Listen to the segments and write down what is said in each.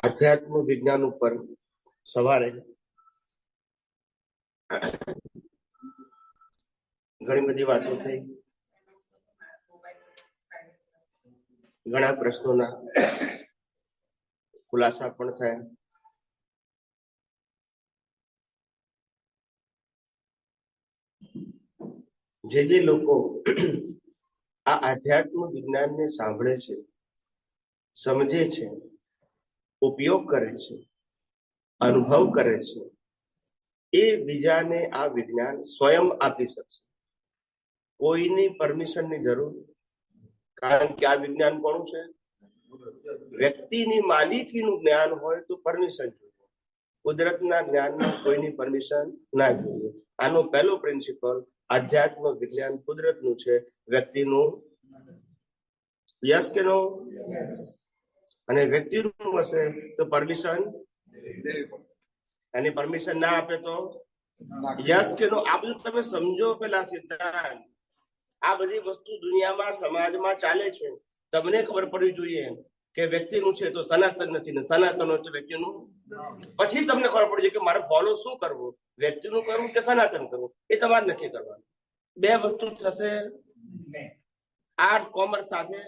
આધ્યાત્મ વિજ્ઞાન ઉપર સવારે ઘણી બધી વાતો થઈ, ઘણા પ્રશ્નોના ખુલાસા પણ થયા. જે લોકો આ આધ્યાત્મ વિજ્ઞાનને સાંભળે છે, સમજે છે, ઉપયોગ કરે છે, અનુભવ કરે છે, એ બીજાને આ વિજ્ઞાન સ્વયં આપી શકશે. કોઈની પરમિશનની જરૂર, કારણ કે આ વિજ્ઞાન કોનું છે? વ્યક્તિની માલિકીનું જ્ઞાન હોય તો પરમિશન જોઈએ. કુદરતના જ્ઞાનમાં કોઈની પરમિશન ના જોઈએ. આનો પહેલો પ્રિન્સિપલ, આધ્યાત્મ વિજ્ઞાન કુદરતનું છે, વ્યક્તિનું. યસ કે નો? અને વ્યક્તિનું હશે તો પરમિશન, એની પરમિશન ના આપે તો યસ કે નો? આ બધું તમે સમજો. પેલા સિદ્ધાંત, આ બધી વસ્તુ દુનિયામાં, સમાજમાં ચાલે છે. તમને ખબર પડવી જોઈએ કે વ્યક્તિનું છે તો સનાતન નથી, ને સનાતન હોય તો વ્યક્તિનું. પછી તમને ખબર પડી જાય કે મારે ફોલો શું કરવું, વ્યક્તિનું કરવું કે સનાતન કરવું, એ તમારે નક્કી કરવાનું. બે વસ્તુ થશે આર્ટ્સ કોમર્સ સાથે.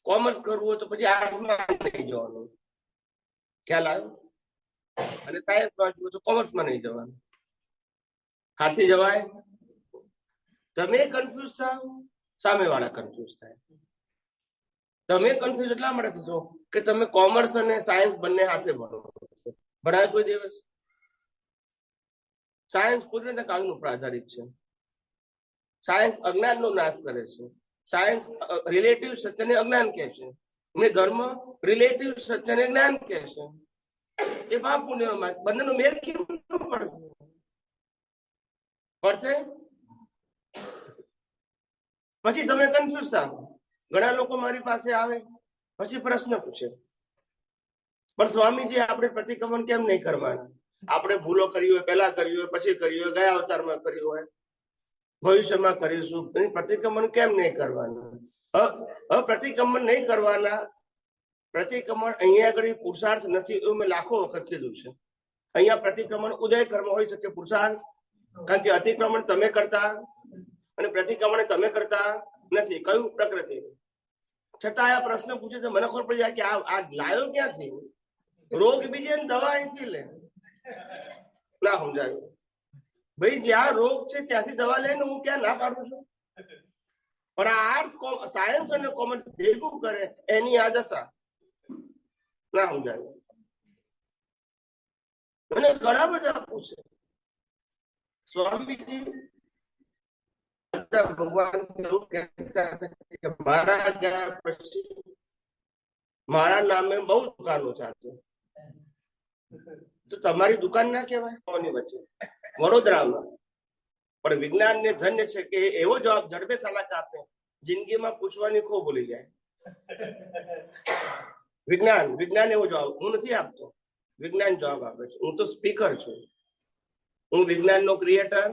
કોમર્સ કરવું હોય તો પછી આર્ટ્સમાં નહીં જવાનું, ખ્યાલ આવ્યો? અને સાયન્સમાં જવું તો કોમર્સમાં નહીં જવાનું. હાથી જવાય? તમે કન્ફ્યુઝ થાવ, સામે વાળા કન્ફ્યુઝ થાય. તમે કન્ફ્યુઝ એટલા માટે થશો કે તમે કોમર્સ અને સાયન્સ બંને હાથે ભણો. ભણાય કોઈ દિવસ? સાયન્સ કુદરતના કાનૂન ઉપર આધારિત છે. સાયન્સ અજ્ઞાનનો નાશ કરે છે. સાયન્સ રિલેટિવ સત્યને અજ્ઞાન કહે છે, અને ધર્મ રિલેટિવ સત્યને જ્ઞાન કહે છે. એ પાપ પુણ્યનો માર્ગ, બંનેનો મેળ કેમ પડશે? પડશે? પછી તમે કન્ફ્યુઝ થાવ. ઘણા લોકો મારી પાસે આવે પછી પ્રશ્ન પૂછે, પણ સ્વામીજી આપણે પ્રતિક્રમણ કેમ નહીં કરવાના? આપણે ભૂલો કરી હોય, પહેલા કરી હોય, પછી કરી હોય, ગયા અવતારમાં કર્યું હોય, ભવિષ્યમાં કરીશું, પ્રતિક્રમણ કેમ નહીં કરવાના? પ્રતિક્રમણ નહીં કરવાના. પ્રતિક્રમણ અહીંયા આગળ પુરુષાર્થ નથી, એવું મેં લાખો વખત કીધું છે. અહીંયા પ્રતિક્રમણ ઉદય કર્મ હોઈ શકે, પુરુષાર્થ. કારણ કે અતિક્રમણ તમે કરતા અને પ્રતિક્રમણ તમે કરતા નથી. કયું? પ્રકૃતિ. છતાં આ પ્રશ્ન પૂછે તો મને ખબર પડી જાય કે આ લાયો ક્યાંથી? રોગ બીજે દવા અહીંથી લે. ના સમજાયું ભાઈ? જ્યાં રોગ છે ત્યાંથી દવા લઈને હું ક્યાં ના પાડું છું? પણ આ આર્ટ્સ, સાયન્સ અને કોમર્સ ભેગું કરે એની આ દશા. ના સમજાયું? મને ઘણા બધા પૂછે, સ્વામીજી ભગવાન એવું કહેતા હતા કે મારા ગયા પછી મારા નામે બહુ દુકાનો ચાલશે, તો તમારી દુકાન ના કહેવાય? કોની વચ્ચે? વડોદરામાં. પણ વિજ્ઞાન ને ધન્ય છે કે એવો જવાબ ઝડપે સલાક આપે, જિંદગીમાં પૂછવાની ખો ભૂલી જાય. વિજ્ઞાન એવો જવાબ હું નથી આપતો, વિજ્ઞાન જવાબ આપે છે. હું તો સ્પીકર છું, હું વિજ્ઞાનનો ક્રિએટર.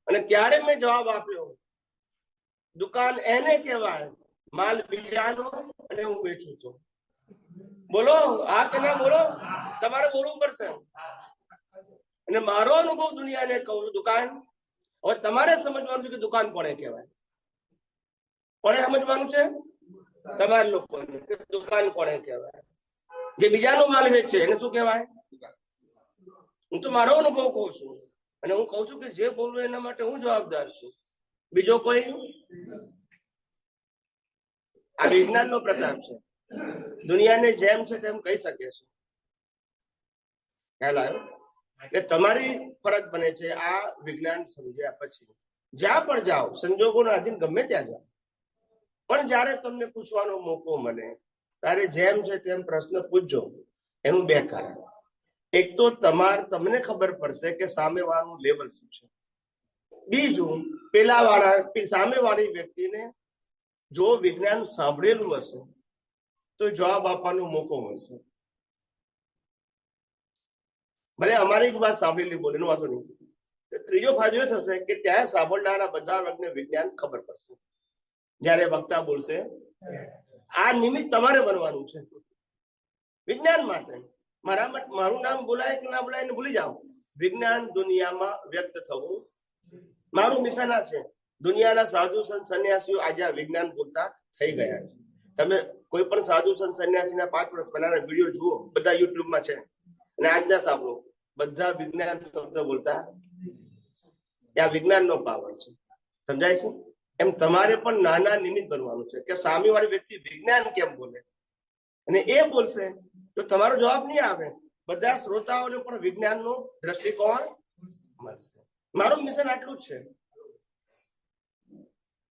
અને ત્યારે મેં જવાબ આપ્યો, દુકાન એને કહેવાય માલ બીજાનો અને હું વેચું તો. બોલો હા કે ના? બોલો, તમારે બોલવું પડશે. અને મારો અનુભવ દુનિયાને કહું, દુકાન. હવે તમારે સમજવાનું છે કે દુકાન કોને કહેવાય. કોને સમજવાનું છે? તમારા લોકોને કે દુકાન કોને કહેવાય. જે બીજાનો માલ વેચે એને શું કહેવાય? હું તો મારો અનુભવ કહું છું, અને હું કહું છું કે જે બોલવું એના માટે હું જવાબદાર છું, બીજો કોઈ. આ વિજ્ઞાનનો પ્રતાપ છે. દુનિયાને જેમ છે તેમ કહી શકે છે. ખ્યાલ આવ્યો? કે તમારી ફરજ બને છે આ વિજ્ઞાન સમજ્યા પછી જ્યાં પણ જાઓ, સંજોગોના અધીન ગમે ત્યાં જાઓ, પણ જયારે તમને પૂછવાનો મોકો મળે ત્યારે જેમ છે તેમ પ્રશ્ન પૂછજો. એનું બે કારણ. એક તો તમને ખબર પડશે કે સામે વાળાનું લેવલ શું છે. બીજું, સામે વાળી વ્યક્તિને જો વિજ્ઞાન સાંભળેલું હશે તો જવાબ આપવાનો મોકો મળશે. ભલે અમારી જ વાત સાંભળેલી બોલે, એનો વાંધો નહીં. ત્રીજો ફાયદો એ થશે કે ત્યાં સાંભળનારા બધા વર્ગને વિજ્ઞાન ખબર પડશે. જયારે વક્તા બોલશે આ નિમિત્ત તમારે બનવાનું છે વિજ્ઞાન માટે. મારું નામ બોલાય કે ના બોલાય ભૂલી જાઓ. વિજ્ઞાન દુનિયામાં વ્યક્ત થવું મારું મિશન આ છે. દુનિયાના સાધુ સંત સંન્યાસીઓ આજે આ વિજ્ઞાન બોલતા થઈ ગયા છે. તમે કોઈ પણ સાધુ સંત સંન્યાસીના 5 વર્ષ પહેલાના વિડીયો જુઓ, બધા યુટ્યુબમાં છે, અને આજના સાંભળો, બધા વિજ્ઞાન શબ્દ બોલતા. આ વિજ્ઞાનનો પાવર છે. સમજાય છે? એમ તમારે પણ નાના નિમિત્ત બનવાનું છે કે સામેવાળી વ્યક્તિ વિજ્ઞાન કેમ બોલે, અને એ બોલશે તો તમારો જવાબ નહીં આવે. બધા શ્રોતાઓને પણ વિજ્ઞાનનો દ્રષ્ટિકોણ મળશે. મારું મિશન આટલું જ છે.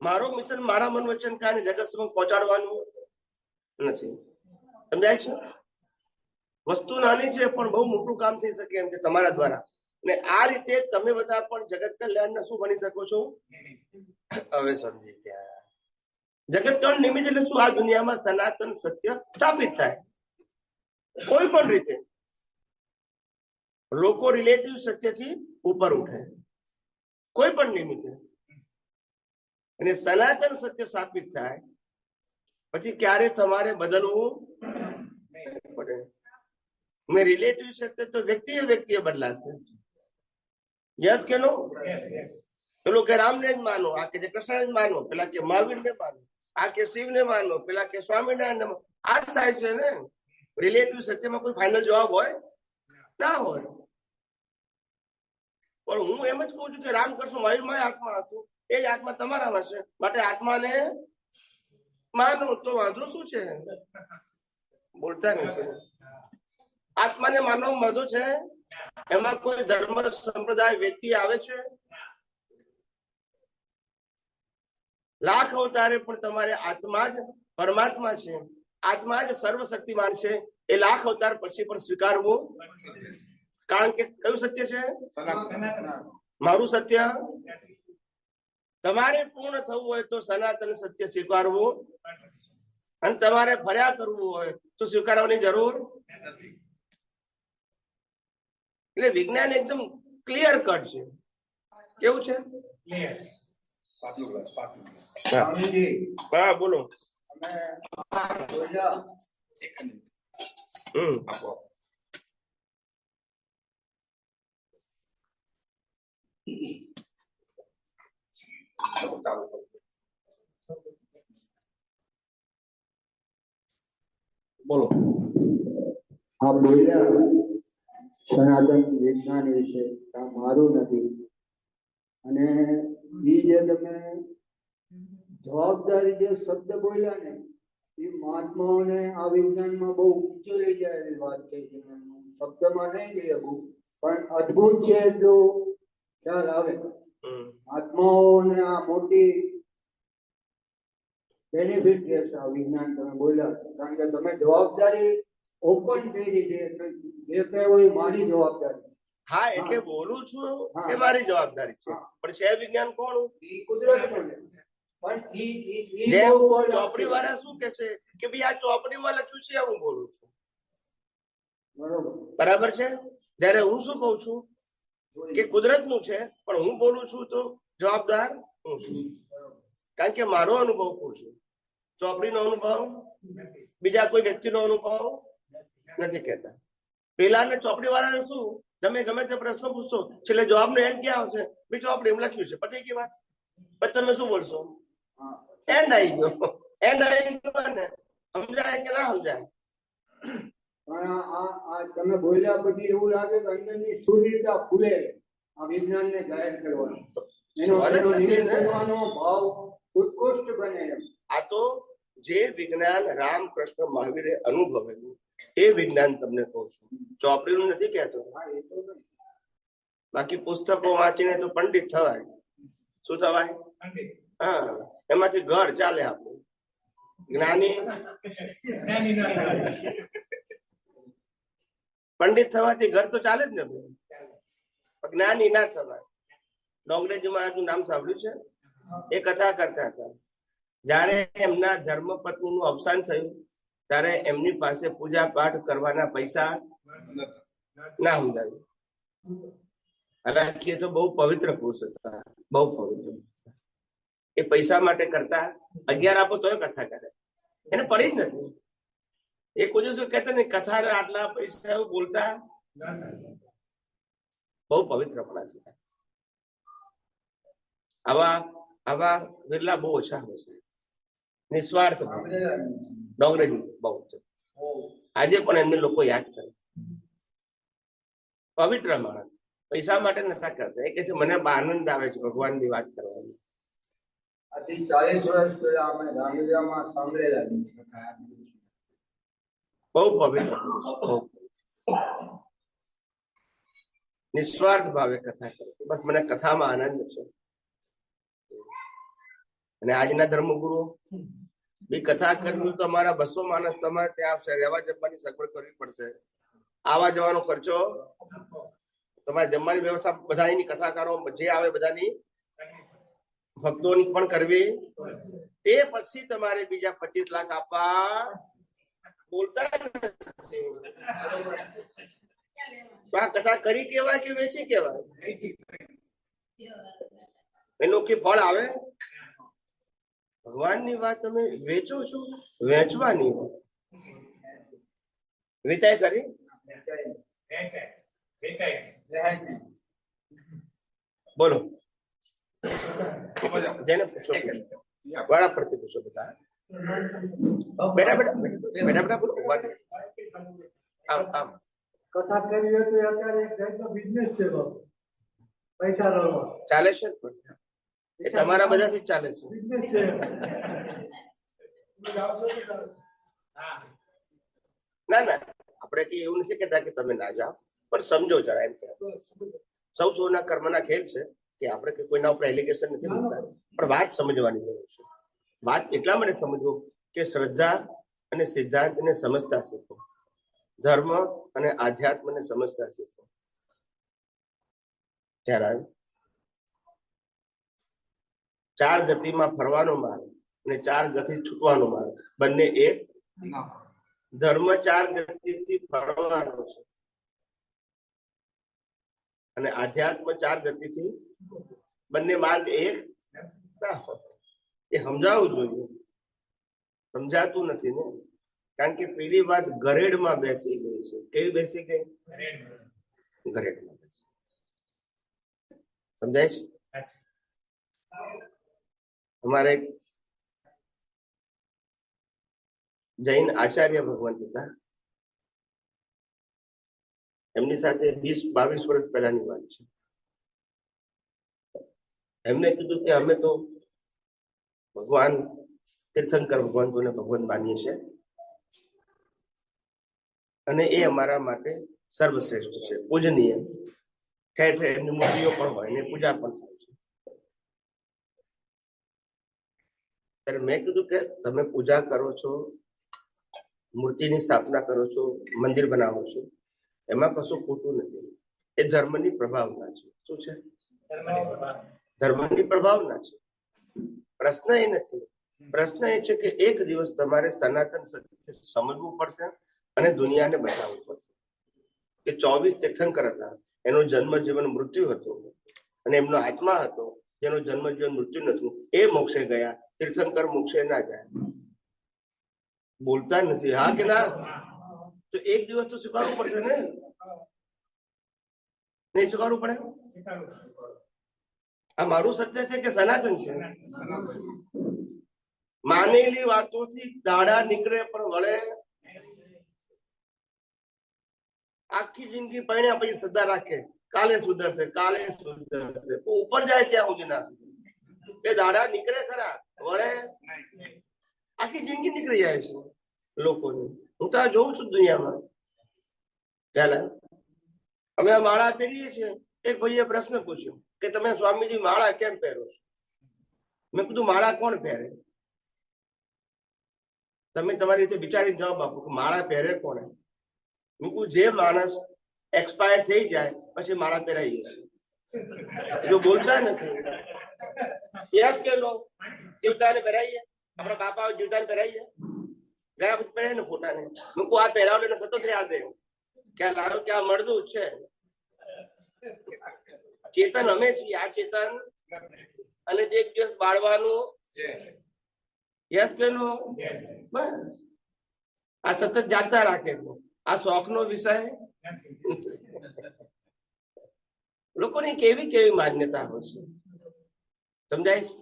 મારું મિશન મારા મન વચન કાને જગત સમક્ષ પહોંચાડવાનું નથી. સમજાય છે? વસ્તુ નાની છે પણ બહુ મોટું કામ થઈ શકે એમ છે તમારા દ્વારા. અને આ રીતે તમે બધા પણ જગત કલ્યાણના શું બની શકો છો? હવે સમજી ગયા. જગત કલ્યાણ નિમિત્ત એટલે શું? આ દુનિયામાં સનાતન સત્ય સ્થાપિત થાય કોઈ પણ રીતે. લોકો રિલેટિવ સત્યથી ઉપર ઉઠે કોઈ પણ નિમિત્તે, અને સનાતન સત્ય સ્થાપિત થાય પછી ક્યારે તમારે બદલવું પડે. મેં રિલેટિવ સત્ય તો વ્યક્તિએ બદલાશે. યસ કે નો? પેલું કે રામને જ માનો, આ કે કૃષ્ણ જ માનો, પેલા કે મહાવીરને માનો, આ કે શિવને માનો, પેલા કે સ્વામિનારાયણ. આ જ થાય છે ને. રિલેટિવ સત્યમાં કોઈ ફાઇનલ જવાબ હોય ના હોય. પણ હું એમ જ કહું છું કે રામકૃષ્ણ મહાવીરમાં આત્મા હતું, એ જ આત્મા તમારામાં છે. માટે આત્માને માનો તો વાંધો શું છે? બોલતા નથી. આત્માને માનવા વાંધો છે? એમાં કોઈ ધર્મ સંપ્રદાય વ્યક્તિ આવે છે? લાખ અવતારે પણ તમારે આત્મા જ પરમાત્મા છે, આત્મા જ સર્વશક્તિમાન છે. એ લાખ અવતાર પછી પણ સ્વીકારવું, કારણ કે કયું સત્ય છે? મારું સત્ય. તમારે પૂર્ણ થવું હોય તો સનાતન સત્ય સ્વીકારવું, અને તમારે ફર્યા કરવું હોય તો સ્વીકારવાની જરૂર નથી. એટલે વિજ્ઞાન એકદમ ક્લિયર કટ છે. કેવું છે? હા બોલો. બોલો. આ બોલ્યા સનાતન વિજ્ઞાન વિશે, આ મારું નથી. અને એ જે તમે જવાબદારી જે શબ્દ બોલ્યા ને, એ મહાત્માઓને આ વિજ્ઞાનમાં બહુ ઊંચો લઈ જાય એવી વાત છે. શબ્દમાં નહીં જઈ શકું, પણ અદભુત છે એટલું ખ્યાલ આવે. આત્માઓને આ મોટી બેનિફિટ છે આ વિજ્ઞાન તમે બોલ્યા, કારણ કે તમે જવાબદારી ઓપન કરી છે. જે કઈ હોય મારી જવાબદારી. હા, એટલે બોલું છું એ મારી જવાબદારી છે, પણ છે વિજ્ઞાન કોણ? કુદરત પણ ચોપડી વાળા શું કે છે કે ભાઈ આ ચોપડીમાં લખ્યું છે હું બોલું છું, બરાબર છે. જયારે હું શું કઉ છું કે કુદરત નું છે, પણ હું બોલું છું તો જવાબદાર હું છું, કારણ કે મારો અનુભવ કહું છું. ચોપડીનો અનુભવ, બીજા કોઈ વ્યક્તિનો અનુભવ નથી કહેતા. પેલાને ચોપડી વાળાને શું, તમે ગમે તે પ્રશ્ન પૂછશો, છેલ્લે જવાબનો એન્ડ ક્યાં આવશે? ભાઈ ચોપડી એમ લખ્યું છે, પતી ગઈ વાત. પછી તમે શું બોલશો? એન્ડ આવી ગયો. એન્ડ આવી ગયો ને સમજાય કે ના સમજાય? પણ આ તમે બોલ્યા પછી એવું લાગે કે અંદરની સુનિતા ખુલે આ વિજ્ઞાનને જાહેર કરવાનો, એનો કરવાનો ભાવ ઉત્કૃષ્ટ બને. આ તો જે વિજ્ઞાન રામકૃષ્ણ મહાવીરે અનુભવેલું એ વિજ્ઞાન તમને કહું છું, ચોપડીનું નથી કહેતો. બાકી પુસ્તકો વાંચીને તો પંડિત થવાય. શું થવાય? હા, એમાંથી ઘર ચાલે આપણું. જ્ઞાની પંડિત થવાથી ઘર તો ચાલે જ ને, જ્ઞાની ના થવાય. ડોંગરેજી મહારાજનું નામ સાંભળ્યું છે? એ કથા કરતા હતા. જયારે એમના ધર્મપત્ની નું અવસાન થયું ત્યારે એમની પાસે પૂજા પાઠ કરવાના પૈસા ના સમજાયું. હાલાકી એ તો બહુ પવિત્ર પુરુષ હતા, બહુ પવિત્ર. એ પૈસા માટે કરતા 11 આપો તોય કથા કરે. એને પડી જ નથી. એ કોઈ દિવસ કહેતા ને કથા આટલા પૈસા એવું બોલતા બહુ પવિત્રપણા છે. આવા વિરલા બહુ ઓછા હોય છે. નિસ્વાર્થ ડોંગરેજી બહુ છે. આજે પણ એમને લોકો યાદ કરે. પવિત્ર માણસ પૈસા માટે નથી કરતા. એ કે છે મને આનંદ આવે છે ભગવાનની વાત કરવાની. આથી 40 વર્ષ પહેલા અમે ધાંગધ્રામાં સાંભળેલા બહુ પવિત્ર નિસ્વાર્થ ભાવે કથા કરે. બસ મને કથામાં આનંદ છે. અને આજના ધર્મગુરુ બી કથા કરવી તો અમારા 200 માણસ તમારે ત્યાં આવશે. રહેવા જમવાની સગવડ કરવી પડશે. આવા જવાનો ખર્ચો તમારે જમવાની વ્યવસ્થા બધાની કથાકારો જે આવે બધાની ભક્તોની પણ કરવી. તે પછી તમારે બીજા 25 લાખ આપવા બોલતા નથી. તો આ કથા કરી કેવાય કે વેચી કેવાય? એનું કે ફળ આવે? ભગવાનની વાત તમે વેચો છો, વેચવાની વેચાય કરી બોલો. જેને પૂછો વાળા પ્રતિ પૂછો બધા બેટા બેટા બેટા બેટા બોલો. આમ આમ કથા કરવી હોય તો અત્યારે એક જાતનો બિઝનેસ છે બાપુ. પૈસા રળવા ચાલે છે એ તમારા બધાથી ચાલે છે. બિઝનેસ છે. ના ના આપણે કઈ એવું નથી કહેતા કે તમે ના જાઓ, પણ સમજો જરા. એમ કે સૌના કર્મના ખેલ છે કે આપણે કોઈના ઉપર એલિગેશન નથી મૂકતા, પણ વાત સમજવાની જરૂર છે. વાત એટલા માટે સમજવો કે શ્રદ્ધા અને સિદ્ધાંતને સમજતા શીખો, ધર્મ અને આધ્યાત્મને સમજતા શીખો. ત્યારે 4 ગતિમાં ફરવાનો માર્ગ અને 4 ગતિ છૂટવાનો માર્ગ બંને એક. ધર્મ 4 ગતિથી ફરવાનો છે અને આધ્યાત્મ 4 ગતિથી, બંને માર્ગ એક ના હોય. એ સમજાવવું જોઈએ. સમજાતું નથી ને, કારણ કે પેલી વાત ગરેડમાં બેસી ગઈ છે. કેવી બેસી ગઈ? ગરેડમાં બેસી. સમજાય છે? અમારે જૈન આચાર્ય ભગવાન હતા, એમની સાથે 20-22 વર્ષ પહેલાની વાત છે. એમને કીધું કે અમે તો ભગવાન તીર્થંકર ભગવાનોને ભગવાન માનીએ છીએ અને એ અમારા માટે સર્વશ્રેષ્ઠ છે, પૂજનીય. ઠેર ઠેર એમની મૂર્તિઓ પણ હોય ને પૂજા પણ થાય છે. ત્યારે મેં કીધું કે તમે પૂજા કરો છો, મૂર્તિની સ્થાપના કરો છો, મંદિર બનાવો છો, એમાં કશું ખોટું નથી. એ ધર્મની પ્રભાવના છે. શું છે? ધર્મની પ્રભાવના છે. પ્રશ્ન એ નથી. પ્રશ્ન એ છે કે એક દિવસ તમારે સનાતન સત્ય સમજવું પડશે અને દુનિયાને બતાવવું પડશે કે 24 તીર્થંકર હતા, એનો જન્મ જીવન મૃત્યુ હતું, અને એમનો આત્મા હતો જેનો જન્મ જીવન મૃત્યુ નતું. એ મોક્ષે ગયા, તીર્થંકર મોક્ષે ના જાય. બોલતા નથી. હા કે ના? તો એક દિવસ તો સ્વીકારવું પડશે ને? નહીં સ્વીકારવું પડે? આ મારું સત્ય છે કે સનાતન છે? માનેલી વાતોથી દાડા નીકળે પણ વળે. આખી જિંદગી પરણ્યા પછી શ્રદ્ધા રાખે કાલે સુધરશે, કાલે સુધરશે, ઉપર જાય ત્યાં સુધી ના સુધરે. એ દાડા નીકળે ખરા, વળે. આખી જિંદગી નીકળી જાય છે લોકોની. હું તો આ જોઉં છું દુનિયામાં. ચાલે અમે આ માળા પહેરીએ છીએ. એક ભાઈએ પ્રશ્ન પૂછ્યો કે તમે સ્વામીજી માળા કેમ પહેરો છો? મેં કીધું માળા કોણ પહેરે? તમે તમારી રીતે વિચારીને જવાબ આપો કે માળા પહેરે કોણે? મેં કીધું જે માણસ એક્સપાયર થઈ જાય પછી માળા પહેરાઈએ છીએ. જો બોલતા નથી. યસ કે નો? જીવતાને પહેરાઈએ, આપણા બાપા જીવતાને પહેરાઈએ, ગયા પછી પહેરાય ને ફોટાને. મેં કહું આ પહેરાવને સતત યાદ દે ક્યાં લાવ્યો, ક્યાં મળતું છે. ચેતન અમે છીએ. આ ચેતન અને જે એક દિવસ બાળવાનું યસ કે નો? બસ આ સતત જાગતા રાખે છે. આ શોખનો વિષય લોકોની કેવી કેવી માન્યતા હોય છે, સમજાય છે?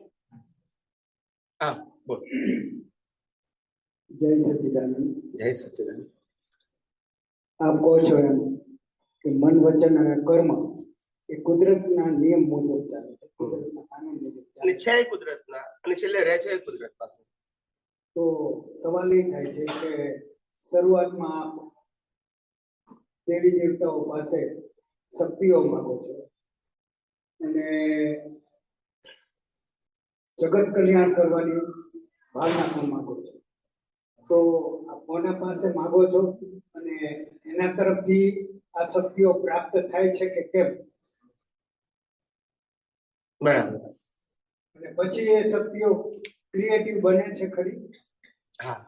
હા બોલ. જય સચિદાનંદ. જય સચિદાનંદ. આપ કહો છો એમ કે મન, વચન અને કર્મ એ કુદરતના નિયમ મુજબ ચાલે છે, કુદરતના કાનૂન મુજબ અને ચાલે છે. છે કુદરતના, અને છેલ્લે રહે છે કુદરત પાસે. તો સવાલ એ થાય છે કે શરૂઆતમાં આપ દેવી દેવતાઓ પાસે શક્તિઓ માંગો છો અને જગત કલ્યાણ કરવાની ભાવના પણ માંગો છો. તો આ કોના પાસે માંગો છો અને એના તરફથી આ શક્તિઓ પ્રાપ્ત થાય છે કે કેમ? બરાબર. અને પછી એ શક્તિઓ ક્રિએટિવ બને છે ખરી? હા,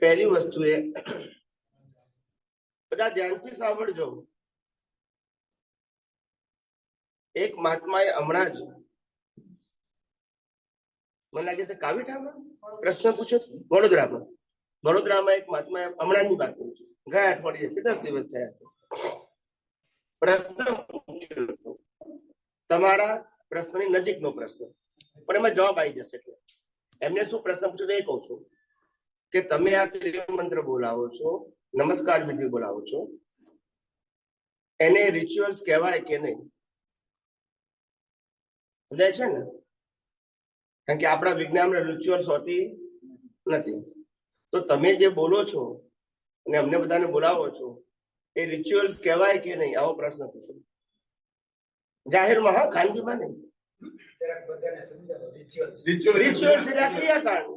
પહેલી વસ્તુ એ બધા ધ્યાનથી સાંભળજો. એક મહાત્માએ હમણાં જ મને લાગે છે કાવીઠામાં પ્રશ્ન પૂછ્યો, વડોદરામાં એક મહાત્માએ હમણાંની વાત કરું છું, ગયા અઠવાડિયે 10 દિવસ થયા છે, પ્રશ્ન પૂછ્યો તમારા પ્રશ્નની નજીકનો પ્રશ્ન, પણ એમાં જવાબ આવી જશે. એટલે એમને શું પ્રશ્ન પૂછ્યો એ કહું છું કે તમે આ ત્રિમંત્ર બોલાવો છો, નમસ્કાર વિધિ બોલાવો છો, એને રિચ્યુઅલ્સ કહેવાય કે નહીં? સમજાય છે ને? કારણ કે આપણા વિજ્ઞાનમાં રિચ્યુઅલ્સ હોતી નથી. તો તમે જે બોલો છો અને અમને બધાને બોલાવો છો એ રિચ્યુઅલ્સ કહેવાય કે નહીં? આવો પ્રશ્ન પૂછો જાહેરમાં. હા, ખાનગીમાં નહીં. રિચ્યુઅલ્સ એટલે ક્રિયાકાંડ.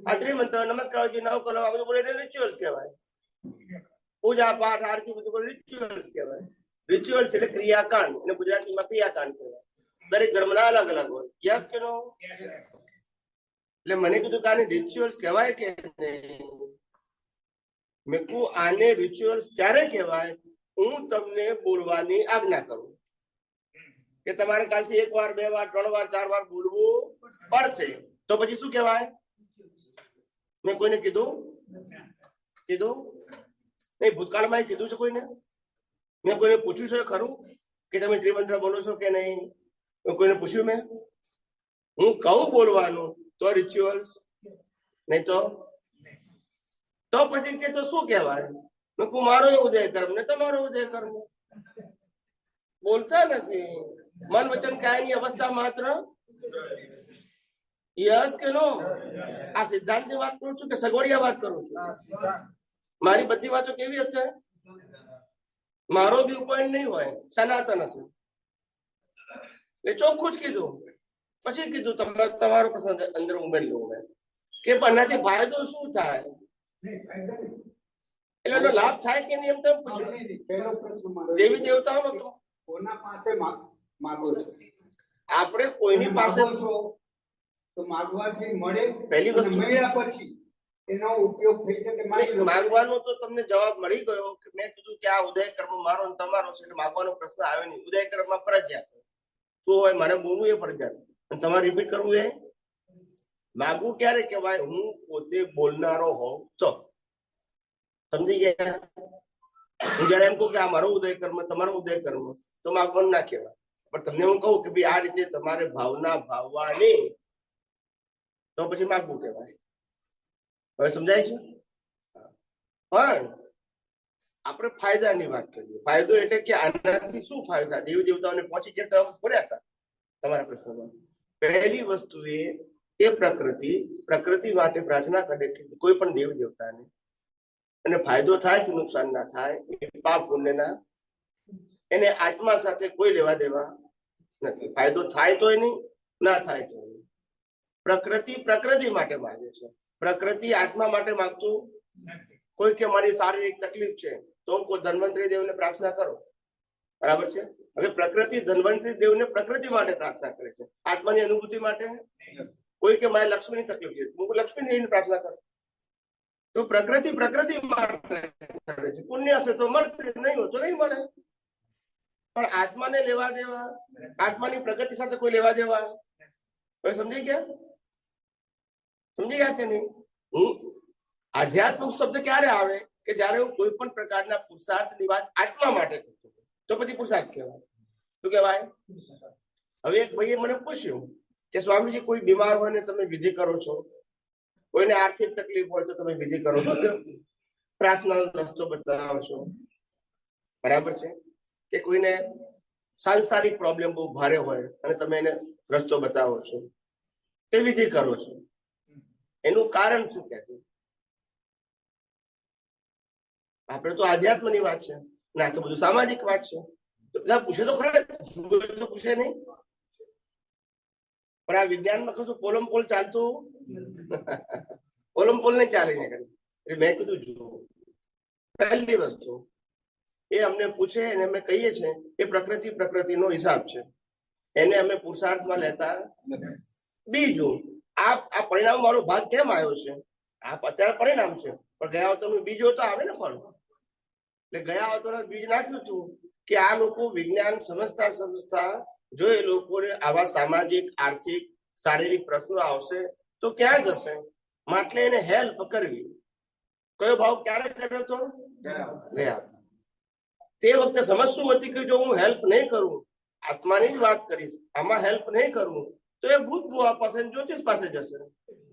આ ત્રિમંત્ર, નમસ્કાર વિધિ, નવ કલમ, આ બધું બોલે રિચ્યુઅલ્સ કહેવાય. પૂજા પાઠ આરતી બધું રિચ્યુઅલ્સ કહેવાય. રિચ્યુઅલ્સ એટલે ક્રિયાકાંડ, અને ગુજરાતીમાં ક્રિયાકાંડ કહેવાય. દરેક ધર્મના અલગ અલગ હોય. યસ કે નો? એટલે મને કીધું કે આને રિચ્યુઅલ્સ કહેવાય કે નહીં? મેં કહું આને રિચ્યુઅલ્સ ત્યારે કહેવાય હું તમને બોલવાની આજ્ઞા કરું કે તમારે કાલથી 1 વાર 2 વાર 3 વાર 4 વાર બોલવું પડશે. તો પછી શું કહેવાય? મેં કોઈને કીધું નહીં? ભૂતકાળમાં કીધું છે કોઈને? મેં કોઈને પૂછ્યું છે ખરું કે તમે ત્રિમંત્ર બોલો છો કે નહીં? કોઈને પૂછ્યું મેં? હું કહું બોલવાનું તો રિચ્યુઅલ્સ, નહીં તો પછી કે તો શું કહેવાય? મેં કહું મારો ઉદય કર્મ ને તમારો ઉદય કર્મ. બોલતા નથી. મન વચન કાયની અવસ્થા માત્ર. યસ કે નો? આ સિદ્ધાંતની વાત કરું છું કે સગવડિયા વાત કરું છું? મારી બધી વાતો કેવી હશે? મારો વ્યૂ પોઈન્ટ નહીં હોય, સનાતન હશે. એટલે ચોખ્ખું જ કીધું. પછી કીધું તમારો પ્રશ્ન અંદર ઉમેરી લઉં મેં કે આનાથી ફાયદો શું થાય, એટલે એનો લાભ થાય કે નહીં એમ તમે પૂછ્યું. પહેલો પ્રશ્ન મારો દેવી દેવતાઓનો કોના પાસે માંગો છો? આપણે કોઈની પાસે છો તો માંગવાથી મળે. પહેલી વસ્તુ મળ્યા પછી એનો ઉપયોગ થઈ શકે. માંગવાનો તો તમને જવાબ મળી ગયો કે મેં કીધું કે આ ઉદય કર્મ મારો ને તમારો છે, એટલે માંગવાનો પ્રશ્ન આવે નહીં. ઉદય કર્મમાં ફરજિયાત શું હોય? મારે બોલવું એ ફરજિયાત, અને તમારે રિપીટ કરવું એ. માગવું ક્યારે કહેવાય? હું પોતે બોલનારો હોઉં તો. સમજી ગયા? હું જયારે એમ કહું કે આ મારો ઉદય કર્મ તમારો ઉદય કર્મ, તો માગવાનું ના કહેવાય. પણ તમને હું કહું કે ભાઈ આ રીતે તમારે ભાવના ભાવવાની, તો પછી માગવું કહેવાય. હવે સમજાય છે? પણ આપણે ફાયદાની વાત કરીએ. ફાયદો એટલે કે આનાથી શું ફાયદો થાય? દેવી દેવતાઓને પહોંચી જતા બોલ્યા હતા તમારા પ્રશ્નમાં. પહેલી વસ્તુ એ પ્રકૃતિ માટે પ્રાર્થના કરે કે કોઈ પણ દેવ દેવતાને અને ફાયદો થાય કે નુકસાન ના થાય, એ પાપ પુણ્યના એને આત્મા સાથે કોઈ લેવા દેવા નથી. ફાયદો થાય તોય નહીં, ના થાય તો નહીં. પ્રકૃતિ માટે માંગે છે. પ્રકૃતિ આત્મા માટે માંગતું કોઈ કે મારી શારીરિક તકલીફ છે તો કોઈ ધન્વંતરી દેવને પ્રાર્થના કરો, બરાબર છે? હવે પ્રકૃતિ ધન્વંતરી દેવને પ્રકૃતિ માટે પ્રાર્થના કરે છે, આત્માની અનુભૂતિ માટે. કોઈ કે મારે લક્ષ્મીની તકલીફ છે, હું લક્ષ્મી દેવીને પ્રાર્થના કરું. તો પ્રકૃતિ માટે કરે છે. પુણ્ય હશે તો મળશે, નહીં હોય તો નહીં મળે. પણ આત્માને લેવા દેવા, આત્માની પ્રગતિ સાથે કોઈ લેવા દેવા. સમજી ગયા? સમજી ગયા કે નહીં? હું આધ્યાત્મિક શબ્દ ક્યારે આવે કે જયારે હું કોઈ પણ પ્રકારના પુરુષાર્થની વાત આત્મા માટે કરતો હોઉં, તો પછી પુરુષાર્થ કહેવાય. શું કહેવાય? હવે એક ભાઈએ મને પૂછ્યું કે સ્વામીજી કોઈ બીમાર હોય ને તમે વિધિ કરો છો, કોઈને આર્થિક તકલીફ હોય તો તમે વિધિ કરો છો, પ્રાર્થનાનો રસ્તો બતાવો છો, બરાબર છે? કે કોઈને સાંસારિક પ્રોબ્લેમ બહુ ભારે હોય અને તમે એને રસ્તો બતાવો છો, તે વિધિ કરો છો, એનું કારણ શું કે છે? આપણે તો આધ્યાત્મની વાત છે, ના તો બધું સામાજિક વાત છે. તો બધા પૂછે તો ખરા, તો પૂછે નહીં. પણ આ વિજ્ઞાનમાં કશું પોલમ પોલ ચાલતું પોલમ પોલ નહીં ચાલે. એટલે મેં કીધું જુઓ, પહેલી વસ્તુ એ અમને પૂછે અને અમે કહીએ છીએ એ પ્રકૃતિનો હિસાબ છે, એને અમે પુરુષાર્થમાં લેતા. બીજું, આ પરિણામ વાળો ભાગ કેમ આવ્યો છે? આ અત્યારે પરિણામ છે, પણ ગયા અવતારનું બીજો તો આવે ને ફળ. એટલે ગયા અવતારનું બીજ નાખ્યું હતું કે આ લોકો વિજ્ઞાન સમજતા જો એ લોકોને આવા સામાજિક, આર્થિક, શારીરિક પ્રશ્નો આવશે તો ક્યાં જશે? માટે એને હેલ્પ કરવી. કયો ભાવ ક્યારે કર્યો હતો? ગયા. તે વખતે સમજ શું હતી કે જો હું હેલ્પ નહીં કરું, આત્માની જ વાત કરીશ, આમાં હેલ્પ નહીં કરું તો એ ભૂત બુઆ પાસે, જ્યોતિષ પાસે જશે.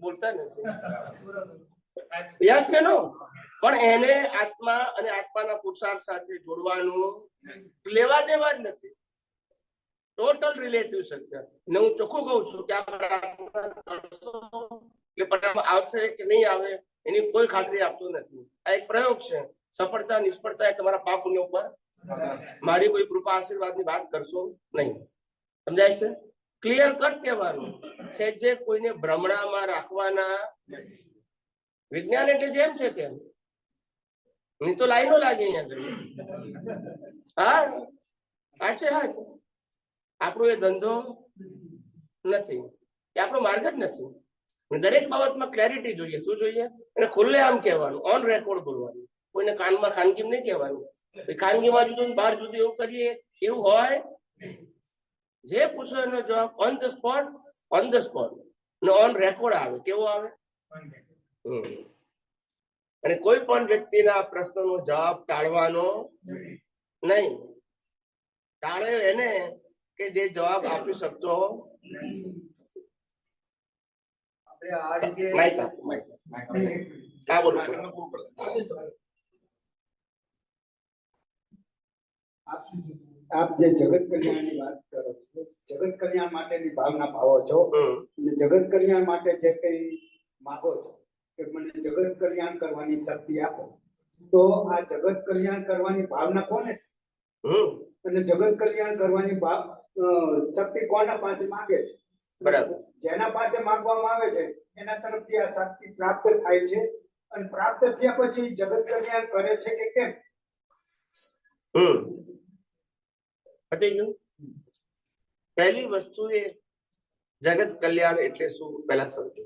બોલતા નથી, યસ કે નો? પણ એને આત્મા અને આત્માના પુરુષાર્થ સાથે જોડવાનું લેવા દેવા જ નથી. ટોટલ રિલેટિવ સત્ય. ને હું ચોખ્ખું કહું છું કે પરિણામ આવશે કે નહીં આવે એની કોઈ ખાતરી આપતું નથી. આ એક પ્રયોગ છે. સફળતા નિષ્ફળતા એ તમારા પાપ પુણ્ય ઉપર, મારી કોઈ કૃપા આશીર્વાદની વાત કરશો નહીં. સમજાય છે? ક્લિયર કટ કહેવાનું. જે કોઈને ભ્રમણામાં રાખવાના. વિજ્ઞાન એટલે જેમ છે તેમ. નહીં તો લાઈનો લાગે અહીંયા. હા, છે. હા, આપણો એ ધંધો નથી, એ આપણો માર્ગ જ નથી. દરેક બાબતમાં ક્લેરિટી જોઈએ. શું જોઈએ? અને ખુલ્લે આમ કહેવાનું, ઓન રેકોર્ડ બોલવાનું. કોઈને કાનમાં ખાનગી નહીં કહેવાનું. ખાનગીમાં જુદું, બહાર જુદું એવું કરીએ એવું હોય. જે પૂછો એનો જવાબ ઓન ધ સ્પોટ ને ઓન રેકોર્ડ આવે. કેવો આવે? અને કોઈ પણ વ્યક્તિના પ્રશ્નનો જવાબ ટાળવાનો નહીં. ટાળે એને કે જે જવાબ આપી શકતો. આપ જે જગત કલ્યાણની વાત કરો છો, જગત કલ્યાણ માટેની ભાવના ભાવો છો, અને જગત કલ્યાણ માટે જે કઈ માંગો છો કે મને જગત કલ્યાણ કરવાની શક્તિ આપો, તો આ જગત કલ્યાણ કરવાની ભાવના કોને અને જગત કલ્યાણ કરવાની શક્તિ કોના પાસે માંગે છે? બરાબર. જેના પાસે માંગવામાં આવે છે એના તરફથી આ શક્તિ પ્રાપ્ત થાય છે. અને પ્રાપ્ત થયા પછી જગત કલ્યાણ કરે છે કે કેમ? પહેલી વસ્તુ એ જગત કલ્યાણ એટલે શું પહેલા સમજો.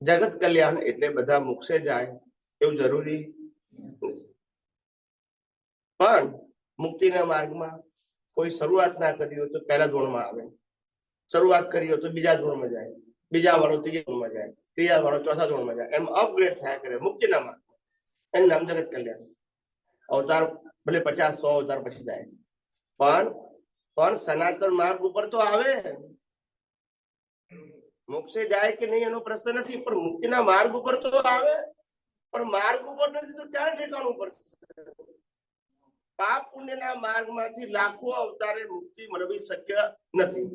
જગત કલ્યાણ એટલે બધા મોક્ષે જાય એવું જરૂરી નથી. પણ મુક્તિના માર્ગમાં કોઈ શરૂઆત ના કરી હોય તો પહેલા ધોરણમાં આવે, શરૂઆત કરી હોય તો બીજા ધોરણમાં જાય, બીજા વાળો ત્રીજા ધોરણમાં જાય, ત્રીજા વાળો ચોથા ધોરણમાં જાય, એમ અપગ્રેડ થયા કરે મુક્તિના માર્ગમાં. એનું નામ જગત કલ્યાણ. અવતાર ભલે 50-100 અવતાર પછી જાય, પણ સનાતન માર્ગ ઉપર તો આવે. મોક્ષે જાય કે નહીં એનો પ્રશ્ન નથી, પણ મુક્તિના માર્ગ ઉપર તો આવે. પણ માર્ગ ઉપર નથી તો ક્યારે ઠેકાણું પડશે? પાપ પુણ્યના માર્ગમાંથી લાખો અવતારે મુક્તિ મળવી શક્ય નથી.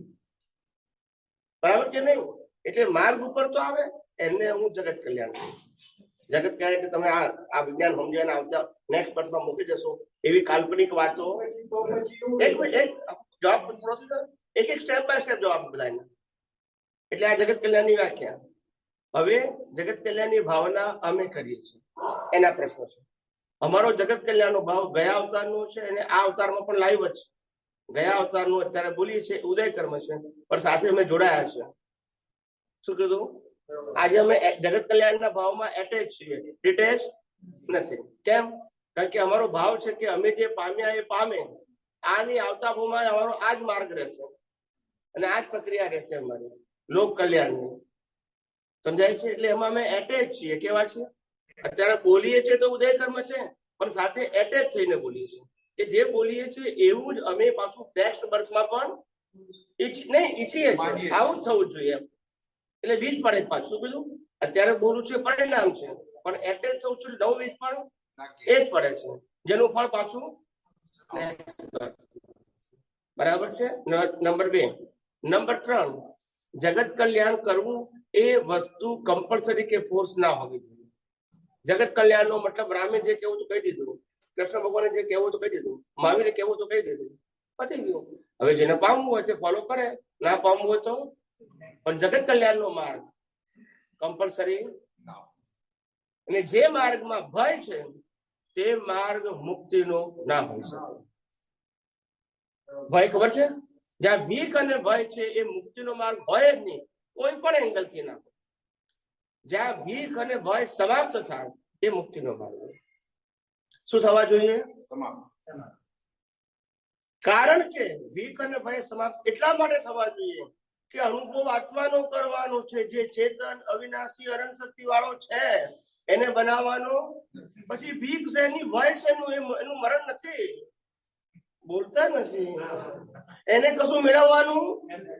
બરાબર કે નહીં? એટલે માર્ગ ઉપર તો આવે, એને હું જગત કલ્યાણ કહું છું. જગત કલ્યાણ એટલે તમે આ વિજ્ઞાન સમજ્યા આવતા નેક્સ્ટ પર્ટમાં મૂકી જશો એવી કાલ્પનિક વાતો. એક જવાબ એક સ્ટેપ બાય સ્ટેપ જવાબ બધાને. એટલે આ જગત કલ્યાણની વ્યાખ્યા. હવે જગત કલ્યાણની ભાવના અમે કરીએ છીએ, એના પ્રશ્નો છે. અમારો જગત કલ્યાણનો ભાવ ગયા અવતારનો છે અને આ અવતારમાં પણ લાઈવ જ છે. ગયા અવતારનું અત્યારે બોલીએ છીએ ઉદય કર્મ છે, પણ સાથે અમે જોડાયા છે. શું કીધું? આજે અમે જગત કલ્યાણના ભાવમાં એટેચ છીએ, ડિટેચ નથી. કેમ? કારણ કે અમારો ભાવ છે કે અમે જે પામ્યા એ પામે. આની આવતા ભાવમાં અમારો આ જ માર્ગ રહેશે અને આ જ પ્રક્રિયા રહેશે અમારી લોક કલ્યાણની. સમજાય છે? એટલે એમાં અમે એટેચ છીએ. કેવા છે? અત્યારે બોલીએ છીએ તો ઉદય કર્મ છે, પણ સાથે એટેચ થઈને બોલીએ છીએ કે જે બોલીએ છીએ એવું જ અમે પાછું નેક્સ્ટ બર્થમાં પણ ઈચ્છીએ છીએ. આવું જ થવું જોઈએ એમ. એટલે બીજ પડે પાછું. શું કીધું? અત્યારે બોલું છે પરિણામ છે, પણ એટેચ થવું છું નવું બીજ પણ એ જ પડે છે, જેનું ફળ પાછું બરાબર છે. નંબર 2. નંબર 3, જગત કલ્યાણ કરવું એ વસ્તુ કમ્પલસરી કે ફોર્સ ના હોવી જોઈએ. જગત કલ્યાણ નો મતલબ રામે જે કહેવું તો કહી દીધું, કૃષ્ણ ભગવાને જે કહેવું તો કહી દીધું, મહાવીરે કહેવું તો કહી દીધું, પતી ગયું. હવે જેને પામવું હોય તે ફોલો કરે, ના પામવું હોય તો. પણ જગત કલ્યાણ નો માર્ગ કમ્પલસરી. અને જે માર્ગમાં ભય છે તે માર્ગ મુક્તિનો ના હોઈ શકે. ભય ખબર છે? જ્યાં ભીખ અને ભય છે એ મુક્તિનો માર્ગ હોય જ નહીં, કોઈ પણ એંગલ થી ના. જ્યાં ભીખ અને ભય સમાપ્ત થાય એ મુક્તિનો માર્ગ. શું થવા જોઈએ? સમાપ્ત. કારણ કે ભીખ અને ભય સમાપ્ત એટલા માટે થવા જોઈએ કે અનુભવ આત્માનો કરવાનો છે, જે ચેતન અવિનાશી અનંત શક્તિ વાળો છે એને બનાવવાનો. પછી ભીખ છે એની ભય છે એનું મરણ નથી, બોલતા નથી. એને કશું મેળવવાનું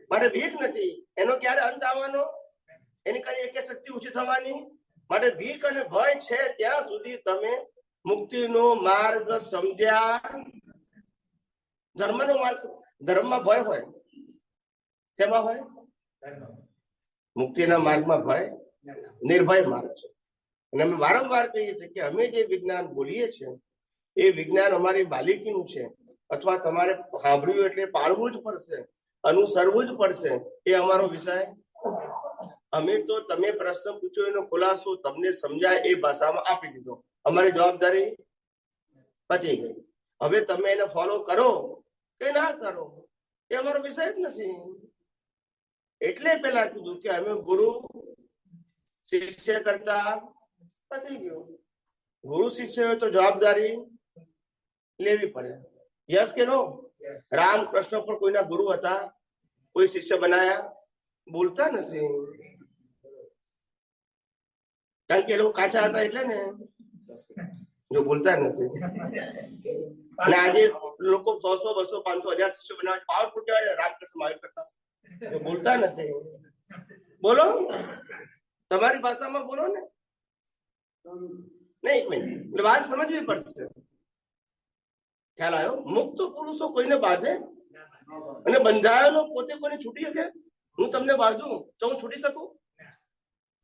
માટે ભીખ નથી. એનો ક્યારે અંત આવવાનો? એની કઈ એક શક્તિ ઓછી થવાની માટે ભીખ અને ભય છે ત્યાં સુધી તમે મુક્તિનો માર્ગ સમજ્યા. ધર્મનો માર્ગ. ધર્મમાં ભય હોય. શેમાં હોય? મુક્તિના માર્ગમાં ભય નિર્ભય માર્ગ છે. અને અમે વારંવાર કહીએ છીએ કે અમે જે વિજ્ઞાન બોલીએ છીએ એ વિજ્ઞાન અમારી બાલિકીનું છે, અથવા તમારે સાંભળ્યું એટલે પાળવું જ પડશે, અનુસરવું જ પડશે. એ અમારો વિષય. અમે તો તમે પ્રશ્ન પૂછ્યો એનો ખુલાસો તમને સમજાય એ ભાષામાં આપી દીધો. અમારી જવાબદારી પતી ગઈ. હવે તમે એને ફોલો કરો કે ના કરો એ અમારો વિષય જ નથી. એટલે પેલા કીધું કે અમે ગુરુ શિષ્ય કરતા પતી ગયું. ગુરુ શિષ્ય હોય તો જવાબદારી લેવી પડે. યસ કે નો? રામકૃષ્ણ પણ કોઈના ગુરુ હતા? કોઈ શિષ્ય બનાયા? બોલતા નથી. કારણ કે એ લોકો કાચા હતા એટલે ને, જો બોલતા નથી. અને આજે લોકો 100, 200, 500, 1000 શિષ્યો બનાવે, પાવરફુલ કહેવાય. રામકૃષ્ણ મહાવીર કરતા બોલતા નથી. બોલો તમારી ભાષામાં બોલો ને. નહીં, એક મિનિટ, એટલે વાત સમજવી પડશે. ખ્યાલ આવ્યો? મુક્ત પુરુષો કોઈને બાંધે અને બંધાયેલો પોતે કોઈને છૂટી શકે? હું તમને બાંધું તો હું છૂટી શકું?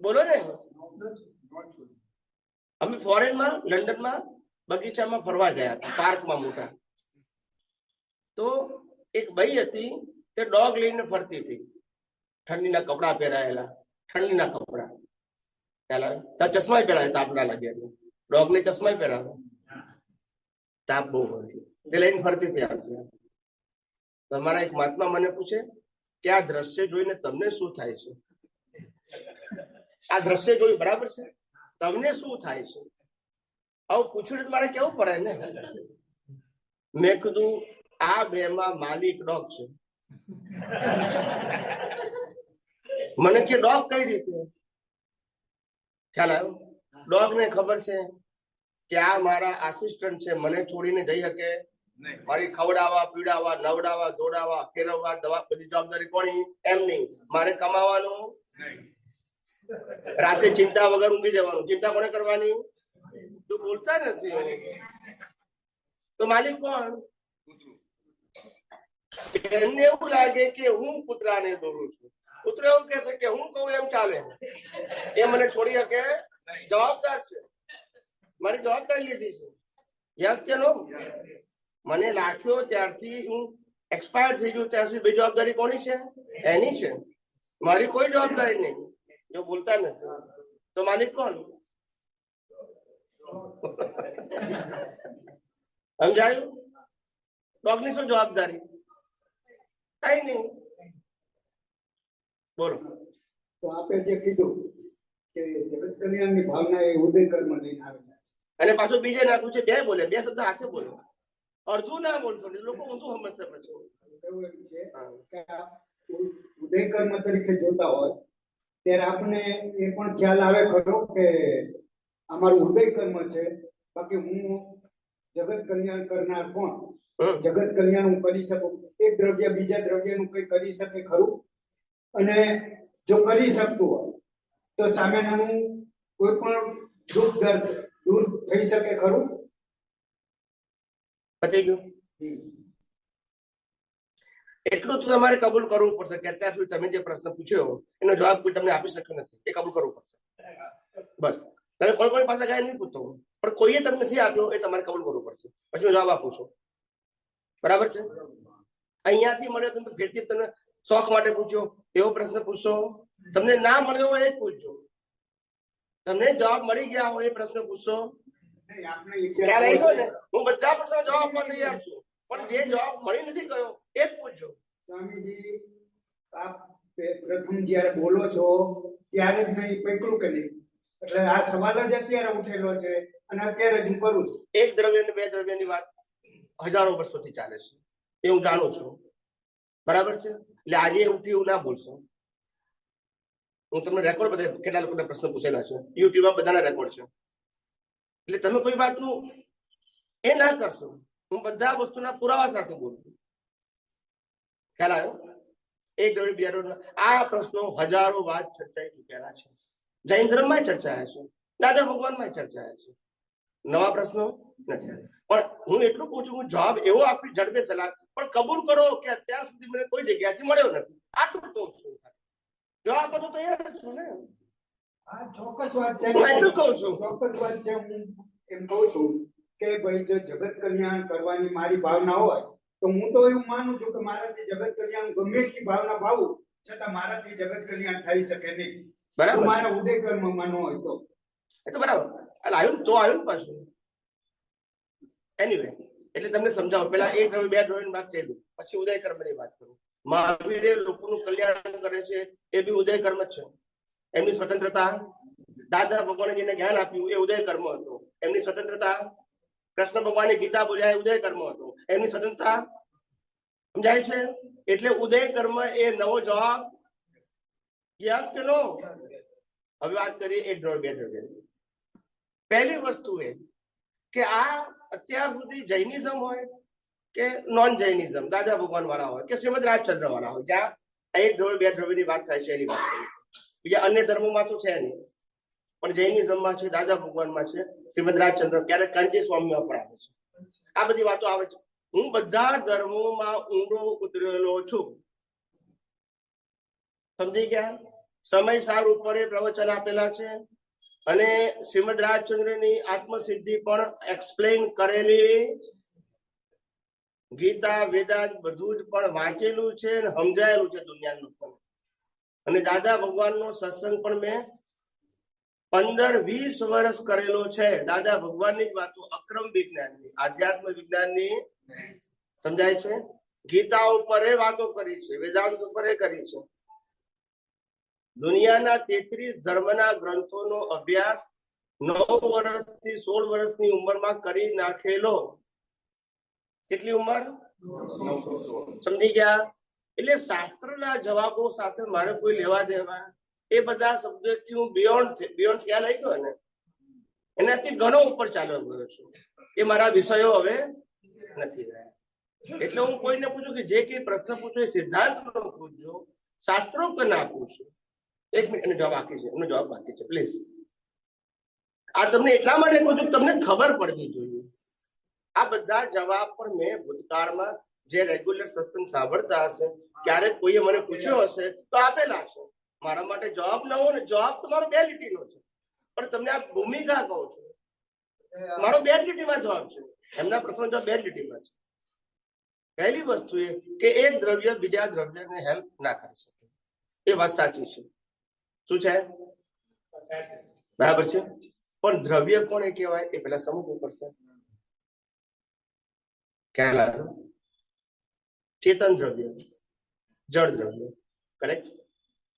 બોલો ને. અમે ફોરેનમાં લંડનમાં બગીચામાં ફરવા ગયા હતા, પાર્કમાં મોટા. તો એક બાઈ હતી, તે ડોગ લઈને ફરતી હતી. ઠંડીના કપડા પહેરાયેલા, ઠંડીના કપડા. ત્યાં ચશ્મા પહેરાય, તાપ ના લાગે. ડોગ ને ચશ્મા પહેરાવે, તાપ બહુ હોય, તે લઈને ફરતી હતી. તમારા એક મહાત્મા મને પૂછે કે આ દ્રશ્ય જોઈને તમને શું થાય છે? આ દ્રશ્ય જોઈ બરાબર છે, તમને શું થાય છે? આવું પૂછ્યું મારે કેવું પડે ને. મેં કીધું આ બે માં માલિક ડોગ છે. મને કે ડોગ કઈ રીતે? ખ્યાલ આવ્યો? ડોગ ને ખબર છે કે આ મારા આસિસ્ટન્ટ છે, મને છોડીને જઈ શકે મારી ખવડાવવા, પીડાવવા, નવડાવવા, દોડાવવા, ફેરવવા, દવા, બધી જવાબદારી કોની? એમની. મારે કમાવાનું, રાતે ચિંતા વગર ઊંઘી જવાનું. ચિંતા કોને કરવાની? તું બોલતા નથી તો માલિક કોણ? એમને એવું લાગે કે હું કૂતરાને દોરું છું. કૂતરો એવું કે છે કે હું કહું એમ ચાલે, એ મને છોડી શકે? જવાબદાર છે, મારી જવાબદારી લીધી છે. યસ કે નો? મને રાખ્યો ત્યારથી હું એક્સપાયર થઈ ગયું ત્યાં સુધી બે જવાબદારી કોની છે? એની છે. મારી કોઈ જવાબદારી નહીં. જો બોલતા નથી તો માલિક કોણ? સમજાયું? ડોગની શું જવાબદારી? કઈ નહીં. બોલો. તો આપે જે કીધું કે જગત કલ્યાણની ભાવના એ ઉદય કર્મ લઈને આવેલા, અને પાછું બીજે નાખું છે, બે બોલે, બે શબ્દ હાથે બોલે, અડધું ના બોલશો, લોકો ઊંધું સમજશે પછી. એવું એમ છે કે ઉદય કર્મ તરીકે જોતા હોય ત્યારે આપણે એ પણ ખ્યાલ આવે ખરો કે અમારું ઉદય કર્મ છે, બાકી હું જગત કલ્યાણ કરનાર કોણ? જગત કલ્યાણ હું કરી શકું, એક દ્રવ્ય બીજા દ્રવ્યનું કંઈ કરી શકે ખરું? અને જો કરી શકતું હોય તો સામેનાનું કોઈ પણ દુઃખ દર્દ દૂર થઈ શકે ખરું? પતી ગયું. એટલું તો તમારે કબૂલ કરવું પડશે કે અત્યાર સુધી તમે જે પ્રશ્ન પૂછ્યો એનો જવાબ કોઈ તમને આપી શક્યો નથી, એ કબૂલ કરવું પડશે. બસ તમે કોઈ પાસે ગાય નહીં પૂછતો, પણ કોઈએ તમને નથી આપ્યો એ તમારે કબૂલ કરવું પડશે, પછી હું જવાબ આપું છું. બરાબર છે? અહીંયાથી મળ્યો તો ફેરથી તમને શોખ માટે પૂછ્યો એવો પ્રશ્ન પૂછશો, તમને ના મળ્યો હોય એ જ પૂછજો. તમને જવાબ મળી ગયા હોય એ પ્રશ્ન પૂછશો. ખ્યાલ આવી ગયો ને? હું બધા પ્રશ્નો જવાબ આપવા તૈયાર છું, પણ જે જવાબ મળી નથી ગયો એ જ પૂછજો. સ્વામીજી, આપ પ્રથમ જ્યારે બોલો છો ત્યારે જ મેં પકડ્યું કે નહીં, એટલે આ સવાલ જ અત્યારે ઉઠેલો છે અને અત્યારે જ હું કરું છું. એક દ્રવ્ય અને બે દ્રવ્યની વાત હજારો વર્ષોથી ચાલે છે, એ હું જાણું છું. બરાબર છે? એટલે આજે ઉઠી એવું ના બોલશો. હું તમને રેકોર્ડ બધા કેટલા લોકોના પ્રશ્ન પૂછેલા છે, યુટ્યુબમાં બધાના રેકોર્ડ છે. એટલે તમે કોઈ વાતનું એ ના કરશો. હું બધા વસ્તુના પુરાવા સાથે બોલું છું. ખ્યાલ આવ્યો? એક દ્રવ્ય બીજા દ્રવ્ય, આ પ્રશ્નો હજારો વાત ચર્ચાઈ ચૂકેલા છે. જૈન ધર્મમાં ચર્ચાયા છે, દાદા ભગવાનમાં ચર્ચાયા છે. નવા પ્રશ્નો નથી. પણ હું એટલું પૂછું, હું જવાબ એવો આપી ઝડપે સલાહ, પણ કબૂલ કરો કે અત્યાર સુધી મને કોઈ જગ્યાથી મળ્યો નથી. આટલું કહું છું. જવાબ બધું તૈયાર જ છું ને. આ ચોક્કસ વાત છે, હું એટલું કહું છું. ચોક્કસ વાત છે. હું એમ કહું છું કે ભાઈ જો જગત કલ્યાણ કરવાની મારી ભાવના હોય તો હું તો એવું માનું છું કે મારાથી જગત કલ્યાણ ગમે એટલી ભાવના ભાવું છતાં મારાથી જગત કલ્યાણ થઈ શકે નહીં. બરાબર? મારા ઉદય કર્મ માનો હોય તો એ તો બરાબર. એટલે આવ્યું તો આવ્યું ને પાછું. એનીવે, એટલે તમને સમજાવો. પેલા એક દ્રવ્ય બે દ્રવ્યની વાત કહી દઉં, પછી ઉદય કર્મની વાત કરું. મહાવીરે લોકોનું કલ્યાણ કરે છે, એ બી ઉદય કર્મ જ છે. એમની સ્વતંત્રતા, દાદા ભગવાને જેને જ્ઞાન આપ્યું એ ઉદય કર્મ હતો. એમની સ્વતંત્રતા, કૃષ્ણ ભગવાને ગીતા બોલ્યા એ ઉદય કર્મ હતો. એમની સ્વતંત્રતા સમજાય છે? એટલે ઉદય કર્મ એ નવો જવાબ. યસ કે નો? હવે વાત કરીએ એક દ્રવ્ય બે દ્રવ્ય. પહેલી વસ્તુ એ કે આ અત્યાર સુધી જૈનિઝમ હોય કે નોન જૈનિઝમ, દાદા ભગવાન વાળા હોય કે શ્રીમદ રાજચંદ્ર વાળા હોય, જ્યાં એક દ્રવ્ય બે દ્રવ્યની વાત થાય છે એની વાત કરીએ. બીજા અન્ય ધર્મોમાં તો છે નહીં, પણ જૈનિઝમમાં છે, દાદા ભગવાનમાં છે, શ્રીમદ રાજચંદ્ર, ક્યારેક કાંજી સ્વામીમાં પણ આવે છે. આ બધી વાતો આવે છે. હું બધા ધર્મોમાં ઊંડો ઉતરેલો છું. સમજી ગયા? સમય સાર ઉપર પ્રવચન આપેલા છે અને શ્રીમદ રાજચંદ્રની આત્મસિદ્ધિ પણ એક્સપ્લેન કરેલી. ગીતા વેદાંત બધું જ પણ વાંચેલું છે અને સમજાયેલું છે દુનિયાનું પણ. અને દાદા ભગવાનનો સત્સંગ પણ મેં 15-20 વર્ષ કરેલો છે. દાદા ભગવાનની જ વાતો, અક્રમ વિજ્ઞાનની, આધ્યાત્મ વિજ્ઞાનની. સમજાય છે? ગીતા ઉપર એ વાતો કરી છે, વેદાંત ઉપર એ કરી છે. દુનિયાના 33 ધર્મના ગ્રંથોનો અભ્યાસ 9 વર્ષથી 16 વર્ષની ઉંમરમાં કરી નાખેલો. કેટલી ઉંમર? 9 સમજી ગયા? એટલે શાસ્ત્રના જવાબો સાથે મારે કોઈ લેવા દેવા એ બધા સબ્જેક્ટથી હું બિયોન્ડ ખ્યાલ આવી ગયો ને, એનાથી ઘણો ઉપર ચાલ્યો ગયો છું. એ મારા વિષયો હવે નથી રહ્યા. એટલે હું કોઈને પૂછું કે જે કઈ પ્રશ્ન પૂછો એ સિદ્ધાંત પૂછજો, શાસ્ત્રોક્ત ના પૂછો. એક મિનિટ, એનો જવાબ બાકી છે, એનો જવાબ બાકી છે, પ્લીઝ. આ તમને એટલા માટે પૂછું તમને ખબર પડવી જોઈએ. આ બધા જવાબ પણ મેં ભૂતકાળમાં જે રેગ્યુલર સત્સંગ સાંભળતા હશે, ક્યારેક કોઈએ મને પૂછ્યો હશે તો આપેલા હશે. મારા માટે જવાબ ન હોય ને, જવાબ તો મારો 2 લીટીનો છે, પણ તમને આ ભૂમિકા કહું છું. મારો 2 લીટીમાં જવાબ છે. એમના પ્રશ્ન જવાબ 2 લીટીમાં છે. પહેલી વસ્તુ એ કે એક દ્રવ્ય બીજા દ્રવ્યને હેલ્પ ના કરી શકે, એ વાત સાચી છે. શું છે? બરાબર છે. પણ દ્રવ્ય કોને કહેવાય એ પેલા સમજવું પડશે. ખ્યાલ આવ્યો? ચેતન દ્રવ્ય, જળ દ્રવ્ય, કરેક્ટ,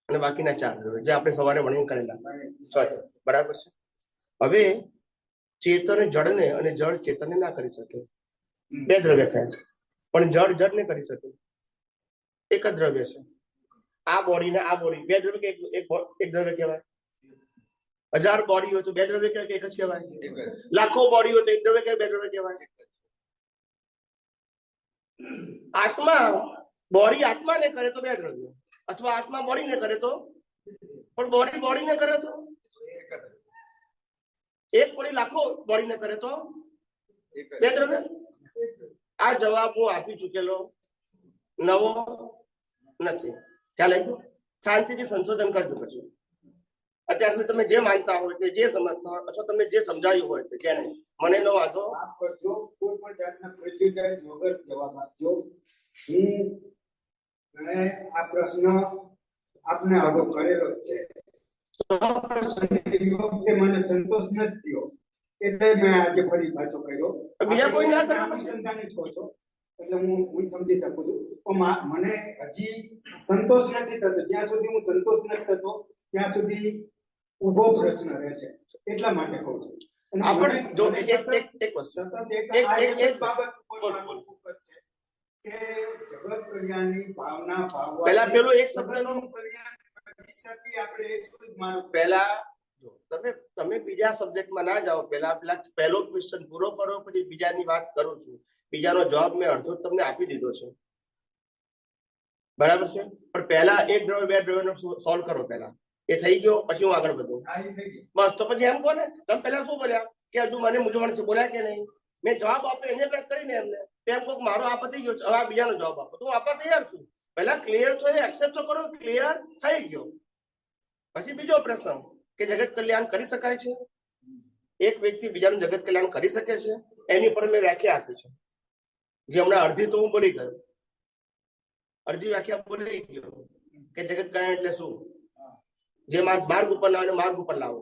અને બાકીના 4 દ્રવ્ય જે આપણે સવારે વર્ણન કરેલા 6. બરાબર છે. હવે ચેતન જળને અને જળ ચેતનને ના કરી શકે. 2 દ્રવ્ય થયા. પણ જળ જળને કરી શકે. એક જ દ્રવ્ય છે. આ બોડી ને આ બોડી બે દ્રવ્ય કે એક દ્રવ્ય કહેવાય? 1000 બોડી હોય તો બે દ્રવ્ય કે એક જ કહેવાય? લાખો બોડી હોય તો એક દ્રવ્ય કે બે દ્રવ્ય કહેવાય? આત્મા બોડી આત્માને કરે તો બે દ્રવ્ય, અથવા આત્મા બોડીને કરે તો, પણ બોડી બોડીને કરે તો એક બોડી લાખો બોડીને કરે તો બે દ્રવ્ય. આ જવાબ હું આપી ચૂકેલો નવો નથી. ખ્યાલ આવી ગયો? શાંતિથી સંશોધન કરજો. પછી અત્યાર સુધી તમે જે માનતા હોય તે, જે સમજતા હોય અથવા તમને જે સમજાયું હોય તે, કે નહીં મને નો વાંધો. આપ કરજો, કોઈ પણ જાતના પ્રેજ્યુડાઇઝ વગર જવાબ આપજો. હું આ પ્રશ્ન આપને આગળ કરેલો જ છે. મને સંતોષ નથી થયો એટલે મેં આજે ફરી પાછો કર્યો. બીજા કોઈ ના કરે સંતાની છો છો એટલે હું સમજી શકું છું. પણ મને હજી સંતોષ નથી થતો. જ્યાં સુધી હું સંતોષ નથી થતો ત્યાં સુધી ઉભો પ્રશ્ન રહે છે. એટલા માટે કહું છું. આપણે જો એક વસ્તુ બાબત કે જગત કલ્યાણની ભાવના ભાવવા પહેલા પેલો એક શબ્દનો કલ્યાણ કરી શકીએ આપણે એટલું જ માનું. પહેલા જો તમે બીજા સબ્જેક્ટમાં ના જાઓ. પહેલો ક્વેશ્ચન પૂરો કરો, પછી બીજાની વાત કરું છું. બીજાનો જવાબ મેં અડધો તમને આપી દીધો છે, બરાબર છે? પણ પહેલા એક દ્રવ્ય બે દ્રવ્યનો સોલ્વ કરો. પહેલા એ થઈ ગયો, પછી હું આગળ વધું. બસ તો પછી એમ કહો ને, તમે પહેલા શું બોલ્યા કે હજુ મને મૂંઝવણ છે, બોલ્યા કે નહીં? મેં જવાબ આપ્યો એને પેક કરીને એમને. તેમ કોઈક મારો આ પતી ગયો, હવે આ બીજાનો જવાબ આપો તો હું આપવા તૈયાર છું. પહેલા ક્લિયર તો એ એક્સેપ્ટ તો કરો, ક્લિયર થઈ ગયો. પછી બીજો પ્રશ્ન કે જગત કલ્યાણ કરી શકાય છે? એક વ્યક્તિ બીજાનું જગત કલ્યાણ કરી શકે છે? એની પર મેં વ્યાખ્યા આપી છે, જે હમણાં અડધી તો હું બોલી ગયો. અડધી વ્યાખ્યા બોલી ગયો કે જગત કલ્યાણ એટલે શું? જે માર્ગ ઉપર ના હોય એને માર્ગ ઉપર લાવો,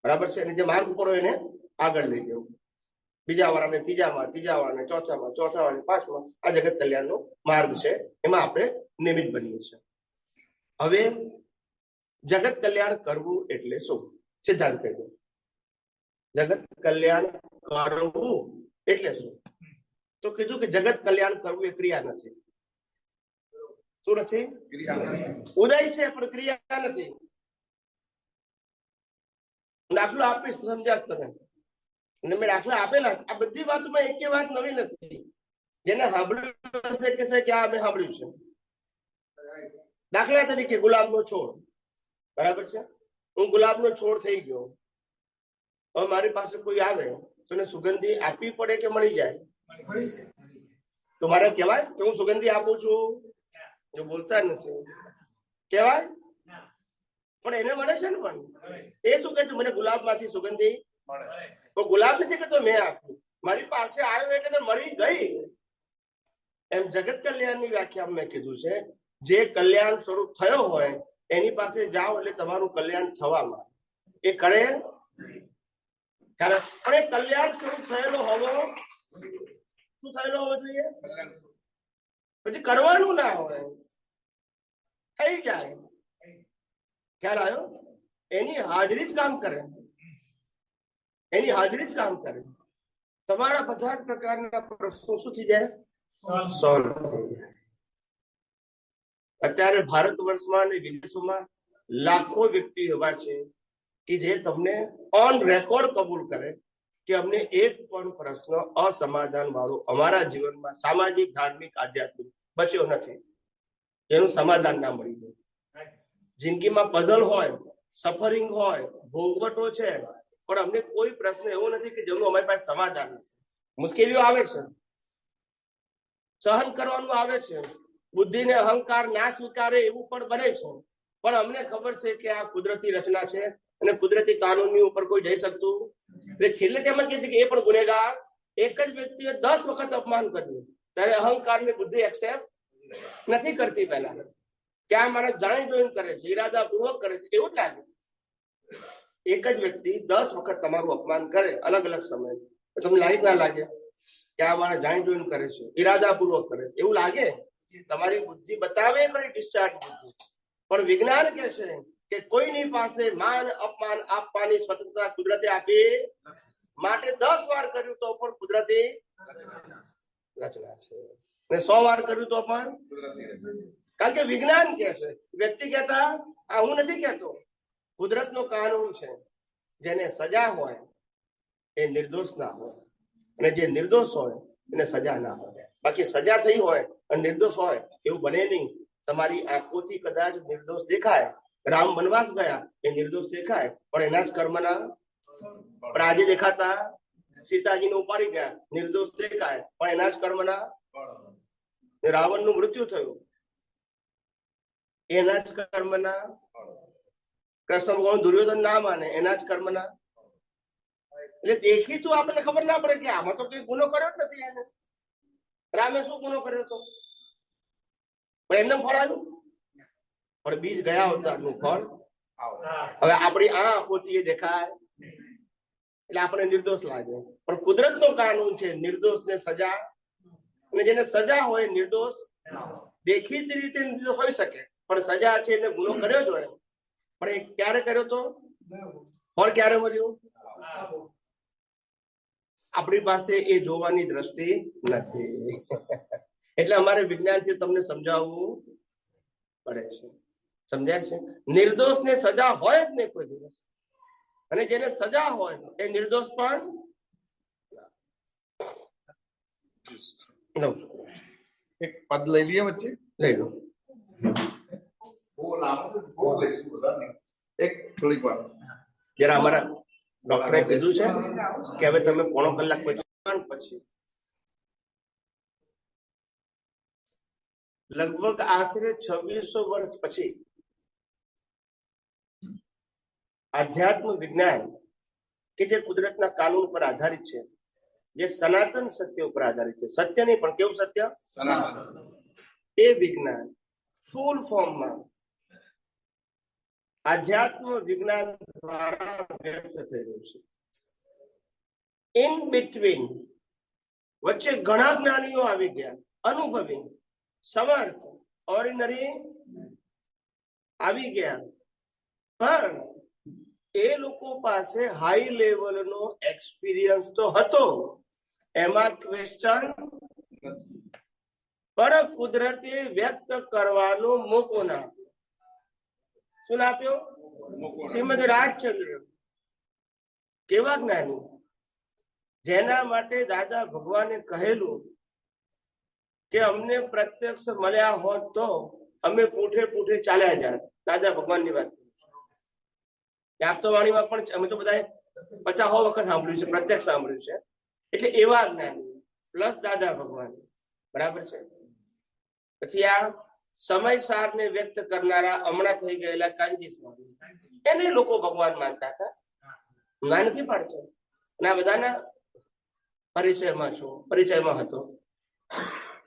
બરાબર છે? અને જે માર્ગ ઉપર હોય એને આગળ લઈ જવું. બીજા વાળાને ત્રીજામાં, ત્રીજા વાળાને ચોથામાં, ચોથા વાળાને પાંચમાં. આ જગત કલ્યાણનો માર્ગ છે, એમાં આપણે નિમિત્ત બનીએ છીએ. હવે જગત કલ્યાણ કરવું એટલે શું? સિદ્ધાંત કહી દો. જગત કલ્યાણ કરવું એટલે શું? તો કીધું કે જગત કલ્યાણ કરવું એ ક્રિયા નથી. શું નથી? ઉદય છે પણ ક્રિયા નથી. દાખલો આપીશ, સમજાશ તને. અને મેં દાખલા આપેલા. આ બધી વાતમાં એક વાત નવી નથી. જેને સાંભળ્યું હશે કે છે કે આ મેં સાંભળ્યું છે. દાખલા તરીકે ગુલાબનો છોડ, બરાબર છે? હું ગુલાબનો છોડ થઈ ગયો. હવે મારી પાસે કોઈ આવે તો એને સુગંધી આપવી પડે કે મળી જાય? તો મારે કહેવાય કે હું સુગંધી આપું છું? જો બોલતા નથી કહેવાય, પણ એને મળે છે ને. પણ એ શું કહે છે? મને ગુલાબમાંથી સુગંધી મળે. તો ગુલાબ નથી કે તો મેં આપ્યું, મારી પાસે આવ્યો એટલે મળી ગઈ. એમ જગત કલ્યાણની વ્યાખ્યા મેં કીધું છે, જે કલ્યાણ સ્વરૂપ થયો હોય એની પાસે જાઓ એટલે તમારું કલ્યાણ થવામાં એ કરે. કારણ પણ એ કલ્યાણ સ્વરૂપ થયેલો હોવો, શું થયેલો હોવો જોઈએ? પછી કરવાનું ના હોય, થઈ જાય. ખ્યાલ આવ્યો? એની હાજરી જ કામ કરે. એની હાજરી જ કામ કરે. તમારા બધા જ પ્રકારના પ્રશ્નો શું થઈ જાય? સોલ્વ થઈ જાય. અત્યારે ભારત વર્ષમાં અને વિદેશોમાં લાખો વ્યક્તિ એવા છે કે જે તમને ઓન રેકોર્ડ કબૂલ કરે કે અમને એક પણ પ્રશ્ન અસમાધાન વાળો અમારા જીવનમાં સામાજિક, ધાર્મિક, આધ્યાત્મિક બચ્યો નથી એનું સમાધાન ના મળી જાય. જિંદગીમાં પઝલ હોય, સફરિંગ હોય, ભોગવટો છે, પણ અમને કોઈ પ્રશ્ન એવો નથી કે જેનું અમારી પાસે સમાધાન નથી. મુશ્કેલીઓ આવે છે, સહન કરવાનું આવે છે, બુદ્ધિને અહંકાર ના સ્વીકારે એવું પણ બને છે. પણ અમને ખબર છે કે આ કુદરતી રચના છે અને કુદરતી કાનૂનની ઉપર કોઈ જઈ શકતું એટલે છેલ્લે તેમ જ કહે છે કે એ પણ ગુનેગાર. એક જ વ્યક્તિએ 10 વખત અપમાન કર્યું ત્યારે અહંકાર ની બુદ્ધિ એક્સેપ્ટ નથી કરતી. પહેલા કે આ મારા જાણી જોઈને કરે છે, ઈરાદાપૂર્વક કરે છે એવું જ લાગે. એક જ વ્યક્તિ 10 વખત તમારું અપમાન કરે અલગ અલગ સમયે, તમને લાગે ના લાગે કે આ મારા જાણી જોઈને કરે છે, ઈરાદાપૂર્વક કરે એવું લાગે? તમારી બુદ્ધિ બતાવે ખરી ડિસ્ચાર્જ બુદ્ધિ, પણ વિજ્ઞાન કે છે કે કોઈની પાસે માન અપમાન આપવાની સ્વતંત્રતા કુદરતે આપી માટે 10 વાર કર્યું તો પણ કુદરતી રચના છે, અને 100 વાર કર્યું તો પણ કારણ કે વિજ્ઞાન કહે છે, વ્યક્તિ કહેતા આ હું નથી કહેતો. કુદરતનો કાનૂન છે, જેને સજા હોય એ નિર્દોષ ના હોય, અને જે નિર્દોષ હોય એને સજા ના હોય. બાકી સજા થઈ હોય અને નિર્દોષ હોય એવું બને નહીં. તમારી આંખોથી કદાચ નિર્દોષ દેખાય, રામ વનવાસ ગયા એ નિર્દોષ દેખાય, પણ એના જ કર્મના. પણ આજે દેખાતા સીતાજીને ઉપાડી ગયા, નિર્દોષ દેખાય, પણ એના જ કર્મના. રાવણનું મૃત્યુ થયું, એના જ કર્મના. કૃષ્ણ ભગવાન દુર્યોધન ના માને, એના જ કર્મના. એટલે દેખીતું આપણને ખબર ના પડે કે આમાં તો કઈ ગુનો કર્યો જ નથી એને. રામે શું ગુનો કર્યો હતો? પણ એમને ફળ આવ્યું, પણ બીજ ગયા અવતારનું ફળ. હવે આપણી આ આંખોથી એ દેખાય એટલે આપણને નિર્દોષ લાગે, પણ કુદરતનો કાનૂન છે નિર્દોષ ને સજા. અને જેને સજા હોય નિર્દોષ દેખીતી રીતે નિર્દોષ હોઈ શકે, પણ સજા છે એટલે ગુનો કર્યો જ હોય. પણ એ ક્યારે કર્યો તો? ફળ ક્યારે મળ્યું? આપણી પાસે એ જોવાની દ્રષ્ટિ નથી. એટલે અમારે વિજ્ઞાનથી તમને સમજાવવું પડે છે. સમજાય છે? નિર્દોષ ને સજા હોય જ નહીં કોઈ દિવસ, અને જેને સજા હોય એ નિર્દોષ પણ. એક પદ લઈ લઈએ વચ્ચે, લઈ લો. એક થોડીક વાર જરા અમારા ડોક્ટરે કીધું છે કે હવે તમે પોણો કલાક પછી લગભગ આશરે 2600 વર્ષ પછી આધ્યાત્મ વિજ્ઞાન કે જે કુદરતના કાનૂન પર આધારિત છે, જે સનાતન સત્ય ઉપર આધારિત છે, સત્ય નહીં પણ કેવું સત્ય? સનાતન. એ વિજ્ઞાન ફૂલ ફોર્મમાં આધ્યાત્મ વિજ્ઞાન દ્વારા વ્યક્ત થઈ રહ્યું છે. ઇન બિટવીન વચ્ચે ઘણા જ્ઞાનીઓ આવી ગયા, અનુભવી, સમર્થ, ઓર્ડિનરી આવી ગયા, પણ એ લોકો પાસે હાઈ લેવલનો એક્સપિરિયન્સ તો હતો, એમાં ક્વેશ્ચન, પણ કુદરતે વ્યક્ત કરવાનો મોકો ના. શું આપ્યો? શ્રીમદ રાજચંદ્ર કેવા જ્ઞાની, જેના માટે દાદા ભગવાને કહેલું કે અમને પ્રત્યક્ષ મળ્યા હોત તો અમે પૂઠે પૂઠે ચાલ્યા જાત. દાદા ભગવાનની વાત આપ તો વાણીમાં પણ અમે તો બધા 50 વખત સાંભળ્યું છે, પ્રત્યક્ષ સાંભળ્યું છે. એટલે એવા જ્ઞાની પ્લસ દાદા ભગવાન, બરાબર છે. પછી આ સમય સારને વ્યક્ત કરનારા હમણાં થઈ ગયેલા કાનજી સ્વામી, એને લોકો ભગવાન માનતા હતા, ના નથી પાડતો. અને આ બધાના પરિચયમાં હતો.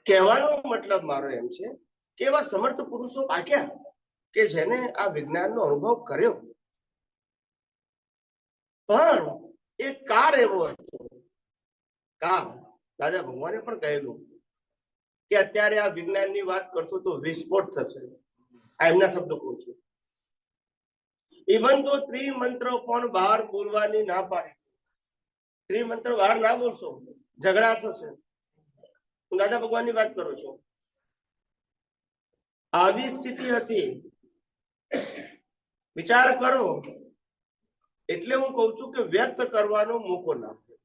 કહેવાનો મતલબ મારો એમ છે કે એવા સમર્થ પુરુષો પાક્યા કે જેને આ વિજ્ઞાનનો અનુભવ કર્યો, પણ એ કાળ એવો હતો. કાળ દાદા ભગવાને પણ કહેલું કે અત્યારે આ વિજ્ઞાનની વાત કરશો તો વિસ્ફોટ થશે. આ એમના શબ્દો કહું છું. ઇવન તો ત્રિમંત્રો પણ બહાર બોલવાની ના પાડી. ત્રિમંત્ર બહાર ના બોલશો, ઝઘડા થશે. હું દાદા ભગવાનની વાત કરું છું. આવી સ્થિતિ હતી, વિચાર કરો. એટલે હું કઉ છું કે વ્યક્ત કરવાનો મોકો ના મળ્યો.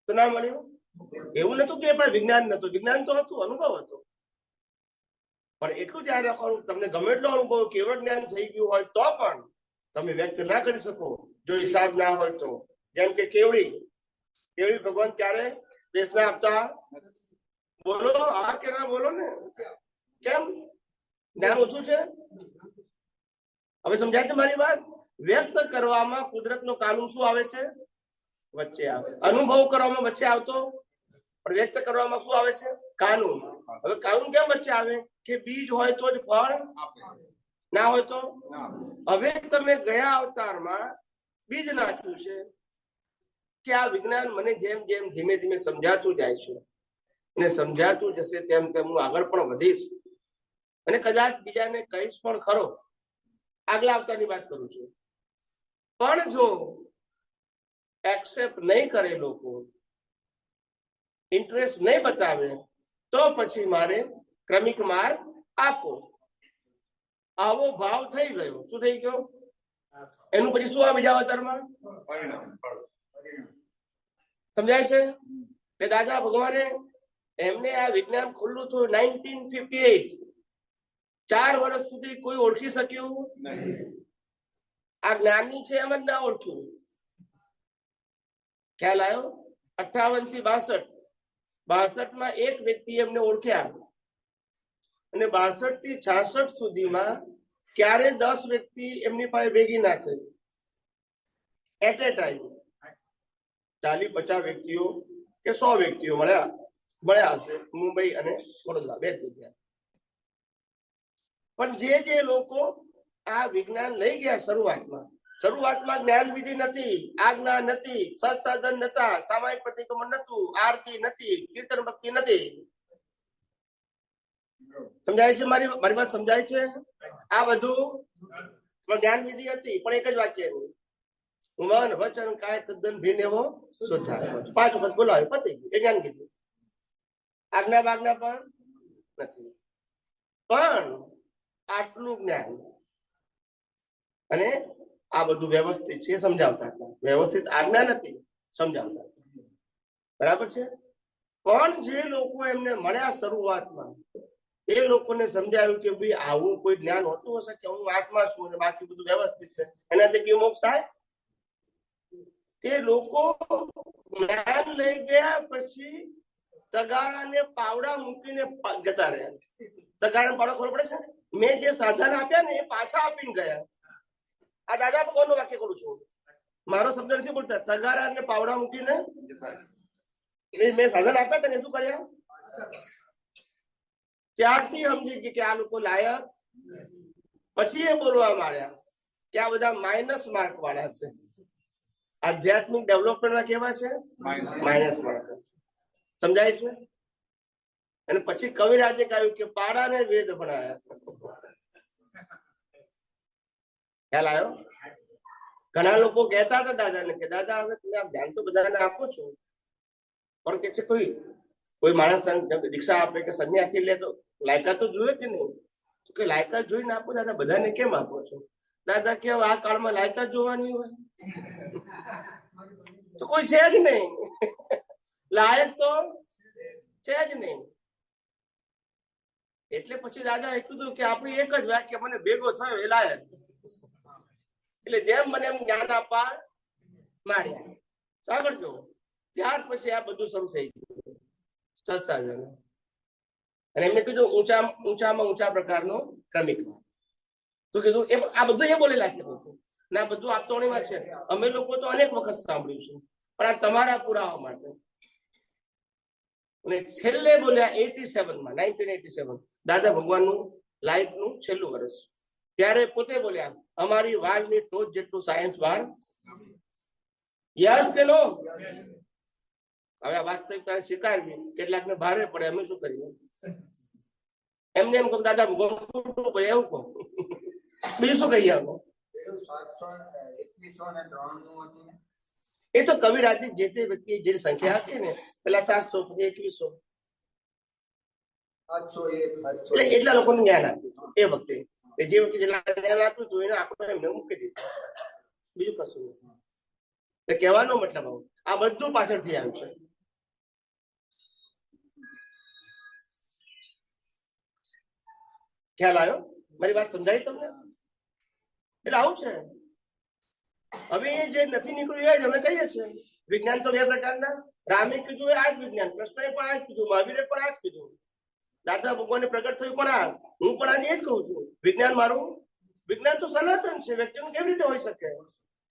તો ના મળ્યો. એવું નતું કે પણ વિજ્ઞાન નતું, વિજ્ઞાન તો હતું, અનુભવ હતો. પણ એટલું ધ્યાન રાખવાનું, તમને ગમે એટલો અનુભવ, કેવળ જ્ઞાન થઈ ગયું હોય તો પણ તમે વ્યક્ત ના કરી શકો જો હિસાબ ના હોય તો. જેમ કે કેવડી ભગવાન ક્યારે દેશના આપતા? બોલો હા કે ના બોલો ને. કેમ? જ્ઞાન ઓછું છે? હવે સમજાય છે મારી વાત? વ્યક્ત કરવામાં કુદરતનો કાનૂન શું આવે છે? વચ્ચે આવે. અનુભવ કરવામાં વચ્ચે આવતો, પણ વ્યક્ત કરવામાં શું આવે છે? કાનૂન. હવે કાનૂન કેમ વચ્ચે આવે? કે બીજ હોય તો જ ફળ ના હોય તો. હવે તમે ગયા અવતારમાં બીજ નાખ્યું છે કે આ વિજ્ઞાન મને જેમ જેમ ધીમે ધીમે સમજાતું જાય છે અને સમજાતું જશે તેમ તેમ હું આગળ પણ વધીશ, અને કદાચ બીજાને કહીશ પણ ખરો. આગલા અવતારની વાત કરું છું. પણ જો એક્સેપ્ટ નહીં કરે લોકો, ઇન્ટરેસ્ટ નહીં બતાવે, તો પછી મારે ક્રમિક માર્ગ આપો. આવો ભાવ થઈ ગયો. શું થઈ ગયો? એનું પછી શું આવે બીજા અવતારમાં? પરિણામ ફળ. સમજાય છે? કે દાદા ભગવાને એમને આ વિજ્ઞાન ખુલ્લું થયું 1958. 4 વર્ષ સુધી કોઈ ઓળખી શક્યું નહીં. આ જ્ઞાની છે એમ જ ના ઓળખ્યું. ખ્યાલ આવ્યો? 58 થી 62. 62 માં એક વ્યક્તિ એમને ઓળખ્યા અને 62 થી 66 સુધીમાં ક્યારે 10 વ્યક્તિ એમની પાસે ભેગી ના થઈ. એટ એ ટાઈમ 40-50 વ્યક્તિઓ કે 100 વ્યક્તિઓ મળ્યા હશે મુંબઈ અને વડોદરા, 2 જગ્યા. પણ જે લોકો આ વિજ્ઞાન લઈ ગયા શરૂઆતમાં જ્ઞાન વિધિ નથી, આજ્ઞા નથી, સત્સાધન નતા, સામાયિક પ્રતિક્રમણ નતું, આરતી નથી, કીર્તન ભક્તિ નથી. સમજાય છે? મારી વાત સમજાય છે? આ બધું જ્ઞાન વિધિ હતી, પણ એક જ વાક્ય મન વચન કાય તદ્દન ભિન્ન એવો શુદ્ધાત્મા. 5 વખત બોલાવે, પતી ગયું. એ જ્ઞાન કીધું. આજ્ઞા બાજ્ઞા પણ નથી, પણ આટલું જ્ઞાન અને આ બધું વ્યવસ્થિત છે સમજાવતા હતા. વ્યવસ્થિત આજ્ઞા નથી, સમજાવતા હતા. બરાબર છે? પણ જે લોકો એમને મળ્યા શરૂઆતમાં, એ લોકોને સમજાયું કે ભાઈ આવું કોઈ જ્ઞાન હોતું હશે કે હું આત્મા છું અને બાકી બધું વ્યવસ્થિત છે, એનાથી કેવું મોક્ષ થાય? તે લોકો જ્ઞાન લઈ ગયા પછી તગારાને પાવડા મૂકીને જતા રહ્યા. તગારાને પાવડા ખબર પડે છે? મેં જે સાધન આપ્યા ને એ પાછા આપીને ગયા. આ દાદા ભગવાનનું વાક્ય કરું છું, મારો શબ્દ નથી બોલતા. તગારાને પાવડા મૂકીને મેં સાધન આપ્યા હતા ને શું કર્યા? ત્યારથી સમજી કે આ લોકો લાયક. પછી એ બોલવા માંડ્યા કે આ બધા માઇનસ માર્ક વાળા છે. આધ્યાત્મિક ડેવલપમેન્ટમાં કેવા છે? Minus mark. સમજાય છે? અને પછી કવિરાજે કહ્યું કે પાડાને વેદ ભણાયા. ખ્યાલ આવ્યો? ઘણા લોકો કહેતા હતા દાદાને કે દાદા હવે તમે આ જ્ઞાન તો બધાને આપો છો, પણ કે છે કોઈ માણસ દીક્ષા આપે કે સંન્યાસી લે તો લાયકાત તો જોઈએ કે નહીં? કે લાયકાત જોઈને આપો દાદા, બધાને કેમ આપો છો? દાદા કે આ કાળમાં લાયકાત જોવાની હોય તો કોઈ છે જ નહીં. લાયક તો છે જ નહીં. એટલે પછી દાદા એ કીધું કે આપણી એક જ વાક્ય મને ભેગો થયો એ લાયક. એટલે જેમ મને એમ જ્ઞાન આપવા માંડ્યા. સાંભળજો, ત્યાર પછી આ બધું શરૂ થઈ ગયું સત્સાધન. અને એમને કીધું ઊંચામાં ઊંચા પ્રકારનો ક્રમિક. તો કીધું આ બધું એ બોલેલા છે ને આ બધું આપતોણીમાં છે. અમે લોકો તો અનેક વખત સાંભળ્યું છે, પણ આ તમારા પુરાવા માટે. અને છેલ્લે બોલ્યા 1987 દાદા ભગવાનનું લાઈફનું છેલ્લું વર્ષ. ત્યારે પોતે બોલ્યા અમારી વાળની ટોચ જેટલું સાયન્સ બહાર. યસ કે નો? હવે આ વાસ્તવિકતા સ્વીકારવી કેટલાકને ભારે પડે, અમે શું કરીએ? એમને એમ કહું દાદા ભગવાન ખોટું પડે એવું કહું, બીજું શું કહીએ? એ તો કવિરાજની જે તે વ્યક્તિ જે સંખ્યા હતી ને, પેલા 700 પછી 2100 એટલા લોકોને જ્ઞાન આપ્યું એ વખતે. જે વખતે જેટલા જ્ઞાન આપ્યું હતું એને આંકડો એમને મૂકી દીધું, બીજું કશું નથી. કહેવાનો મતલબ આ બધું પાછળથી આવ્યું છે. ખ્યાલ આવ્યો? મારી વાત સમજાય તમને? એટલે આવું છે. હવે એ જે નથી નીકળ્યું એ જ અમે કહીએ છીએ. વિજ્ઞાન તો 2 પ્રકારના. રામે કીધું એ આ જ વિજ્ઞાન, કૃષ્ણએ પણ આ જ કીધું, મહાવીરે પણ આ જ કીધું, દાદા ભગવાને પ્રગટ થયું પણ આ. હું પણ આજે જ કહું છું, વિજ્ઞાન તો સનાતન છે. વ્યક્તિનું કેવી રીતે હોઈ શકે?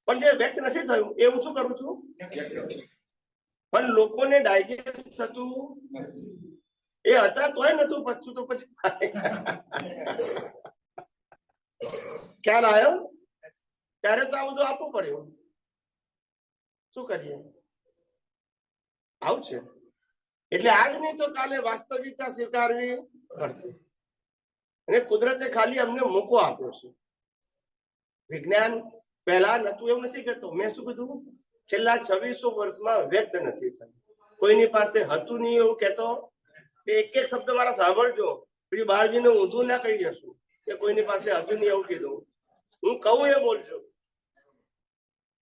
પણ જે વ્યક્ત નથી થયું એ હું શું કરું છું? પણ લોકોને ડાયજેસ્ટ થતું એ હતા તોય નતું પચતું, તો પછી ખ્યાલ આવ્યો? ત્યારે તો આ બધું આપવું પડ્યું. શું કરીએ? આવું છે. એટલે આજ નહીં તો કાલે વાસ્તવિકતા સ્વીકારવી પડશે. અને કુદરતે ખાલી અમને મોકો આપ્યો છે. વિજ્ઞાન પહેલા નતું એવું નથી કહેતો. મેં શું કીધું? છેલ્લા 2600 વર્ષમાં વ્યક્ત નથી થયું. કોઈની પાસે હતું નહીં એવું કહેતો. એક શબ્દ મારા સાંભળજો. પછી બહાર જઈને ઊંધું ના કહી જશું કે કોઈની પાસે હતું નહીં એવું કીધું. હું કહું એ બોલજો